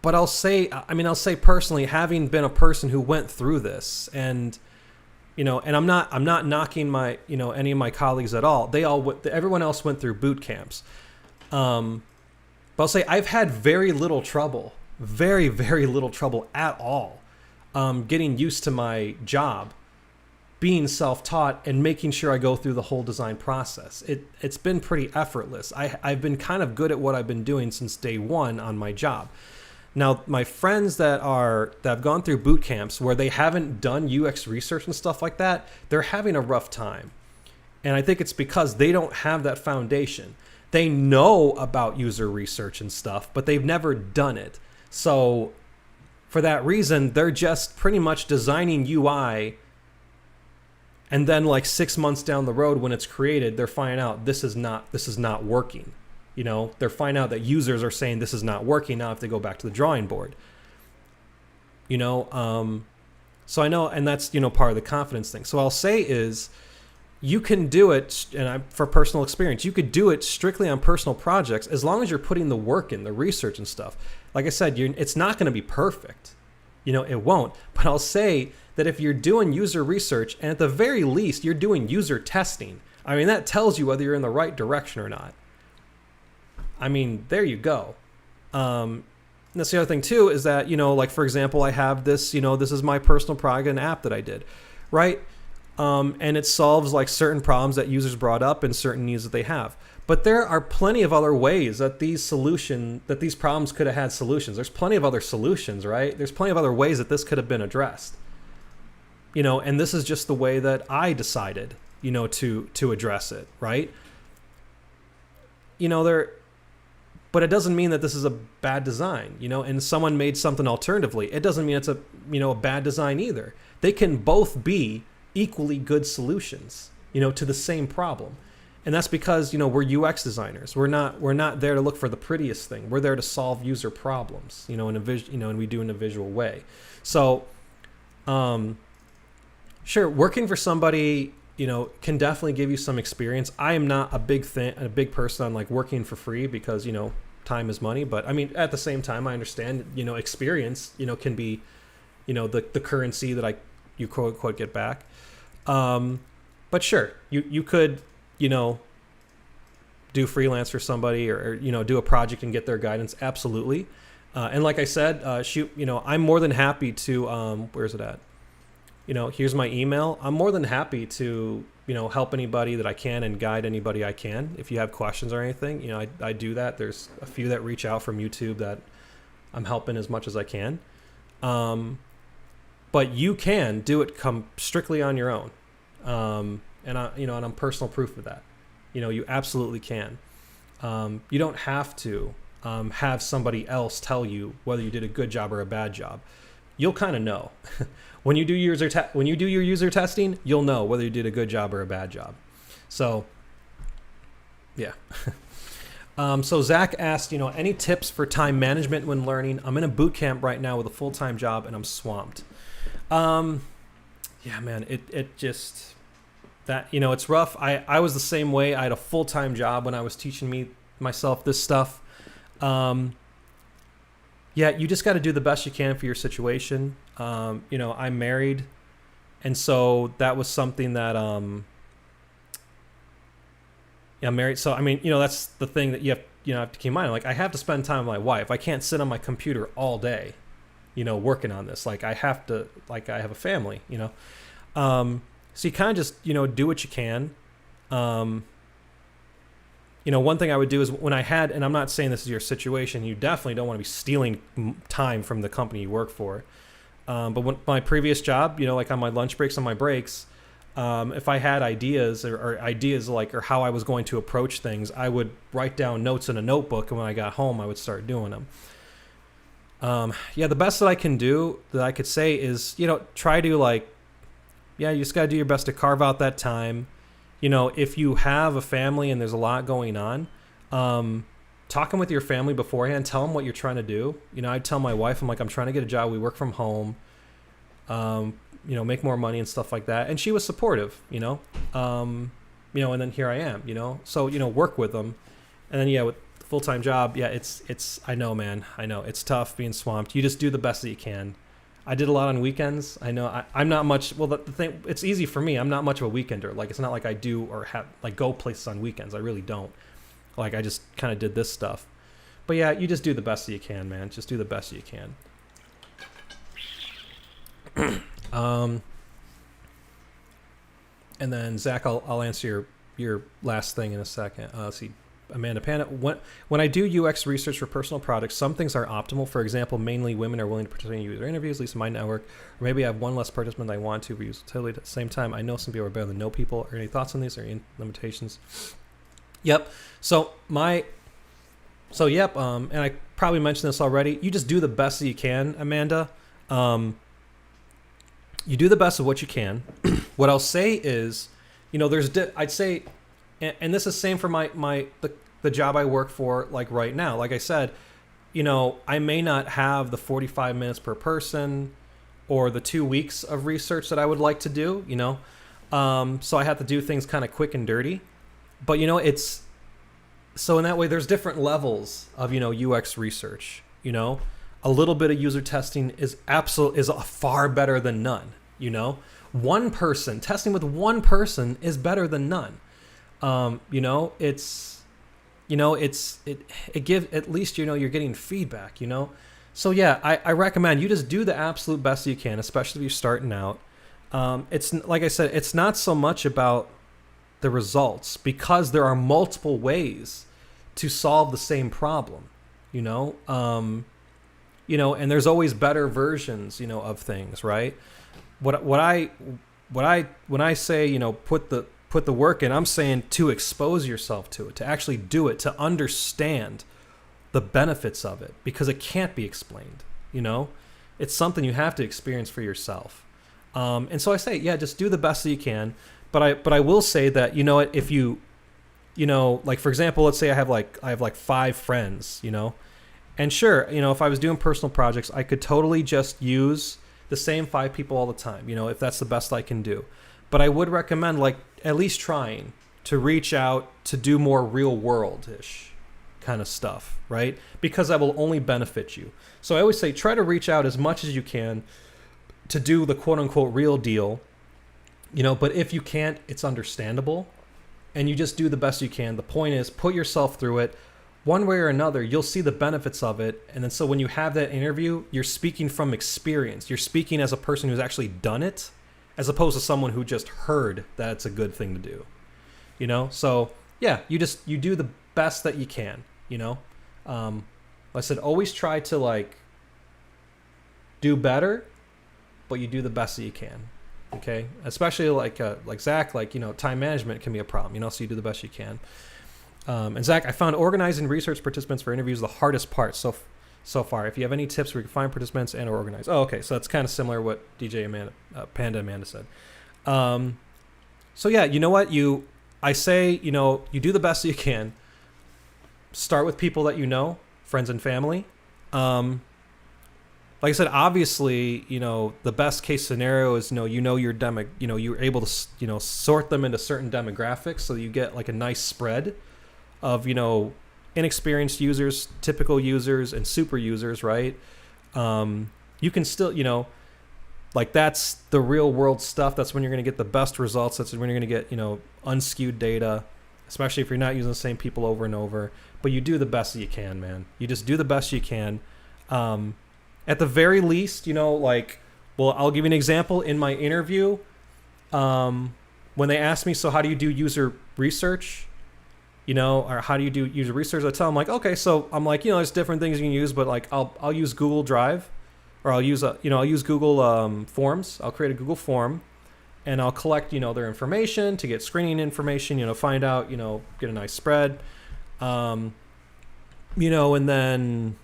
I'll say personally, having been a person who went through this, and you know, and I'm not knocking my, you know, any of my colleagues at all. Everyone else went through boot camps. But I'll say I've had very little trouble, very, very little trouble at all, getting used to my job, being self-taught and making sure I go through the whole design process. It's been pretty effortless. I've been kind of good at what I've been doing since day one on my job. Now, my friends that have gone through boot camps where they haven't done UX research and stuff like that, they're having a rough time. And I think it's because they don't have that foundation. They know about user research and stuff, but they've never done it. So for that reason, they're just pretty much designing UI, and then like 6 months down the road when it's created, they're finding out this is not working. You know, they're finding out that users are saying this is not working. Now if they go back to the drawing board, you know, so I know, and that's, you know, part of the confidence thing. So I'll say is, you can do it, and for personal experience, you could do it strictly on personal projects as long as you're putting the work in, the research and stuff. Like I said, it's not going to be perfect. You know, it won't. But I'll say that if you're doing user research, and at the very least, you're doing user testing, I mean, that tells you whether you're in the right direction or not. I mean, there you go. That's the other thing, too, is that, you know, like, for example, I have this, you know, this is my personal project, an app that I did, right? And it solves like certain problems that users brought up and certain needs that they have. But there are plenty of other ways that these problems could have had solutions. There's plenty of other solutions, right? There's plenty of other ways that this could have been addressed. You know, and this is just the way that I decided, you know, to address it, right? You know, but it doesn't mean that this is a bad design, you know, and someone made something alternatively. It doesn't mean it's a bad design either. They can both be equally good solutions, you know, to the same problem. And that's because, you know, we're UX designers. We're not there to look for the prettiest thing. We're there to solve user problems, you know, and we do in a visual way. So, sure, working for somebody, you know, can definitely give you some experience. I am not a big person on like working for free because, you know, time is money. But I mean, at the same time, I understand, you know, experience, you know, can be, you know, the currency that you quote unquote get back. But sure, you could, you know, do freelance for somebody or, you know, do a project and get their guidance. Absolutely. And like I said, shoot, you know, I'm more than happy to, where's it at? You know, here's my email. I'm more than happy to, you know, help anybody that I can and guide anybody I can. If you have questions or anything, you know, I do that. There's a few that reach out from YouTube that I'm helping as much as I can. But you can do it strictly on your own. And I'm personal proof of that. You know, you absolutely can. You don't have to have somebody else tell you whether you did a good job or a bad job. You'll kind of know. When you do your user testing, you'll know whether you did a good job or a bad job. So, yeah. So Zach asked, you know, any tips for time management when learning? I'm in a boot camp right now with a full-time job and I'm swamped. Yeah, man, it just, that, you know, it's rough. I was the same way. I had a full-time job when I was teaching myself this stuff. Yeah, you just got to do the best you can for your situation. You know, I'm married, and so that was something that, yeah, I'm married. So, I mean, you know, that's the thing that you have to keep in mind. Like, I have to spend time with my wife. I can't sit on my computer all day, you know, working on this. Like, I have to, like, I have a family, you know. So you kind of just, you know, do what you can. You know, one thing I would do is when I had, and I'm not saying this is your situation, you definitely don't want to be stealing time from the company you work for. But when my previous job, you know, like on my lunch breaks, on my breaks, if I had ideas or ideas like, or how I was going to approach things, I would write down notes in a notebook. And when I got home, I would start doing them. Yeah, the best that I can do, that I could say is, you know, try to like, yeah, you just got to do your best to carve out that time. You know, if you have a family and there's a lot going on, talking with your family beforehand, tell them what you're trying to do. You know, I tell my wife, I'm like, I'm trying to get a job. We work from home, you know, make more money and stuff like that. And she was supportive, you know, and then here I am, you know, so, you know, work with them. And then, yeah, with the full-time job, yeah, it's, I know, man, I know it's tough being swamped. You just do the best that you can. I did a lot on weekends. I know I'm not much. Well, the thing, it's easy for me. I'm not much of a weekender. Like, it's not like I do or have like go places on weekends. I really don't. Like, I just kind of did this stuff. But yeah, you just do the best that you can, man. Just do the best that you can. And then Zach, I'll answer your last thing in a second. Let's see. Amanda Panda. When I do UX research for personal products, some things are optimal. For example, mainly women are willing to participate in user interviews, at least in my network. Or maybe I have one less participant than I want to reuse utility. At the same time, I know some people are better than no people. Are any thoughts on these or any limitations? Yep. And I probably mentioned this already. You just do the best that you can, Amanda. You do the best of what you can. What I'll say is, I'd say, and this is same for the job I work for, like right now. Like I said, I may not have the 45 minutes per person or the 2 weeks of research that I would like to do, so I have to do things kind of quick and dirty. But so in that way, there's different levels of UX research. A little bit of user testing is far better than none. One person testing with one person is better than none. It gives, at least you're getting feedback. So yeah, I recommend you just do the absolute best you can, especially if you're starting out. It's like I said, it's not so much about the results, because there are multiple ways to solve the same problem. And there's always better versions, of things, right? When I say, put the work in, I'm saying to expose yourself to it, to actually do it, to understand the benefits of it, because it can't be explained. It's something you have to experience for yourself. And so I say, yeah, just do the best that you can. But I will say that, if you, like, for example, let's say I have 5 friends, and sure, if I was doing personal projects, I could totally just use the same 5 people all the time, if that's the best I can do. But I would recommend, like, at least trying to reach out to do more real world-ish kind of stuff, right? Because that will only benefit you. So I always say, try to reach out as much as you can to do the quote-unquote real deal, but if you can't, it's understandable, and you just do the best you can. The point is, put yourself through it. One way or another, you'll see the benefits of it. And then so when you have that interview, you're speaking from experience. You're speaking as a person who's actually done it, as opposed to someone who just heard that it's a good thing to do. So yeah, you do the best that you can. Like I said, always try to do better, but you do the best that you can. Okay, especially like Zach, time management can be a problem. So you do the best you can. And Zach, I found organizing research participants for interviews the hardest part so far. If you have any tips where you can find participants and or organize. Oh, okay, so that's kind of similar to what Panda Amanda said. So yeah, you know what? I say, you do the best you can. Start with people that friends and family. Like I said, obviously, the best case scenario is, you're able to, sort them into certain demographics, so you get like a nice spread of, inexperienced users, typical users, and super users, right? You can still, that's the real world stuff. That's when you're going to get the best results. That's when you're going to get, unskewed data, especially if you're not using the same people over and over. But you do the best that you can, man. You just do the best you can. At the very least, I'll give you an example. In my interview, when they asked me, so how do you do user research? Or how do you do user research? I tell them okay, so I'm there's different things you can use, but I'll use Google Drive, or I'll use Google Forms. I'll create a Google form, and I'll collect their information to get screening information. Find out get a nice spread, and then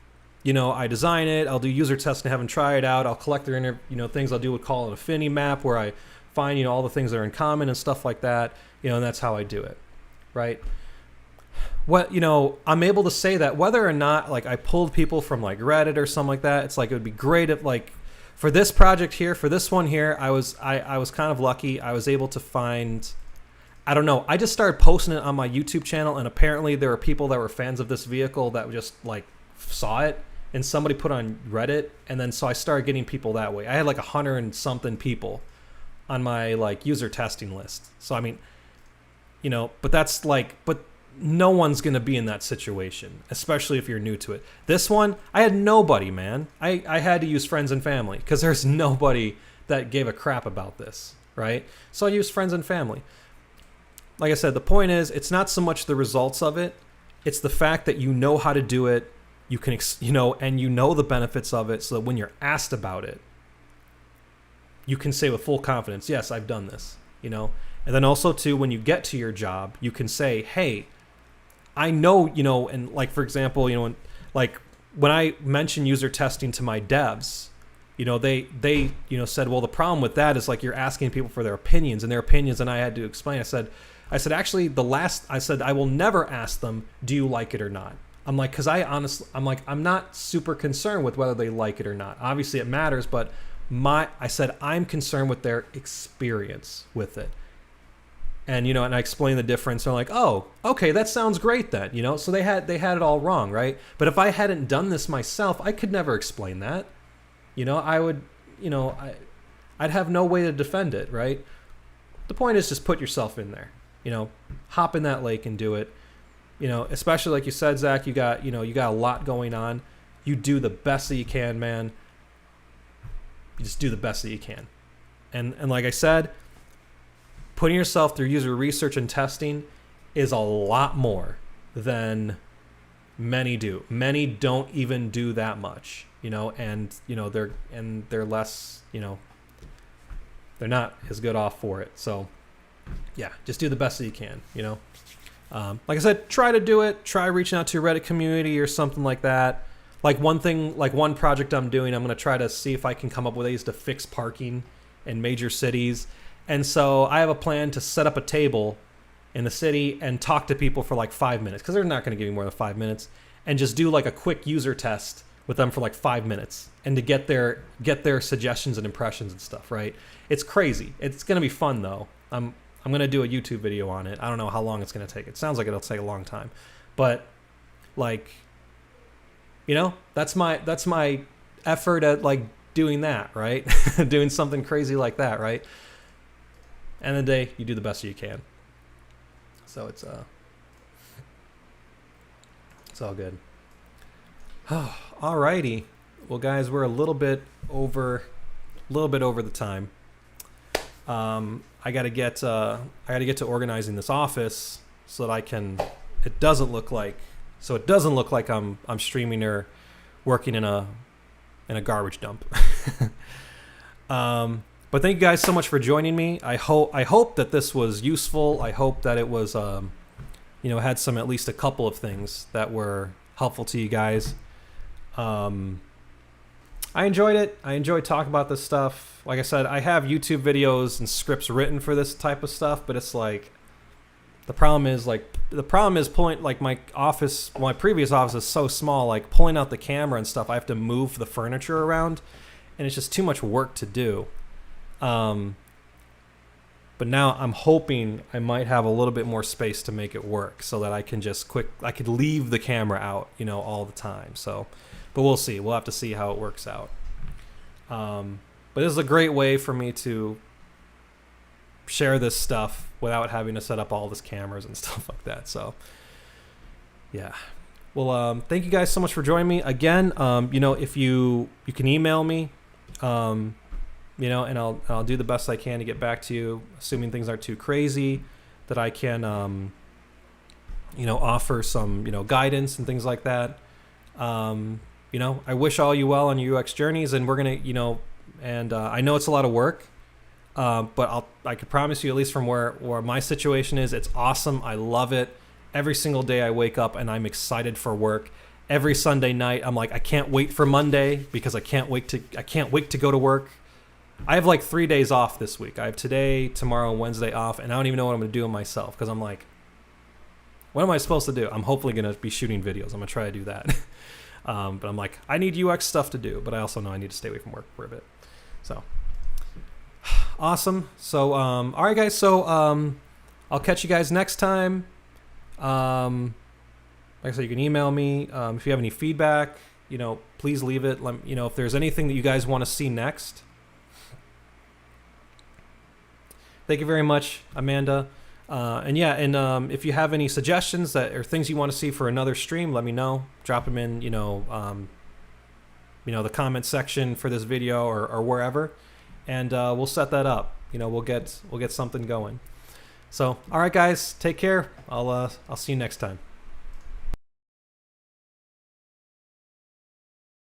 I design it. I'll do user testing, have them try it out. I'll collect their things. I'll do what we call an affinity map, where I find all the things that are in common and stuff like that. And that's how I do it, right? I'm able to say that whether or not I pulled people from Reddit or something like that. It's it would be great if for this project here, for this one here, I was kind of lucky. I was able to find, I don't know. I just started posting it on my YouTube channel, and apparently there were people that were fans of this vehicle that just saw it, and somebody put on Reddit, and then so I started getting people that way. I had 100 and something people on my user testing list. So I mean, but that's but no one's gonna be in that situation, especially if you're new to it. This one, I had nobody, man. I had to use friends and family because there's nobody that gave a crap about this, right? So I used friends and family. Like I said, the point is, it's not so much the results of it It's the fact that you know how to do it, you can, and you know the benefits of it, so that when you're asked about it, you can say with full confidence, yes, I've done this, And then also too, when you get to your job, you can say, hey, I know, and like, for example, when I mention user testing to my devs, they said, well, the problem with that is like you're asking people for their opinions, and I had to explain. I said, actually, I will never ask them, do you like it or not? I'm like, because I'm not super concerned with whether they like it or not. Obviously, it matters, but I said, I'm concerned with their experience with it. And, and I explained the difference. They're like, oh, okay, that sounds great then, So they had it all wrong, right? But if I hadn't done this myself, I could never explain that. I would, I'd have no way to defend it, right? The point is just put yourself in there, hop in that lake and do it. Especially like you said, Zach, you got a lot going on. You do the best that you can, man. You just do the best that you can. And like I said, putting yourself through user research and testing is a lot more than many do. Many don't even do that much, and they're less, they're not as good off for it. So yeah, just do the best that you can, like I said, try to do it. Try reaching out to your Reddit community or something like that. Like one project I'm doing, I'm going to try to see if I can come up with ways to fix parking in major cities. And so I have a plan to set up a table in the city and talk to people for like 5 minutes, because they're not going to give you more than 5 minutes, and just do like a quick user test with them for like 5 minutes, and to get their suggestions and impressions and stuff, right? It's crazy. It's going to be fun though. I'm going to do a YouTube video on it. I don't know how long it's going to take. It sounds like it'll take a long time. But like, that's my effort at like doing that, right? Doing something crazy like that, right? End of the day, you do the best you can. So it's all good. Alrighty. Well, guys, we're a little bit over the time. I gotta get to organizing this office so that it doesn't look like I'm streaming or working in a garbage dump. But thank you guys so much for joining me. I hope that this was useful. I hope that it was had some, at least a couple of things that were helpful to you guys. I enjoyed it. I enjoyed talking about this stuff. Like I said, I have YouTube videos and scripts written for this type of stuff, but it's like the problem is pulling, like, my previous office is so small, like pulling out the camera and stuff, I have to move the furniture around, and it's just too much work to do. But now I'm hoping I might have a little bit more space to make it work, so that I could leave the camera out, all the time. So, but we'll see. We'll have to see how it works out. But this is a great way for me to share this stuff without having to set up all these cameras and stuff like that. So, yeah. Well, thank you guys so much for joining me again. If you can email me, and I'll do the best I can to get back to you, assuming things aren't too crazy, that I can, offer some, guidance and things like that. I wish all you well on your UX journeys, and we're going to, I know it's a lot of work, but I can promise you, at least from where my situation is, it's awesome. I love it. Every single day I wake up and I'm excited for work. Every Sunday night, I'm like, I can't wait for Monday, because I can't wait to go to work. I have like 3 days off this week. I have today, tomorrow, and Wednesday off, and I don't even know what I'm going to do with myself, because I'm like, what am I supposed to do? I'm hopefully going to be shooting videos. I'm going to try to do that. But I'm like, I need UX stuff to do, but I also know I need to stay away from work for a bit. So, awesome. So, all right, guys. So, I'll catch you guys next time. Like I said, you can email me if you have any feedback. Please leave it. If there's anything that you guys want to see next. Thank you very much, Amanda. If you have any suggestions or things you want to see for another stream, let me know. Drop them in, the comment section for this video or wherever, and we'll set that up. We'll get something going. So, all right, guys, take care. I'll see you next time.